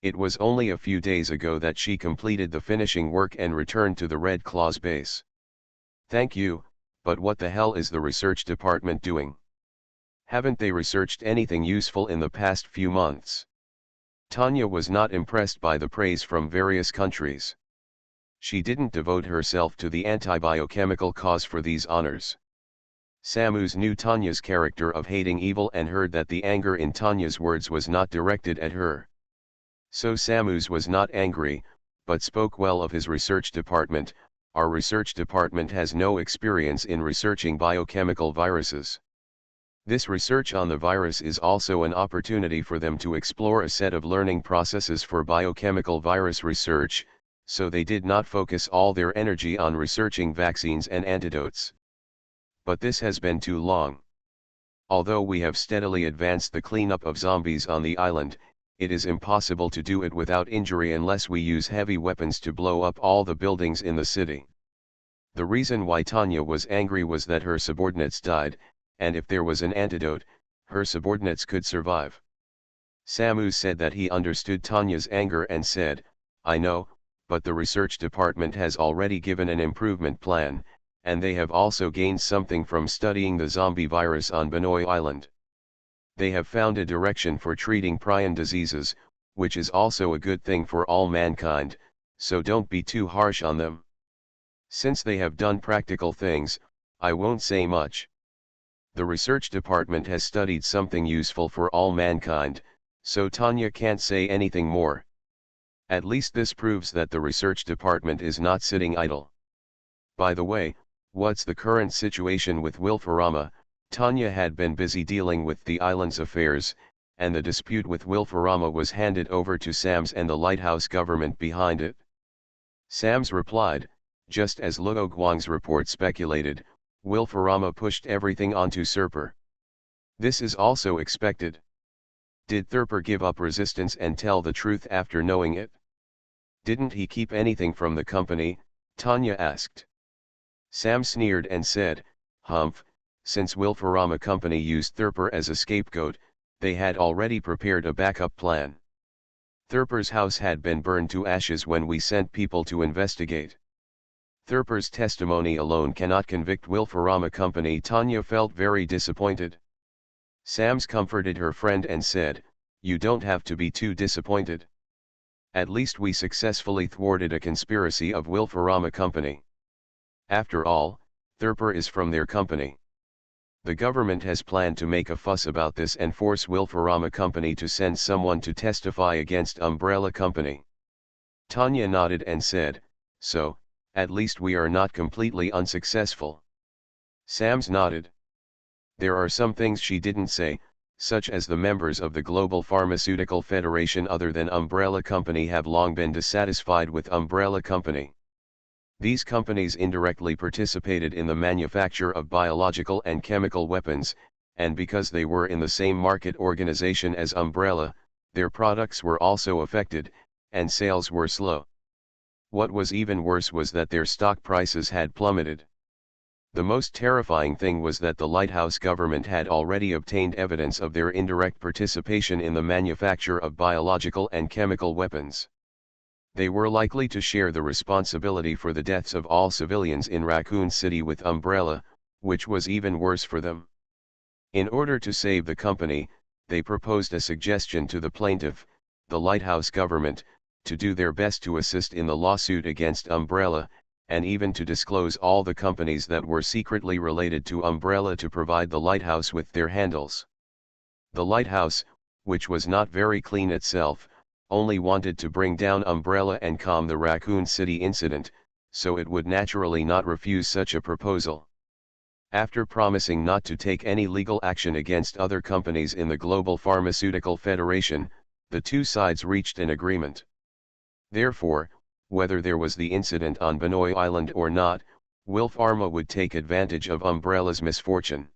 It was only a few days ago that she completed the finishing work and returned to the Red Claws base. Thank you, but what the hell is the research department doing? Haven't they researched anything useful in the past few months?" Tanya was not impressed by the praise from various countries. She didn't devote herself to the anti-biochemical cause for these honors. Samus knew Tanya's character of hating evil and heard that the anger in Tanya's words was not directed at her. So Samus was not angry, but spoke well of his research department. "Our research department has no experience in researching biochemical viruses. This research on the virus is also an opportunity for them to explore a set of learning processes for biochemical virus research, so they did not focus all their energy on researching vaccines and antidotes. But this has been too long. Although we have steadily advanced the cleanup of zombies on the island, it is impossible to do it without injury unless we use heavy weapons to blow up all the buildings in the city." The reason why Tanya was angry was that her subordinates died, and if there was an antidote, her subordinates could survive. Samus said that he understood Tanya's anger and said, "I know, but the research department has already given an improvement plan, and they have also gained something from studying the zombie virus on Benoi Island. They have found a direction for treating prion diseases, which is also a good thing for all mankind, so don't be too harsh on them. Since they have done practical things, I won't say much. The research department has studied something useful for all mankind, so Tanya can't say anything more. At least this proves that the research department is not sitting idle. By the way, what's the current situation with Wilfarama?" Tanya had been busy dealing with the island's affairs, and the dispute with Wilfarama was handed over to Sams and the lighthouse government behind it. Sams replied, "Just as Luo Guang's report speculated, Wilfarama pushed everything onto Serper. This is also expected. Did Thurper give up resistance and tell the truth after knowing it? Didn't he keep anything from the company?" Tanya asked. Sam sneered and said, "Humph, since Wilfarama Company used Thurper as a scapegoat, they had already prepared a backup plan. Thurper's house had been burned to ashes when we sent people to investigate. Thurper's testimony alone cannot convict Wilfarama Company." Tanya felt very disappointed. Sams comforted her friend and said, "You don't have to be too disappointed. At least we successfully thwarted a conspiracy of Wilfarama Company. After all, Thurper is from their company. The government has planned to make a fuss about this and force Wilfarama Company to send someone to testify against Umbrella Company." Tanya nodded and said, "So, at least we are not completely unsuccessful." Sams nodded. There are some things she didn't say, such as the members of the Global Pharmaceutical Federation other than Umbrella Company have long been dissatisfied with Umbrella Company. These companies indirectly participated in the manufacture of biological and chemical weapons, and because they were in the same market organization as Umbrella, their products were also affected, and sales were slow. What was even worse was that their stock prices had plummeted. The most terrifying thing was that the lighthouse government had already obtained evidence of their indirect participation in the manufacture of biological and chemical weapons. They were likely to share the responsibility for the deaths of all civilians in Raccoon City with Umbrella, which was even worse for them. In order to save the company, they proposed a suggestion to the plaintiff, the lighthouse government, to do their best to assist in the lawsuit against Umbrella, and even to disclose all the companies that were secretly related to Umbrella to provide the lighthouse with their handles. The lighthouse, which was not very clean itself, only wanted to bring down Umbrella and calm the Raccoon City incident, so it would naturally not refuse such a proposal. After promising not to take any legal action against other companies in the Global Pharmaceutical Federation, the two sides reached an agreement. Therefore, whether there was the incident on Benoy Island or not, Will Pharma would take advantage of Umbrella's misfortune.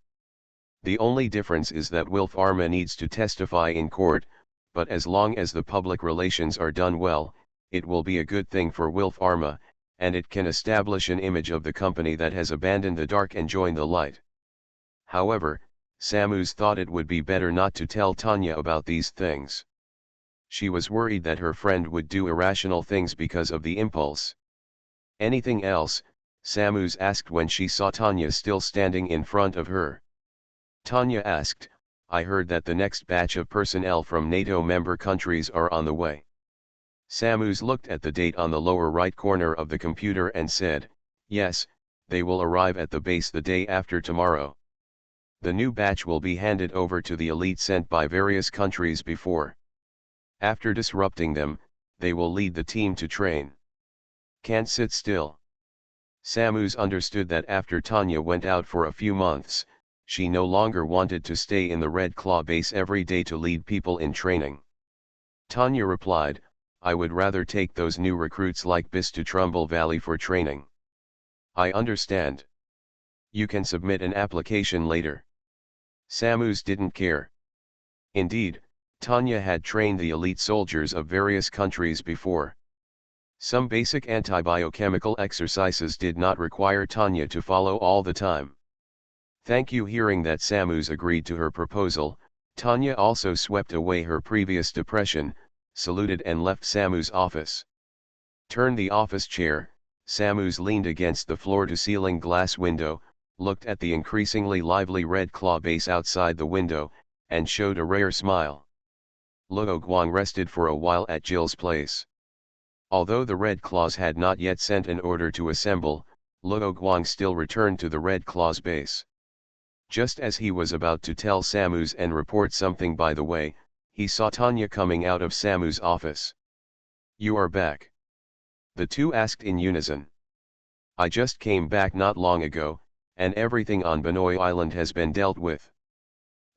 The only difference is that Will Pharma needs to testify in court, but as long as the public relations are done well, it will be a good thing for Will Pharma, and it can establish an image of the company that has abandoned the dark and joined the light. However, Samus thought it would be better not to tell Tanya about these things. She was worried that her friend would do irrational things because of the impulse. Anything else? Samus asked when she saw Tanya still standing in front of her. Tanya asked, I heard that the next batch of personnel from NATO member countries are on the way. Samus looked at the date on the lower right corner of the computer and said, yes, they will arrive at the base the day after tomorrow. The new batch will be handed over to the elite sent by various countries before. After disrupting them, they will lead the team to train. Can't sit still. Samus understood that after Tanya went out for a few months, she no longer wanted to stay in the Red Claw base every day to lead people in training. Tanya replied, I would rather take those new recruits like Bis to Trumbull Valley for training. I understand. You can submit an application later. Samus didn't care. Indeed, Tanya had trained the elite soldiers of various countries before. Some basic antibiochemical exercises did not require Tanya to follow all the time. Thank you. Hearing that Samus agreed to her proposal, Tanya also swept away her previous depression, saluted and left Samus' office. Turn the office chair, Samus leaned against the floor-to-ceiling glass window, looked at the increasingly lively Red Claw base outside the window, and showed a rare smile. Luo Guang rested for a while at Jill's place. Although the Red Claws had not yet sent an order to assemble, Luo Guang still returned to the Red Claws base. Just as he was about to tell Samus and report something by the way, he saw Tanya coming out of Samus' office. You are back? The two asked in unison. I just came back not long ago, and everything on Benoy Island has been dealt with.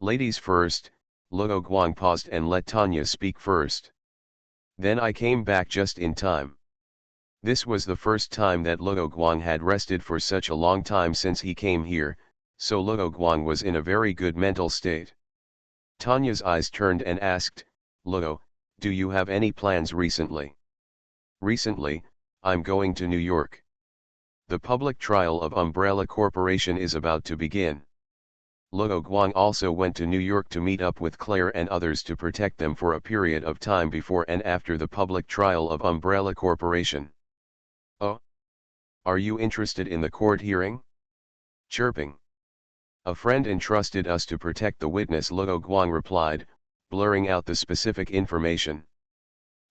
Ladies first. Luo Guang paused and let Tanya speak first. Then I came back just in time. This was the first time that Luo Guang had rested for such a long time since he came here, so Luo Guang was in a very good mental state. Tanya's eyes turned and asked, Luo, do you have any plans recently? Recently, I'm going to New York. The public trial of Umbrella Corporation is about to begin. Luo Guang also went to New York to meet up with Claire and others to protect them for a period of time before and after the public trial of Umbrella Corporation. Oh? Are you interested in the court hearing? Chirping. A friend entrusted us to protect the witness, Luo Guang replied, blurring out the specific information.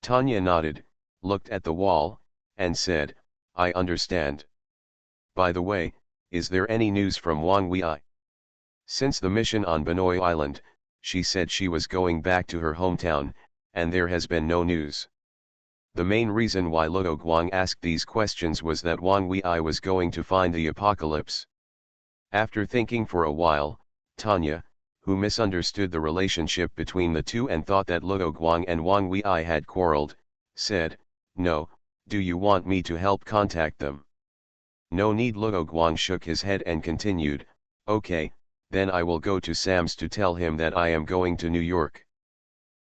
Tanya nodded, looked at the wall, and said, I understand. By the way, is there any news from Wang Wei? Since the mission on Benoy Island, she said she was going back to her hometown, and there has been no news. The main reason why Luo Guang asked these questions was that Wang Wei was going to find the apocalypse. After thinking for a while, Tanya, who misunderstood the relationship between the two and thought that Luo Guang and Wang Wei had quarreled, said, no, do you want me to help contact them? No need. Luo Guang shook his head and continued, okay, then I will go to Sam's to tell him that I am going to New York.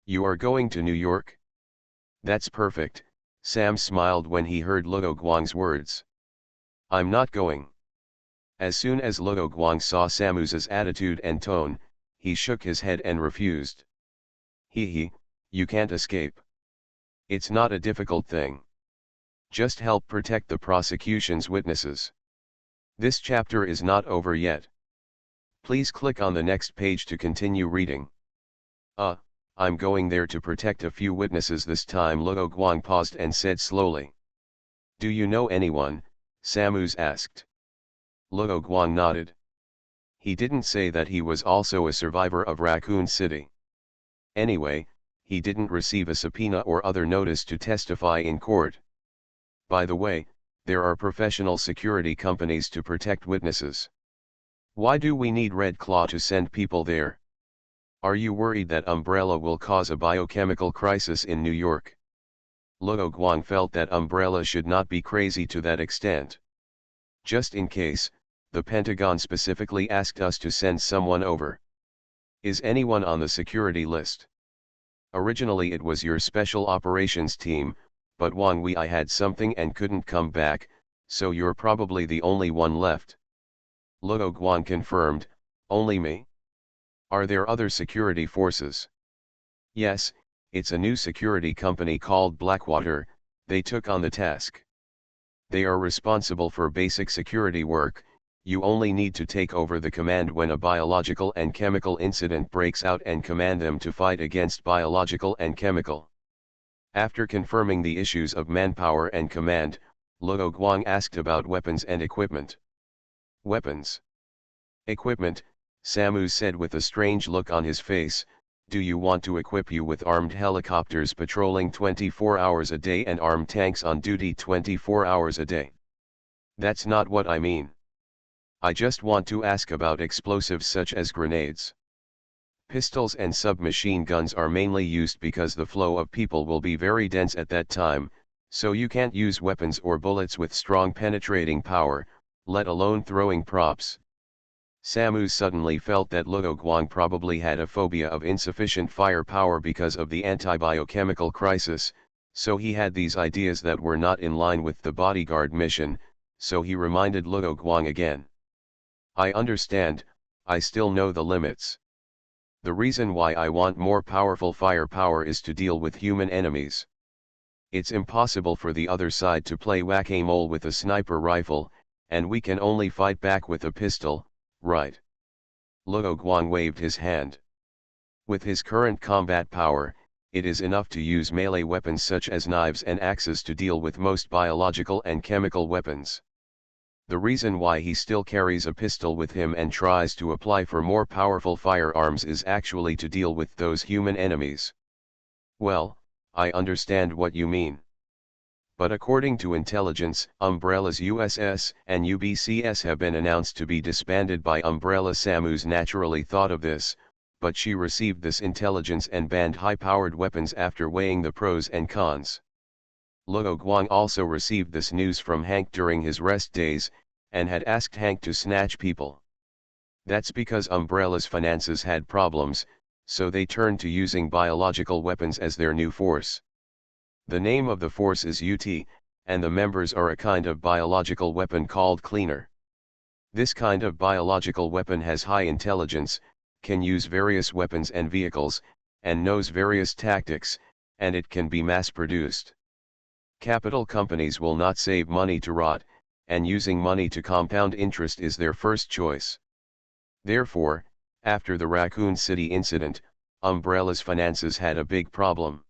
You are going to New York? That's perfect, Sam smiled when he heard Luo Guang's words. I'm not going. As soon as Luo Guang saw Samu's attitude and tone, he shook his head and refused. You can't escape. It's not a difficult thing. Just help protect the prosecution's witnesses. This chapter is not over yet. Please click on the next page to continue reading. I'm going there to protect a few witnesses this time. Luo Guang paused and said slowly. Do you know anyone? Samus asked. Luo Guang nodded. He didn't say that he was also a survivor of Raccoon City. Anyway, he didn't receive a subpoena or other notice to testify in court. By the way, there are professional security companies to protect witnesses. Why do we need Red Claw to send people there? Are you worried that Umbrella will cause a biochemical crisis in New York? Luo Guang felt that Umbrella should not be crazy to that extent. Just in case, the Pentagon specifically asked us to send someone over. Is anyone on the security list? Originally it was your special operations team, but Wang Wei had something and couldn't come back, so you're probably the only one left. Luo Guang confirmed, only me? Are there other security forces? Yes, it's a new security company called Blackwater. They took on the task. They are responsible for basic security work. You only need to take over the command when a biological and chemical incident breaks out and command them to fight against biological and chemical. After confirming the issues of manpower and command, Luo Guang asked about weapons and equipment. Weapons. Equipment, Samu said with a strange look on his face. Do you want to equip you with armed helicopters patrolling 24 hours a day and armed tanks on duty 24 hours a day? That's not what I mean. I just want to ask about explosives such as grenades. Pistols and submachine guns are mainly used because the flow of people will be very dense at that time, so you can't use weapons or bullets with strong penetrating power, let alone throwing props. Samu suddenly felt that Luo Guang probably had a phobia of insufficient firepower because of the anti-biochemical crisis, so he had these ideas that were not in line with the bodyguard mission, so he reminded Luo Guang again. I understand, I still know the limits. The reason why I want more powerful firepower is to deal with human enemies. It's impossible for the other side to play whack-a-mole with a sniper rifle, and we can only fight back with a pistol, right? Luo Guang waved his hand. With his current combat power, it is enough to use melee weapons such as knives and axes to deal with most biological and chemical weapons. The reason why he still carries a pistol with him and tries to apply for more powerful firearms is actually to deal with those human enemies. Well, I understand what you mean. But according to intelligence, Umbrella's USS and UBCS have been announced to be disbanded by Umbrella. Samus naturally thought of this, but she received this intelligence and banned high-powered weapons after weighing the pros and cons. Luo Guang also received this news from Hank during his rest days, and had asked Hank to snatch people. That's because Umbrella's finances had problems, so they turned to using biological weapons as their new force. The name of the force is UT, and the members are a kind of biological weapon called Cleaner. This kind of biological weapon has high intelligence, can use various weapons and vehicles, and knows various tactics, and it can be mass-produced. Capital companies will not save money to rot, and using money to compound interest is their first choice. Therefore, after the Raccoon City incident, Umbrella's finances had a big problem.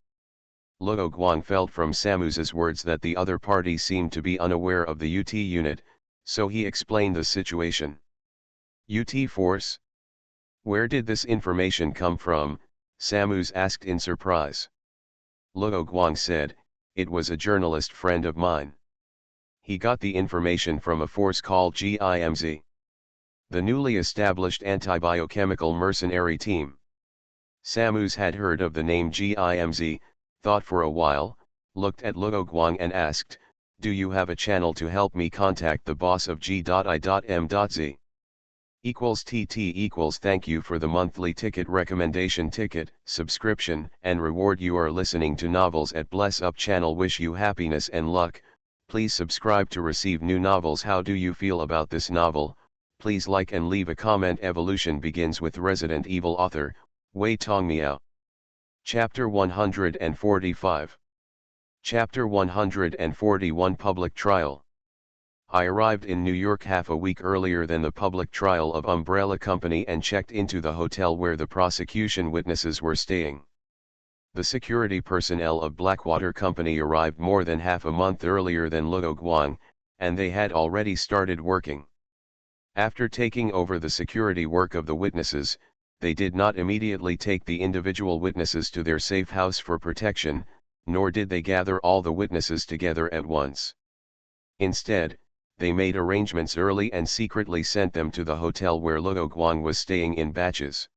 Luo Guang felt from Samu's words that the other party seemed to be unaware of the UT unit, so he explained the situation. UT force? Where did this information come from? Samus asked in surprise. Luo Guang said, it was a journalist friend of mine. He got the information from a force called GIMZ. The newly established anti-biochemical mercenary team. Samus had heard of the name GIMZ, thought for a while, looked at Luo Guang and asked, do you have a channel to help me contact the boss of G.I.M.Z? equals TT equals thank you for the monthly ticket recommendation ticket, subscription, and reward. You are listening to Novels at Bless Up channel. Wish you happiness and luck. Please subscribe to receive new novels. How do you feel about this novel? Please like and leave a comment. Evolution begins with Resident Evil author, Wei Tongmiao. Chapter 145. Chapter 141 Public Trial. I arrived in New York half a week earlier than the public trial of Umbrella Company and checked into the hotel where the prosecution witnesses were staying. The security personnel of Blackwater Company arrived more than half a month earlier than Luo Guang, and they had already started working. After taking over the security work of the witnesses, they did not immediately take the individual witnesses to their safe house for protection, nor did they gather all the witnesses together at once. Instead, they made arrangements early and secretly sent them to the hotel where Luo Guang was staying in batches.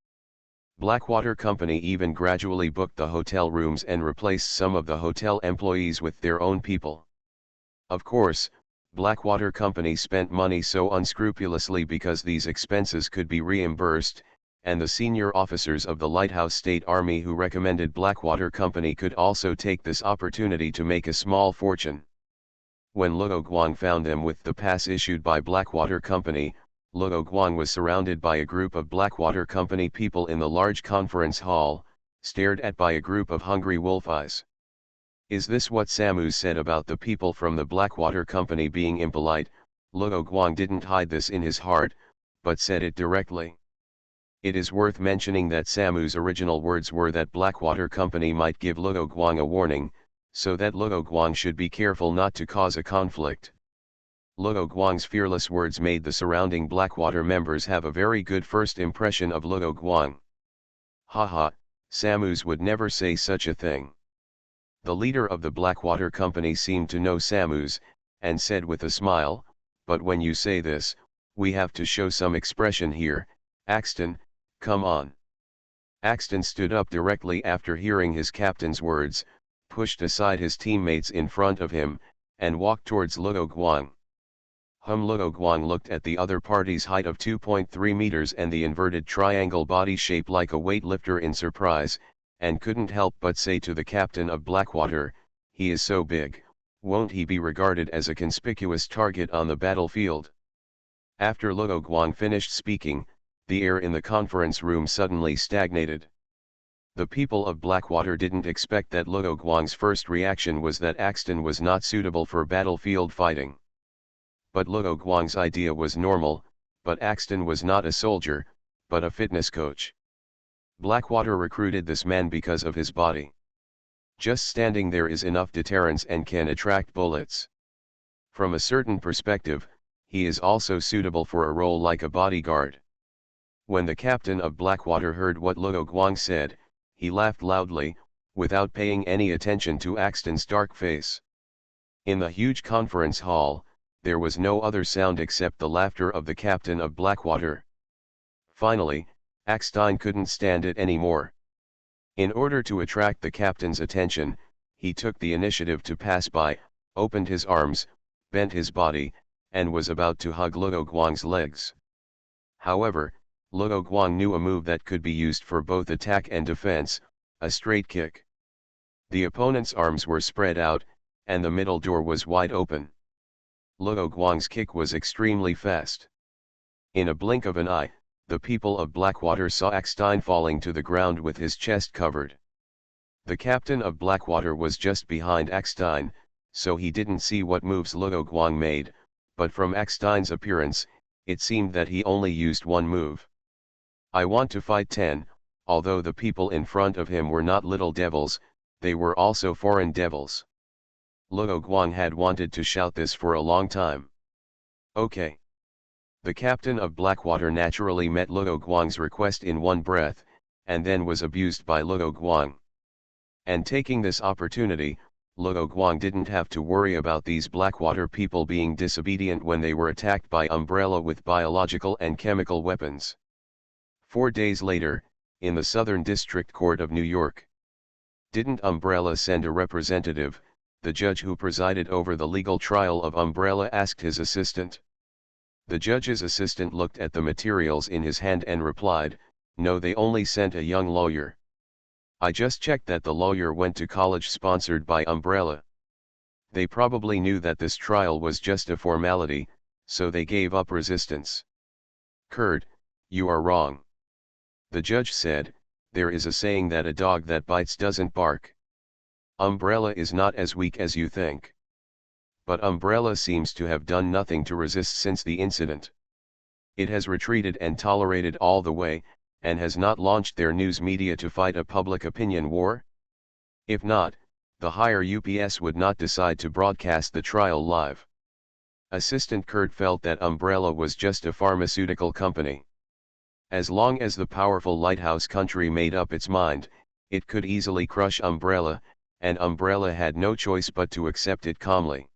Blackwater Company even gradually booked the hotel rooms and replaced some of the hotel employees with their own people. Of course, Blackwater Company spent money so unscrupulously because these expenses could be reimbursed, and the senior officers of the Lighthouse State Army who recommended Blackwater Company could also take this opportunity to make a small fortune. When Luo Guang found them with the pass issued by Blackwater Company, Luo Guang was surrounded by a group of Blackwater Company people in the large conference hall, stared at by a group of hungry wolf eyes. Is this what Samu said about the people from the Blackwater Company being impolite? Luo Guang didn't hide this in his heart, but said it directly. It is worth mentioning that Samu's original words were that Blackwater Company might give Luo Guang a warning, so that Luo Guang should be careful not to cause a conflict. Luo Guang's fearless words made the surrounding Blackwater members have a very good first impression of Luo Guang. Haha, Samus would never say such a thing. The leader of the Blackwater Company seemed to know Samus, and said with a smile, but when you say this, we have to show some expression here. Axton, come on. Axton stood up directly after hearing his captain's words, pushed aside his teammates in front of him, and walked towards Luo Guang. Luo Guang looked at the other party's height of 2.3 meters and the inverted triangle body shape like a weightlifter in surprise, and couldn't help but say to the captain of Blackwater, he is so big, won't he be regarded as a conspicuous target on the battlefield? After Luo Guang finished speaking, the air in the conference room suddenly stagnated. The people of Blackwater didn't expect that Luo Guang's first reaction was that Axton was not suitable for battlefield fighting. But Luo Guang's idea was normal, but Axton was not a soldier, but a fitness coach. Blackwater recruited this man because of his body. Just standing there is enough deterrence and can attract bullets. From a certain perspective, he is also suitable for a role like a bodyguard. When the captain of Blackwater heard what Luo Guang said, he laughed loudly, without paying any attention to Axton's dark face. In the huge conference hall, there was no other sound except the laughter of the captain of Blackwater. Finally, Axton couldn't stand it anymore. In order to attract the captain's attention, he took the initiative to pass by, opened his arms, bent his body, and was about to hug Luo Guang's legs. However, Luo Guang knew a move that could be used for both attack and defense, a straight kick. The opponent's arms were spread out, and the middle door was wide open. Luo Guang's kick was extremely fast. In a blink of an eye, the people of Blackwater saw Axton falling to the ground with his chest covered. The captain of Blackwater was just behind Axton, so he didn't see what moves Luo Guang made, but from Axton's appearance, it seemed that he only used one move. I want to fight 10, although the people in front of him were not little devils, they were also foreign devils. Luo Guang had wanted to shout this for a long time. Okay. The captain of Blackwater naturally met Luo Guang's request in one breath, and then was abused by Luo Guang. And taking this opportunity, Luo Guang didn't have to worry about these Blackwater people being disobedient when they were attacked by Umbrella with biological and chemical weapons. 4 days later, in the Southern District Court of New York. Didn't Umbrella send a representative? The judge who presided over the legal trial of Umbrella asked his assistant. The judge's assistant looked at the materials in his hand and replied, "No, they only sent a young lawyer. I just checked that the lawyer went to college sponsored by Umbrella. They probably knew that this trial was just a formality, so they gave up resistance." "Kurt, you are wrong," the judge said. "There is a saying that a dog that bites doesn't bark. Umbrella is not as weak as you think. But Umbrella seems to have done nothing to resist since the incident. It has retreated and tolerated all the way, and has not launched their news media to fight a public opinion war? If not, the higher UPS would not decide to broadcast the trial live." Assistant Kurt felt that Umbrella was just a pharmaceutical company. As long as the powerful lighthouse country made up its mind, it could easily crush Umbrella, and Umbrella had no choice but to accept it calmly.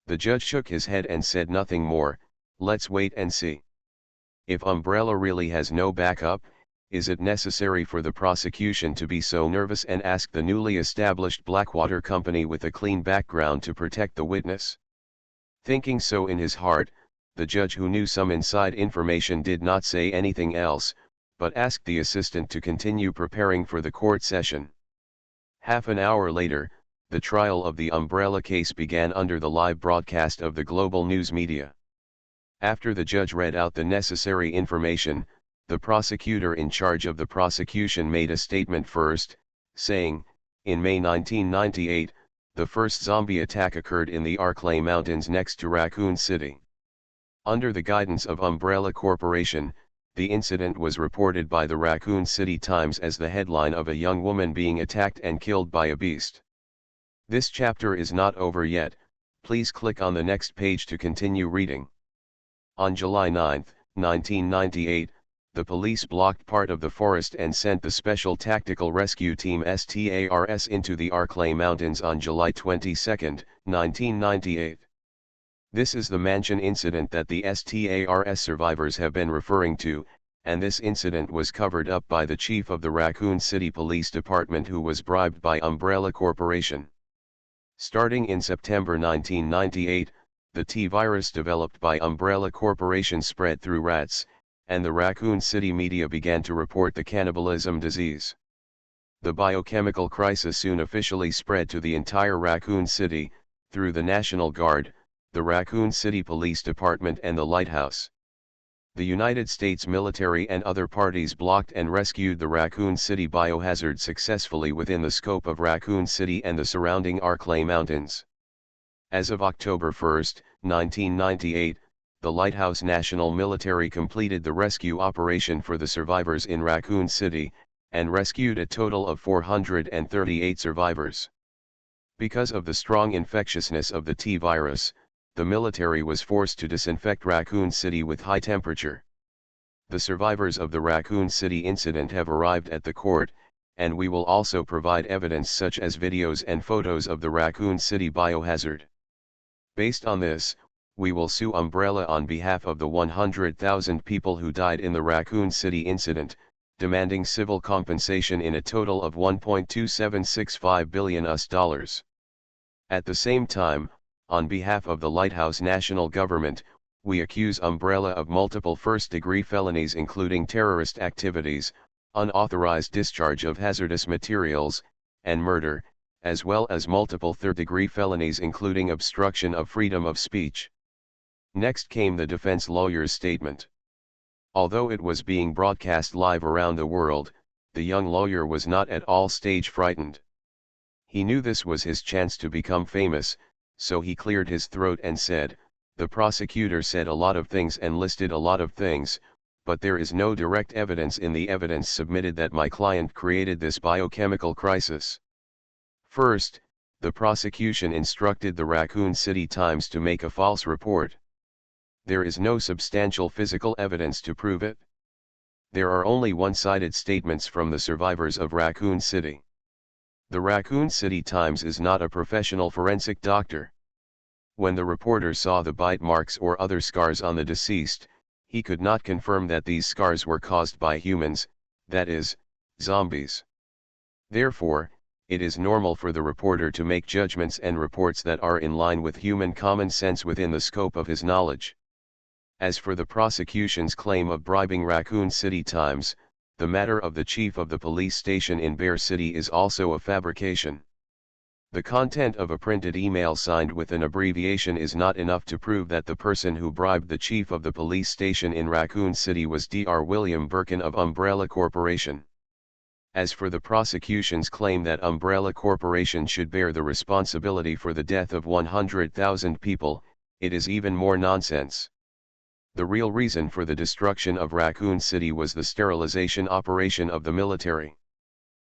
The judge shook his head and said nothing more. "Let's wait and see. If Umbrella really has no backup, is it necessary for the prosecution to be so nervous and ask the newly established Blackwater company with a clean background to protect the witness?" Thinking so in his heart, the judge, who knew some inside information, did not say anything else, but asked the assistant to continue preparing for the court session. Half an hour later, the trial of the Umbrella case began under the live broadcast of the global news media. After the judge read out the necessary information, the prosecutor in charge of the prosecution made a statement first, saying, "In May 1998, the first zombie attack occurred in the Arklay Mountains next to Raccoon City. Under the guidance of Umbrella Corporation, the incident was reported by the Raccoon City Times as the headline of a young woman being attacked and killed by a beast. This chapter is not over yet, please click on the next page to continue reading." On July 9, 1998, the police blocked part of the forest and sent the Special Tactical Rescue Team STARS into the Arklay Mountains on July 22, 1998. This is the mansion incident that the STARS survivors have been referring to, and this incident was covered up by the chief of the Raccoon City Police Department, who was bribed by Umbrella Corporation. Starting in September 1998, the T-virus developed by Umbrella Corporation spread through rats, and the Raccoon City media began to report the cannibalism disease. The biochemical crisis soon officially spread to the entire Raccoon City, through the National Guard, the Raccoon City Police Department and the Lighthouse. The United States military and other parties blocked and rescued the Raccoon City biohazard successfully within the scope of Raccoon City and the surrounding Arklay Mountains. As of October 1, 1998, the Lighthouse National Military completed the rescue operation for the survivors in Raccoon City, and rescued a total of 438 survivors. Because of the strong infectiousness of the T-virus, the military was forced to disinfect Raccoon City with high temperature. The survivors of the Raccoon City incident have arrived at the court, and we will also provide evidence such as videos and photos of the Raccoon City biohazard. Based on this, we will sue Umbrella on behalf of the 100,000 people who died in the Raccoon City incident, demanding civil compensation in a total of $1.2765 billion. At the same time, on behalf of the Lighthouse National Government, we accuse Umbrella of multiple first-degree felonies including terrorist activities, unauthorized discharge of hazardous materials, and murder, as well as multiple third-degree felonies including obstruction of freedom of speech. Next came the defense lawyer's statement. Although it was being broadcast live around the world, the young lawyer was not at all stage frightened. He knew this was his chance to become famous, so he cleared his throat and said, "The prosecutor said a lot of things and listed a lot of things, but there is no direct evidence in the evidence submitted that my client created this biochemical crisis." First, the prosecution instructed the Raccoon City Times to make a false report. There is no substantial physical evidence to prove it. There are only one-sided statements from the survivors of Raccoon City. The Raccoon City Times is not a professional forensic doctor. When the reporter saw the bite marks or other scars on the deceased, he could not confirm that these scars were caused by humans, that is, zombies. Therefore, it is normal for the reporter to make judgments and reports that are in line with human common sense within the scope of his knowledge. As for the prosecution's claim of bribing Raccoon City Times, the matter of the chief of the police station in Bear City is also a fabrication. The content of a printed email signed with an abbreviation is not enough to prove that the person who bribed the chief of the police station in Raccoon City was Dr. William Birkin of Umbrella Corporation. As for the prosecution's claim that Umbrella Corporation should bear the responsibility for the death of 100,000 people, it is even more nonsense. The real reason for the destruction of Raccoon City was the sterilization operation of the military.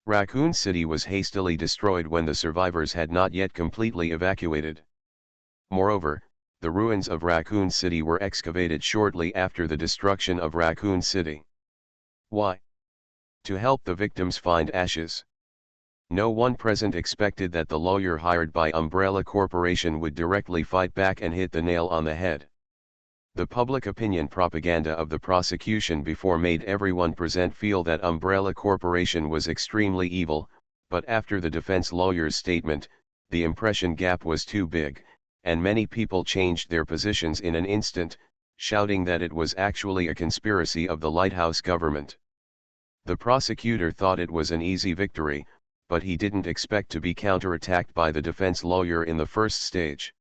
Raccoon City was hastily destroyed when the survivors had not yet completely evacuated. Moreover, the ruins of Raccoon City were excavated shortly after the destruction of Raccoon City. Why? To help the victims find ashes. No one present expected that the lawyer hired by Umbrella Corporation would directly fight back and hit the nail on the head. The public opinion propaganda of the prosecution before made everyone present feel that Umbrella Corporation was extremely evil, but after the defense lawyer's statement, the impression gap was too big, and many people changed their positions in an instant, shouting that it was actually a conspiracy of the Lighthouse government. The prosecutor thought it was an easy victory, but he didn't expect to be counterattacked by the defense lawyer in the first stage.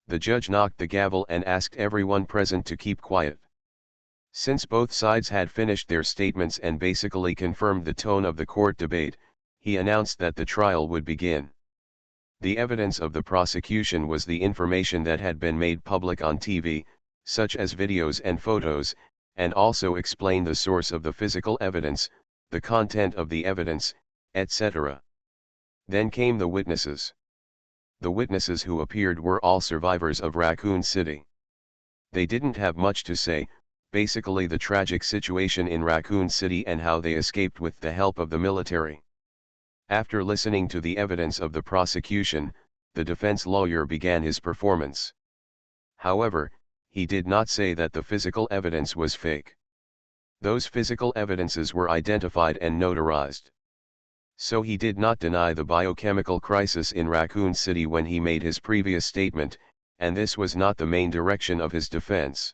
The judge knocked the gavel and asked everyone present to keep quiet. Since both sides had finished their statements and basically confirmed the tone of the court debate, he announced that the trial would begin. The evidence of the prosecution was the information that had been made public on TV, such as videos and photos, and also explained the source of the physical evidence, the content of the evidence, etc. Then came the witnesses. The witnesses who appeared were all survivors of Raccoon City. They didn't have much to say, basically the tragic situation in Raccoon City and how they escaped with the help of the military. After listening to the evidence of the prosecution, the defense lawyer began his performance. However, he did not say that the physical evidence was fake. Those physical evidences were identified and notarized. So he did not deny the biochemical crisis in Raccoon City when he made his previous statement, and this was not the main direction of his defense.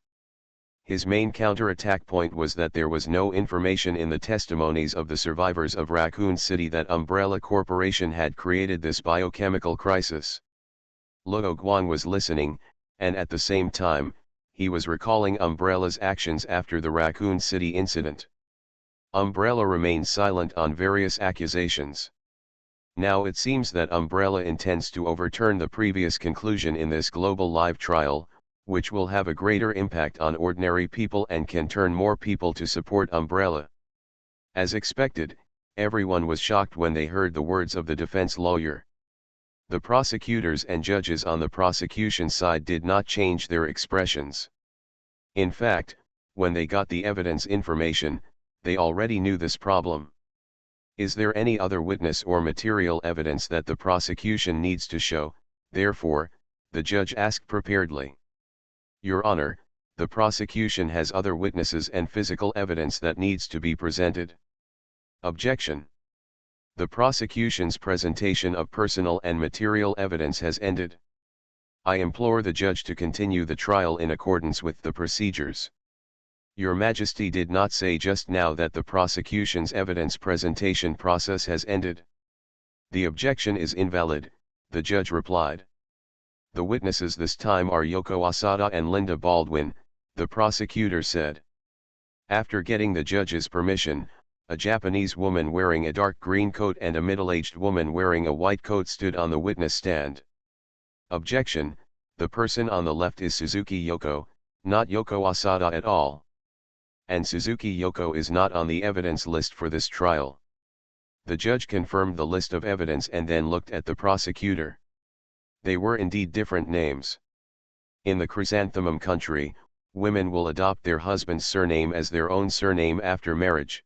His main counterattack point was that there was no information in the testimonies of the survivors of Raccoon City that Umbrella Corporation had created this biochemical crisis. Luo Guan was listening, and at the same time, he was recalling Umbrella's actions after the Raccoon City incident. Umbrella remained silent on various accusations. Now it seems that Umbrella intends to overturn the previous conclusion in this global live trial, which will have a greater impact on ordinary people and can turn more people to support Umbrella. As expected, everyone was shocked when they heard the words of the defense lawyer. The prosecutors and judges on the prosecution side did not change their expressions. In fact, when they got the evidence information, they already knew this problem. Is there any other witness or material evidence that the prosecution needs to show? Therefore, the judge asked preparedly. Your Honor, the prosecution has other witnesses and physical evidence that needs to be presented. Objection. The prosecution's presentation of personal and material evidence has ended. I implore the judge to continue the trial in accordance with the procedures. Your Majesty did not say just now that the prosecution's evidence presentation process has ended. The objection is invalid, the judge replied. The witnesses this time are Yoko Asada and Linda Baldwin, the prosecutor said. After getting the judge's permission, a Japanese woman wearing a dark green coat and a middle-aged woman wearing a white coat stood on the witness stand. Objection, the person on the left is Suzuki Yoko, not Yoko Asada at all. And Suzuki Yoko is not on the evidence list for this trial. The judge confirmed the list of evidence and then looked at the prosecutor. They were indeed different names. In the chrysanthemum country, women will adopt their husband's surname as their own surname after marriage.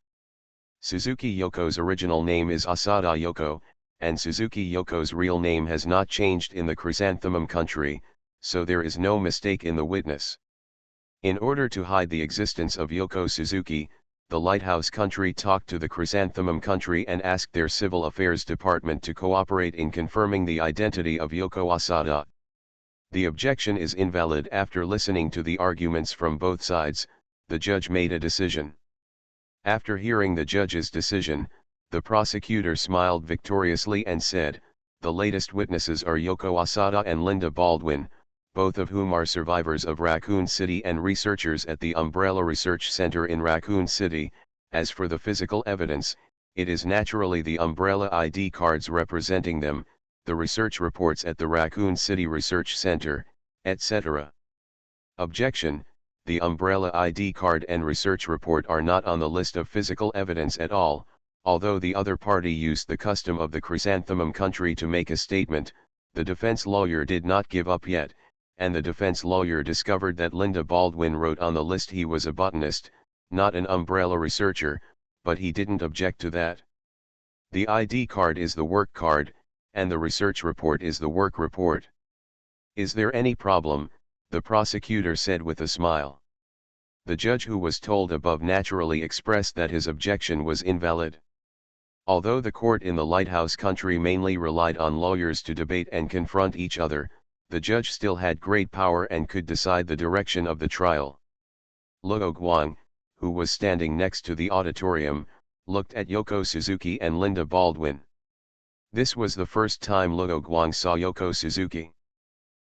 Suzuki Yoko's original name is Asada Yoko, and Suzuki Yoko's real name has not changed in the chrysanthemum country, so there is no mistake in the witness. In order to hide the existence of Yoko Suzuki, the Lighthouse country talked to the Chrysanthemum country and asked their Civil Affairs Department to cooperate in confirming the identity of Yoko Asada. The objection is invalid. After listening to the arguments from both sides, the judge made a decision. After hearing the judge's decision, the prosecutor smiled victoriously and said, "The latest witnesses are Yoko Asada and Linda Baldwin, both of whom are survivors of Raccoon City and researchers at the Umbrella Research Center in Raccoon City. As for the physical evidence, it is naturally the Umbrella ID cards representing them, the research reports at the Raccoon City Research Center, etc." Objection: the Umbrella ID card and research report are not on the list of physical evidence at all. Although the other party used the custom of the chrysanthemum country to make a statement, the defense lawyer did not give up yet, and the defense lawyer discovered that Linda Baldwin wrote on the list he was a botanist, not an umbrella researcher, but he didn't object to that. The ID card is the work card, and the research report is the work report. "Is there any problem?" the prosecutor said with a smile. The judge, who was told above, naturally expressed that his objection was invalid. Although the court in the Lighthouse country mainly relied on lawyers to debate and confront each other, the judge still had great power and could decide the direction of the trial. Luo Guang, who was standing next to the auditorium, looked at Yoko Suzuki and Linda Baldwin. This was the first time Luo Guang saw Yoko Suzuki.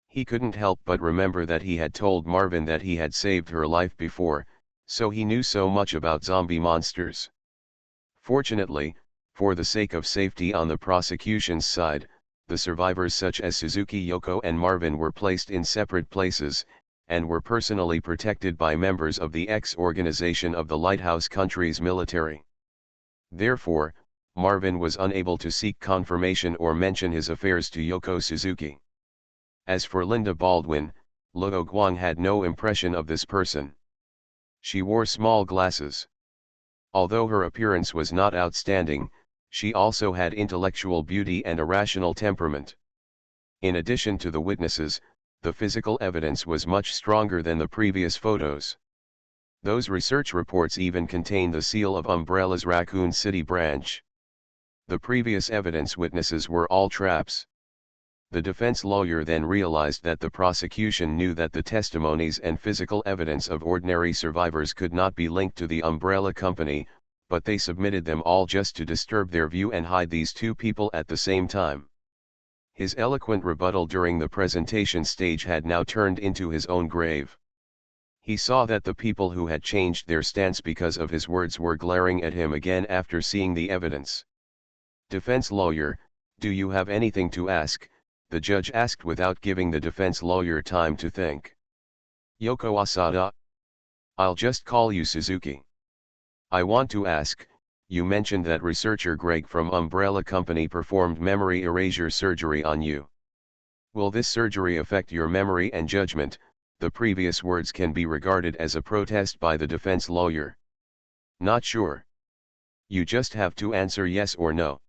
He couldn't help but remember that he had told Marvin that he had saved her life before, so he knew so much about zombie monsters. Fortunately, for the sake of safety on the prosecution's side, the survivors such as Suzuki, Yoko and Marvin were placed in separate places, and were personally protected by members of the X-organization of the Lighthouse country's military. Therefore, Marvin was unable to seek confirmation or mention his affairs to Yoko Suzuki. As for Linda Baldwin, Luo Guang had no impression of this person. She wore small glasses. Although her appearance was not outstanding, she also had intellectual beauty and a rational temperament. In addition to the witnesses, the physical evidence was much stronger than the previous photos. Those research reports even contain the seal of Umbrella's Raccoon City branch. The previous evidence witnesses were all traps. The defense lawyer then realized that the prosecution knew that the testimonies and physical evidence of ordinary survivors could not be linked to the Umbrella Company, but they submitted them all just to disturb their view and hide these two people at the same time. His eloquent rebuttal during the presentation stage had now turned into his own grave. He saw that the people who had changed their stance because of his words were glaring at him again after seeing the evidence. "Defense lawyer, do you have anything to ask?" the judge asked without giving the defense lawyer time to think. "Yoko Asada? I'll just call you Suzuki. I want to ask, you mentioned that researcher Greg from Umbrella Company performed memory erasure surgery on you. Will this surgery affect your memory and judgment?" The previous words can be regarded as a protest by the defense lawyer. "Not sure. You just have to answer yes or no."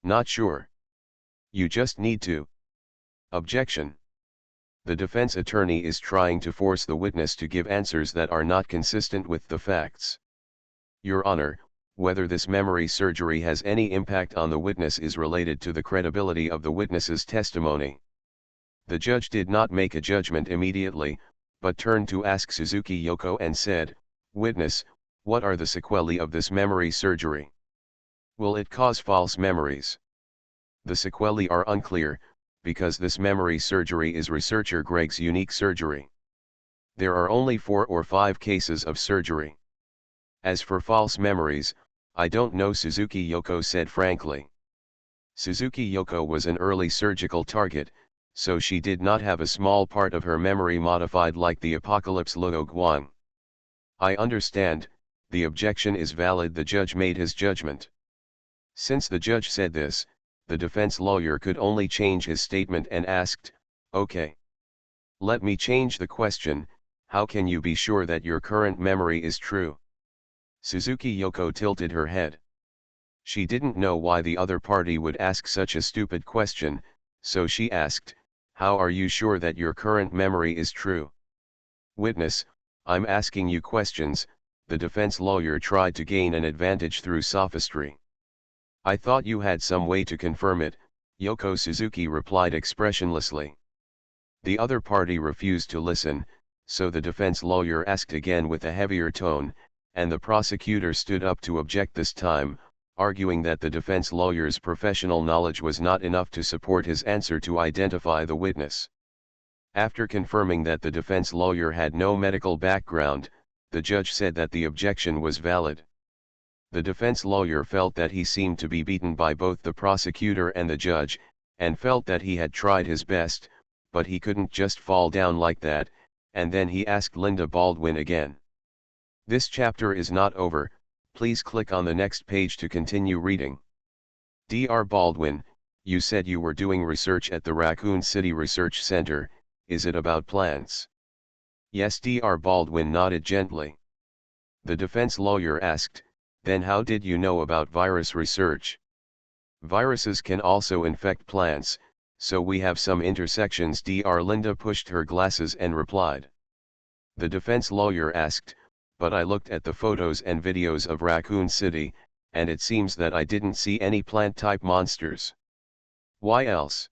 "Not sure. You just need to." Objection. The defense attorney is trying to force the witness to give answers that are not consistent with the facts. Your Honor, whether this memory surgery has any impact on the witness is related to the credibility of the witness's testimony. The judge did not make a judgment immediately, but turned to ask Suzuki Yoko and said, "Witness, what are the sequelae of this memory surgery? Will it cause false memories?" The sequelae are unclear, because this memory surgery is researcher Greg's unique surgery. There are only 4 or 5 cases of surgery. As for false memories, I don't know, Suzuki Yoko said frankly. Suzuki Yoko was an early surgical target, so she did not have a small part of her memory modified like the Apocalypse Luo Guang. "I understand, the objection is valid." The judge made his judgment. Since the judge said this, the defense lawyer could only change his statement and asked, "Okay. Let me change the question, how can you be sure that your current memory is true?" Suzuki Yoko tilted her head. She didn't know why the other party would ask such a stupid question, so she asked, "How are you sure that your current memory is true?" "Witness, I'm asking you questions." The defense lawyer tried to gain an advantage through sophistry. "I thought you had some way to confirm it," Yoko Suzuki replied expressionlessly. The other party refused to listen, so the defense lawyer asked again with a heavier tone, and the prosecutor stood up to object this time, arguing that the defense lawyer's professional knowledge was not enough to support his answer to identify the witness. After confirming that the defense lawyer had no medical background, the judge said that the objection was valid. The defense lawyer felt that he seemed to be beaten by both the prosecutor and the judge, and felt that he had tried his best, but he couldn't just fall down like that, and then he asked Linda Baldwin again. This chapter is not over, please click on the next page to continue reading. Dr. Baldwin, you said you were doing research at the Raccoon City Research Center, is it about plants? Yes, Dr. Baldwin nodded gently. The defense lawyer asked, then how did you know about virus research? Viruses can also infect plants, so we have some intersections. Dr. Linda pushed her glasses and replied. The defense lawyer asked, but I looked at the photos and videos of Raccoon City, and it seems that I didn't see any plant-type monsters. Why else?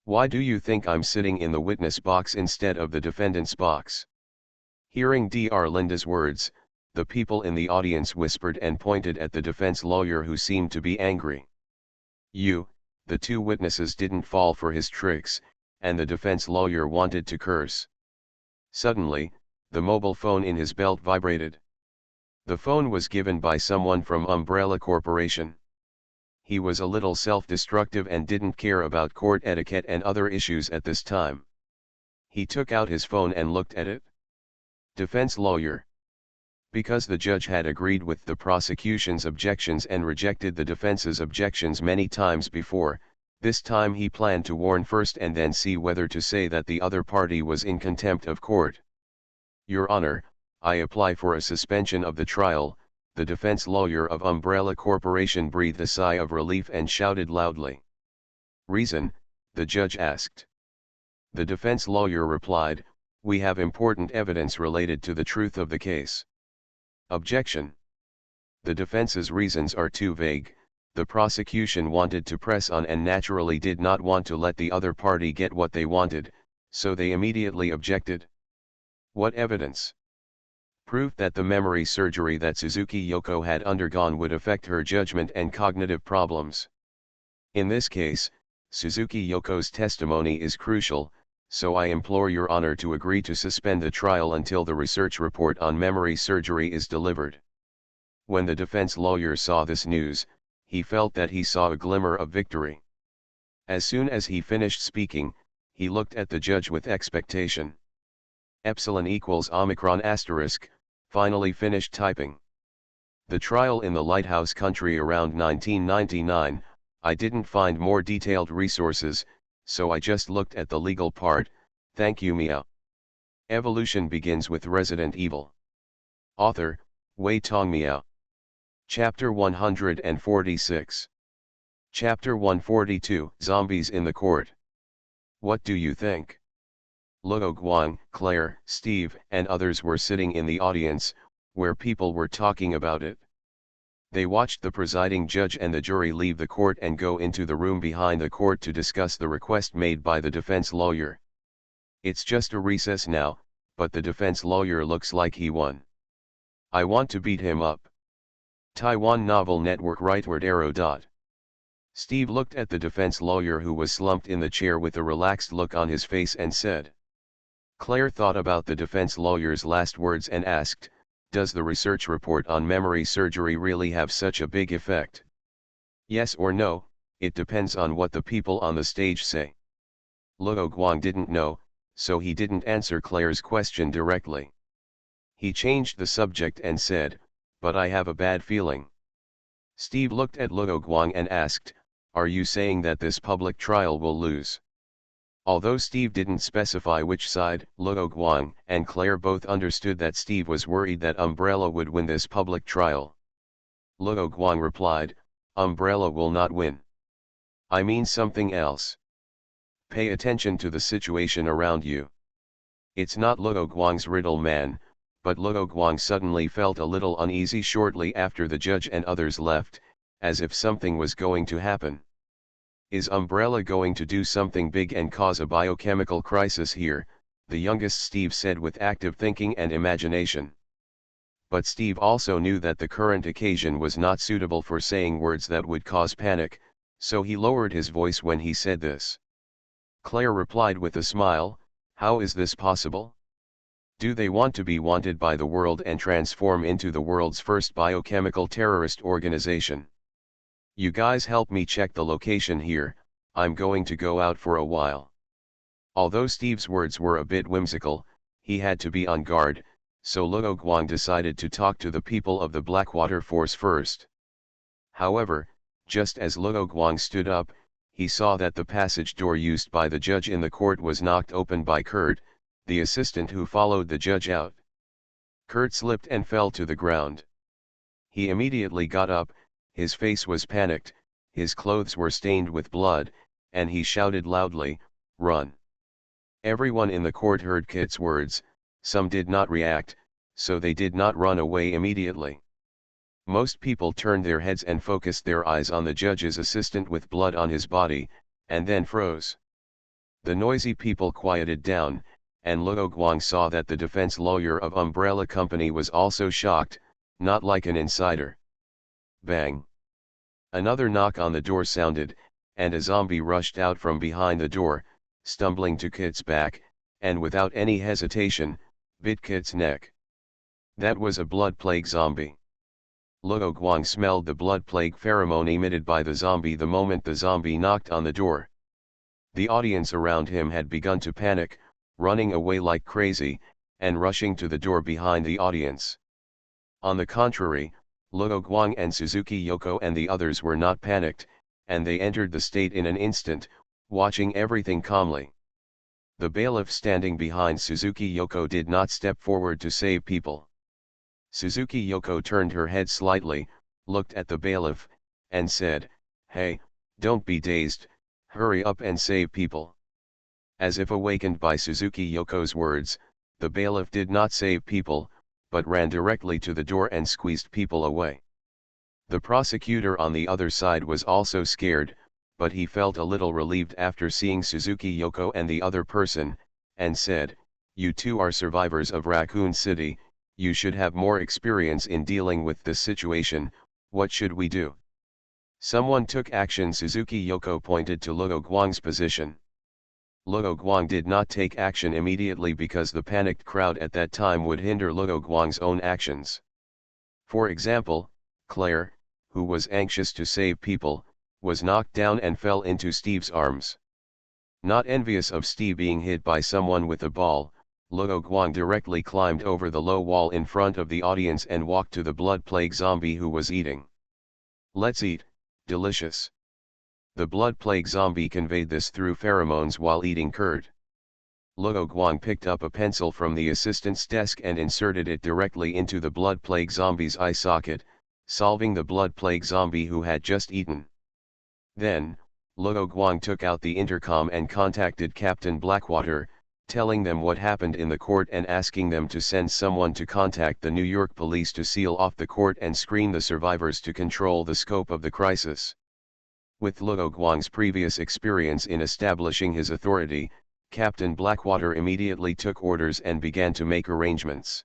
Why do you think I'm sitting in the witness box instead of the defendant's box? Hearing Dr. Linda's words, the people in the audience whispered and pointed at the defense lawyer, who seemed to be angry. The two witnesses didn't fall for his tricks, and the defense lawyer wanted to curse. Suddenly, the mobile phone in his belt vibrated. The phone was given by someone from Umbrella Corporation. He was a little self-destructive and didn't care about court etiquette and other issues at this time. He took out his phone and looked at it. Defense lawyer. Because the judge had agreed with the prosecution's objections and rejected the defense's objections many times before, this time he planned to warn first and then see whether to say that the other party was in contempt of court. Your Honor, I apply for a suspension of the trial. The defense lawyer of Umbrella Corporation breathed a sigh of relief and shouted loudly. Reason? The judge asked. The defense lawyer replied, we have important evidence related to the truth of the case. Objection. The defense's reasons are too vague. The prosecution wanted to press on and naturally did not want to let the other party get what they wanted, so they immediately objected. What evidence? Proof that the memory surgery that Suzuki Yoko had undergone would affect her judgment and cognitive problems. In this case, Suzuki Yoko's testimony is crucial, so I implore Your Honor to agree to suspend the trial until the research report on memory surgery is delivered. When the defense lawyer saw this news, he felt that he saw a glimmer of victory. As soon as he finished speaking, he looked at the judge with expectation. Epsilon equals Omicron asterisk, finally finished typing. The trial in the Lighthouse Country around 1999, I didn't find more detailed resources, so I just looked at the legal part, thank you Meow. Evolution begins with Resident Evil. Author, Wei Tong Meow. Chapter 146. Chapter 142, Zombies in the Court. What do you think? Luo Guang, Claire, Steve, and others were sitting in the audience, where people were talking about it. They watched the presiding judge and the jury leave the court and go into the room behind the court to discuss the request made by the defense lawyer. It's just a recess now, but the defense lawyer looks like he won. I want to beat him up. Taiwan Novel Network rightward arrow. Steve looked at the defense lawyer, who was slumped in the chair with a relaxed look on his face, and said. Claire thought about the defense lawyer's last words and asked, does the research report on memory surgery really have such a big effect? Yes or no, it depends on what the people on the stage say. Luo Guang didn't know, so he didn't answer Claire's question directly. He changed the subject and said, but I have a bad feeling. Steve looked at Luo Guang and asked, are you saying that this public trial will lose? Although Steve didn't specify which side, Luo Guang and Claire both understood that Steve was worried that Umbrella would win this public trial. Luo Guang replied, Umbrella will not win. I mean something else. Pay attention to the situation around you. It's not Luo Guang's riddle man, but Luo Guang suddenly felt a little uneasy shortly after the judge and others left, as if something was going to happen. Is Umbrella going to do something big and cause a biochemical crisis here? The youngest Steve said with active thinking and imagination. But Steve also knew that the current occasion was not suitable for saying words that would cause panic, so he lowered his voice when he said this. Claire replied with a smile, "How is this possible? Do they want to be wanted by the world and transform into the world's first biochemical terrorist organization? You guys help me check the location here, I'm going to go out for a while." Although Steve's words were a bit whimsical, he had to be on guard, so Luo Guang decided to talk to the people of the Blackwater Force first. However, just as Luo Guang stood up, he saw that the passage door used by the judge in the court was knocked open by Kurt, the assistant who followed the judge out. Kurt slipped and fell to the ground. He immediately got up, his face was panicked, his clothes were stained with blood, and he shouted loudly, "Run!" Everyone in the court heard Kit's words. Some did not react, so they did not run away immediately. Most people turned their heads and focused their eyes on the judge's assistant with blood on his body, and then froze. The noisy people quieted down, and Luo Guang saw that the defense lawyer of Umbrella Company was also shocked, not like an insider. Bang! Another knock on the door sounded, and a zombie rushed out from behind the door, stumbling to Kit's back, and without any hesitation, bit Kit's neck. That was a blood plague zombie. Luo Guang smelled the blood plague pheromone emitted by the zombie the moment the zombie knocked on the door. The audience around him had begun to panic, running away like crazy, and rushing to the door behind the audience. On the contrary, Luo Guang and Suzuki Yoko and the others were not panicked, and they entered the state in an instant, watching everything calmly. The bailiff standing behind Suzuki Yoko did not step forward to save people. Suzuki Yoko turned her head slightly, looked at the bailiff, and said, "Hey, don't be dazed, hurry up and save people." As if awakened by Suzuki Yoko's words, the bailiff did not save people, but ran directly to the door and squeezed people away. The prosecutor on the other side was also scared, but he felt a little relieved after seeing Suzuki Yoko and the other person, and said, "You two are survivors of Raccoon City, you should have more experience in dealing with this situation, what should we do?" Someone took action. Suzuki Yoko pointed to Luo Guang's position. Luo Guang did not take action immediately because the panicked crowd at that time would hinder Luo Guang's own actions. For example, Claire, who was anxious to save people, was knocked down and fell into Steve's arms. Not envious of Steve being hit by someone with a ball, Luo Guang directly climbed over the low wall in front of the audience and walked to the blood plague zombie who was eating. "Let's eat, delicious." The blood plague zombie conveyed this through pheromones while eating curd. Luo Guang picked up a pencil from the assistant's desk and inserted it directly into the blood plague zombie's eye socket, solving the blood plague zombie who had just eaten. Then, Luo Guang took out the intercom and contacted Captain Blackwater, telling them what happened in the court and asking them to send someone to contact the New York police to seal off the court and screen the survivors to control the scope of the crisis. With Luo Guang's previous experience in establishing his authority, Captain Blackwater immediately took orders and began to make arrangements.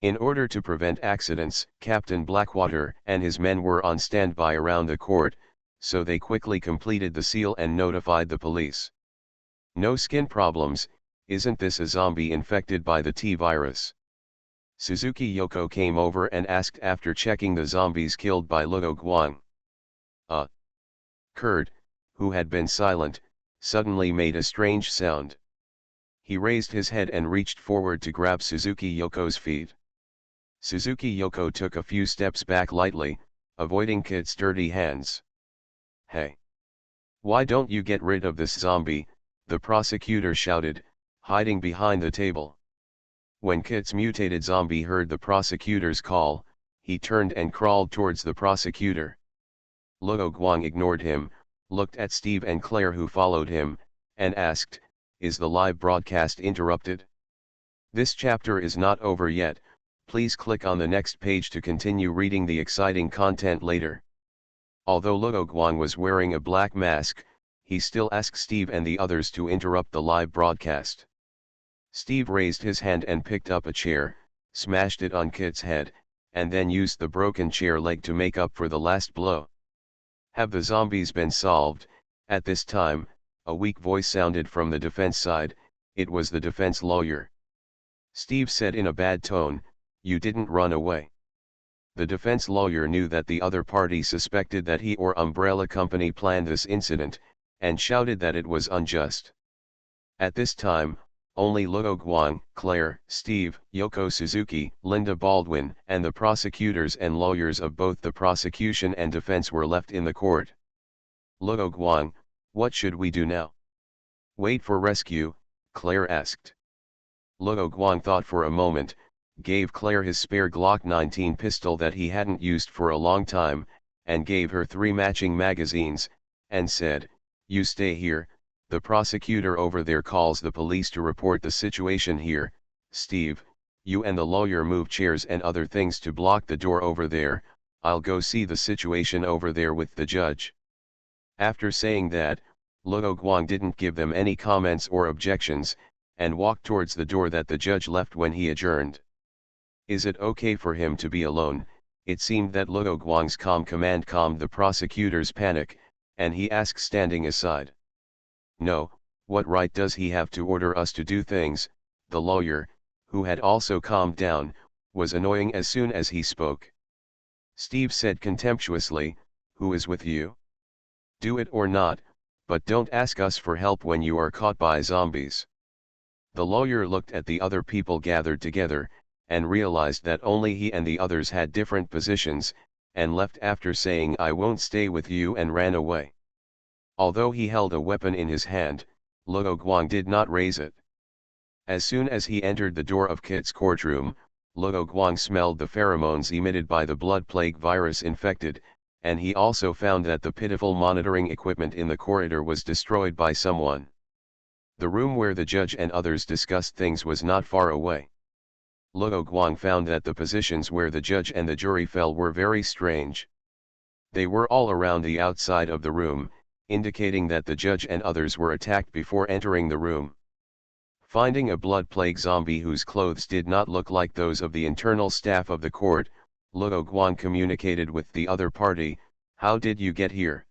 In order to prevent accidents, Captain Blackwater and his men were on standby around the court, so they quickly completed the seal and notified the police. "No skin problems, isn't this a zombie infected by the T-virus?" Suzuki Yoko came over and asked after checking the zombies killed by Luo Guang. Kurt, who had been silent, suddenly made a strange sound. He raised his head and reached forward to grab Suzuki Yoko's feet. Suzuki Yoko took a few steps back lightly, avoiding Kit's dirty hands. "Hey! Why don't you get rid of this zombie?" the prosecutor shouted, hiding behind the table. When Kit's mutated zombie heard the prosecutor's call, he turned and crawled towards the prosecutor. Luo Guang ignored him, looked at Steve and Claire who followed him, and asked, "Is the live broadcast interrupted?" This chapter is not over yet, please click on the next page to continue reading the exciting content later. Although Luo Guang was wearing a black mask, he still asked Steve and the others to interrupt the live broadcast. Steve raised his hand and picked up a chair, smashed it on Kit's head, and then used the broken chair leg to make up for the last blow. Have the zombies been solved? At this time, a weak voice sounded from the defense side. It was the defense lawyer. Steve said in a bad tone, "You didn't run away." The defense lawyer knew that the other party suspected that he or Umbrella Company planned this incident, and shouted that it was unjust. At this time, only Luo Guang, Claire, Steve, Yoko Suzuki, Linda Baldwin, and the prosecutors and lawyers of both the prosecution and defense were left in the court. "Luo Guang, what should we do now?" "Wait for rescue," Claire asked. Luo Guang thought for a moment, gave Claire his spare Glock 19 pistol that he hadn't used for a long time, and gave her 3 matching magazines, and said, "You stay here. The prosecutor over there calls the police to report the situation here. Steve, you and the lawyer move chairs and other things to block the door over there. I'll go see the situation over there with the judge." After saying that, Luo Guang didn't give them any comments or objections, and walked towards the door that the judge left when he adjourned. Is it okay for him to be alone? It seemed that Luo Guang's calm command calmed the prosecutor's panic, and he asked, standing aside. "No, what right does he have to order us to do things?" The lawyer, who had also calmed down, was annoying as soon as he spoke. Steve said contemptuously, "Who is with you? Do it or not, but don't ask us for help when you are caught by zombies." The lawyer looked at the other people gathered together, and realized that only he and the others had different positions, and left after saying, "I won't stay with you," and ran away. Although he held a weapon in his hand, Luo Guang did not raise it. As soon as he entered the door of Kit's courtroom, Luo Guang smelled the pheromones emitted by the blood plague virus infected, and he also found that the pitiful monitoring equipment in the corridor was destroyed by someone. The room where the judge and others discussed things was not far away. Luo Guang found that the positions where the judge and the jury fell were very strange. They were all around the outside of the room, indicating that the judge and others were attacked before entering the room. Finding a blood plague zombie whose clothes did not look like those of the internal staff of the court, Luo Guang communicated with the other party, "How did you get here?"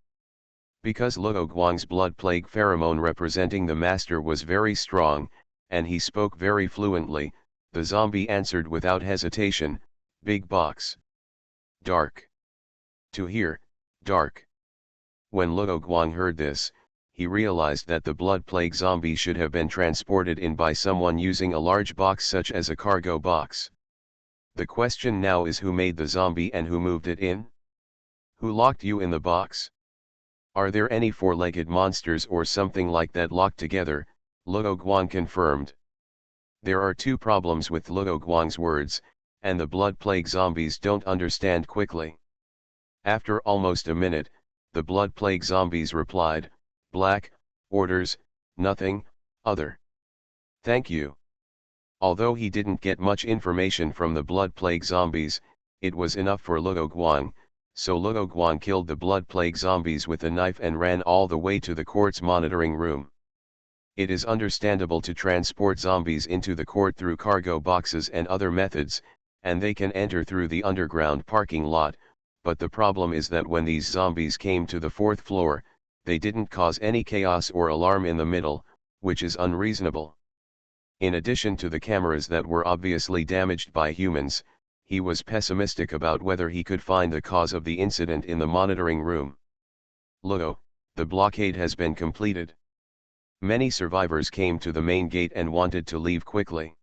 Because Luo Guang's blood plague pheromone representing the master was very strong, and he spoke very fluently, the zombie answered without hesitation, "Big box. Dark. To here, dark." When Luo Guang heard this, he realized that the blood plague zombie should have been transported in by someone using a large box such as a cargo box. The question now is, who made the zombie and who moved it in? Who locked you in the box? Are there any 4-legged monsters or something like that locked together? Luo Guang confirmed. There are 2 problems with Luo Guang's words, and the blood plague zombies don't understand quickly. After almost a minute, the blood plague zombies replied, "Black, orders, nothing, other." "Thank you." Although he didn't get much information from the blood plague zombies, it was enough for Luo Guang, so Luo Guang killed the blood plague zombies with a knife and ran all the way to the court's monitoring room. It is understandable to transport zombies into the court through cargo boxes and other methods, and they can enter through the underground parking lot, but the problem is that when these zombies came to the 4th floor, they didn't cause any chaos or alarm in the middle, which is unreasonable. In addition to the cameras that were obviously damaged by humans, he was pessimistic about whether he could find the cause of the incident in the monitoring room. "Luo, the blockade has been completed." Many survivors came to the main gate and wanted to leave quickly.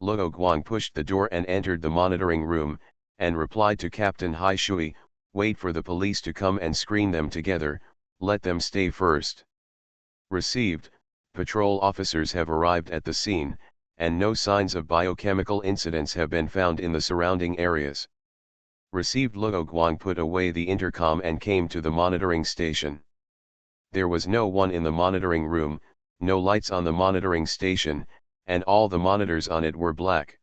Luo Guang pushed the door and entered the monitoring room, and replied to Captain Hai Shui, "Wait for the police to come and screen them together, let them stay first." Received. Patrol officers have arrived at the scene, and no signs of biochemical incidents have been found in the surrounding areas. Received. Luo Guang put away the intercom and came to the monitoring station. There was no one in the monitoring room, no lights on the monitoring station, and all the monitors on it were black.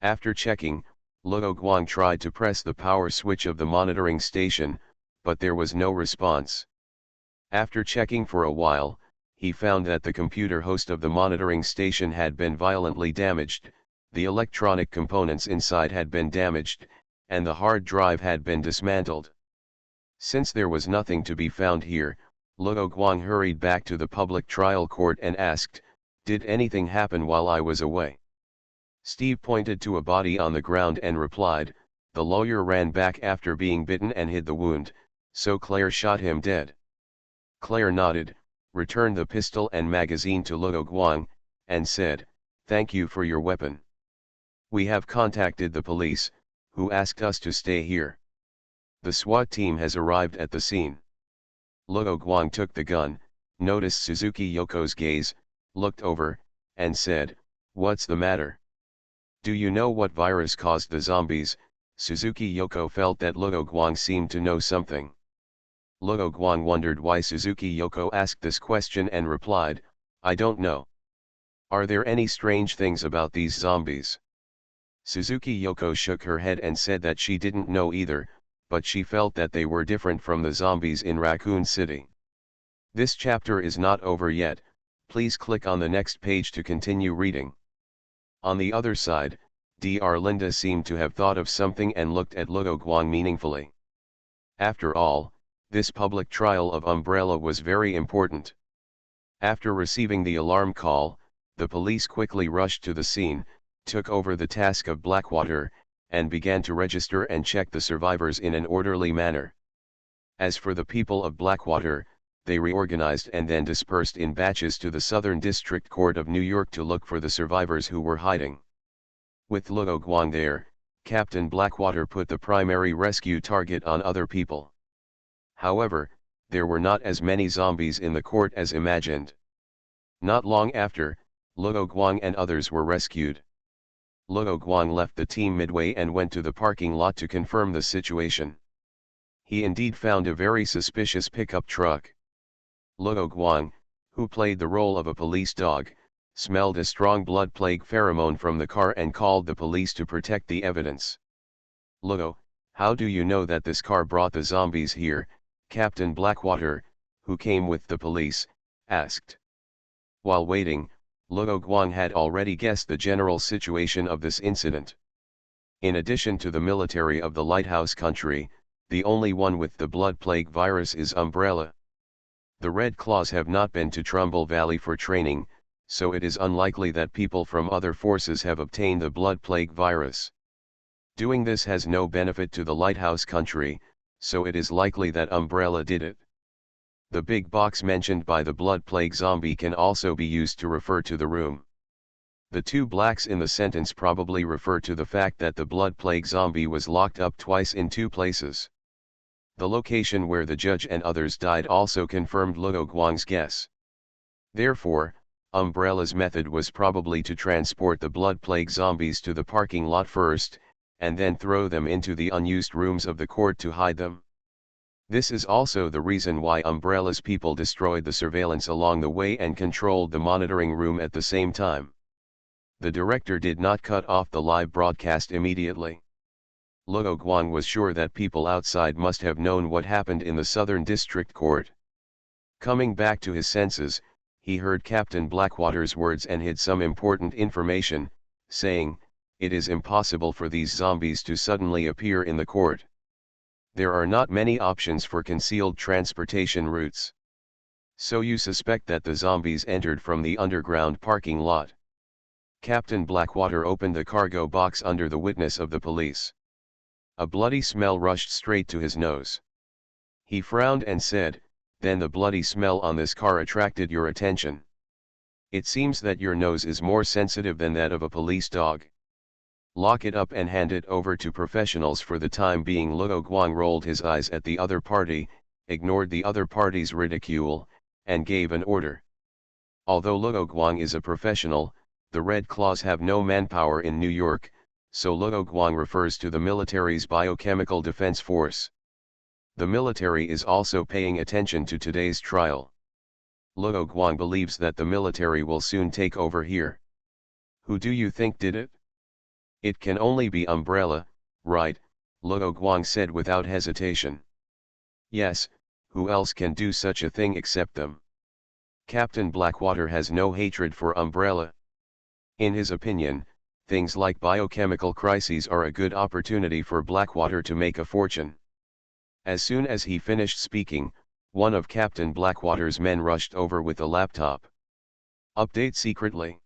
After checking, Luo Guang tried to press the power switch of the monitoring station, but there was no response. After checking for a while, he found that the computer host of the monitoring station had been violently damaged, the electronic components inside had been damaged, and the hard drive had been dismantled. Since there was nothing to be found here, Luo Guang hurried back to the public trial court and asked, "Did anything happen while I was away?" Steve pointed to a body on the ground and replied, "The lawyer ran back after being bitten and hid the wound, so Claire shot him dead." Claire nodded, returned the pistol and magazine to Luo Guang, and said, "Thank you for your weapon. We have contacted the police, who asked us to stay here. The SWAT team has arrived at the scene." Luo Guang took the gun, noticed Suzuki Yoko's gaze, looked over, and said, "What's the matter? Do you know what virus caused the zombies?" Suzuki Yoko felt that Luo Guang seemed to know something. Luo Guang wondered why Suzuki Yoko asked this question and replied, "I don't know. Are there any strange things about these zombies?" Suzuki Yoko shook her head and said that she didn't know either, but she felt that they were different from the zombies in Raccoon City. This chapter is not over yet, please click on the next page to continue reading. On the other side, Dr. Linda seemed to have thought of something and looked at Luo Guang meaningfully. After all, this public trial of Umbrella was very important. After receiving the alarm call, the police quickly rushed to the scene, took over the task of Blackwater, and began to register and check the survivors in an orderly manner. As for the people of Blackwater, they reorganized and then dispersed in batches to the Southern District Court of New York to look for the survivors who were hiding. With Luo Guang there, Captain Blackwater put the primary rescue target on other people. However, there were not as many zombies in the court as imagined. Not long after, Luo Guang and others were rescued. Luo Guang left the team midway and went to the parking lot to confirm the situation. He indeed found a very suspicious pickup truck. Luo Guang, who played the role of a police dog, smelled a strong blood plague pheromone from the car and called the police to protect the evidence. "Luo, how do you know that this car brought the zombies here?" Captain Blackwater, who came with the police, asked. While waiting, Luo Guang had already guessed the general situation of this incident. In addition to the military of the Lighthouse Country, the only one with the blood plague virus is Umbrella. The Red Claws have not been to Trumbull Valley for training, so it is unlikely that people from other forces have obtained the blood plague virus. Doing this has no benefit to the Lighthouse Country, so it is likely that Umbrella did it. The big box mentioned by the blood plague zombie can also be used to refer to the room. The two blacks in the sentence probably refer to the fact that the blood plague zombie was locked up twice in two places. The location where the judge and others died also confirmed Luo Guang's guess. Therefore, Umbrella's method was probably to transport the blood plague zombies to the parking lot first, and then throw them into the unused rooms of the court to hide them. This is also the reason why Umbrella's people destroyed the surveillance along the way and controlled the monitoring room at the same time. The director did not cut off the live broadcast immediately. Luo Guang was sure that people outside must have known what happened in the Southern District Court. Coming back to his senses, he heard Captain Blackwater's words and hid some important information, saying, "It is impossible for these zombies to suddenly appear in the court. There are not many options for concealed transportation routes. So you suspect that the zombies entered from the underground parking lot." Captain Blackwater opened the cargo box under the witness of the police. A bloody smell rushed straight to his nose. He frowned and said, "Then the bloody smell on this car attracted your attention. It seems that your nose is more sensitive than that of a police dog. Lock it up and hand it over to professionals for the time being." Luo Guang rolled his eyes at the other party, ignored the other party's ridicule, and gave an order. Although Luo Guang is a professional, the Red Claws have no manpower in New York, so Luo Guang refers to the military's biochemical defense force. The military is also paying attention to today's trial. Luo Guang believes that the military will soon take over here. "Who do you think did it?" "It can only be Umbrella, right?" Luo Guang said without hesitation. "Yes, who else can do such a thing except them? Captain Blackwater has no hatred for Umbrella. In his opinion, things like biochemical crises are a good opportunity for Blackwater to make a fortune. As soon as he finished speaking, one of Captain Blackwater's men rushed over with a laptop. Update secretly.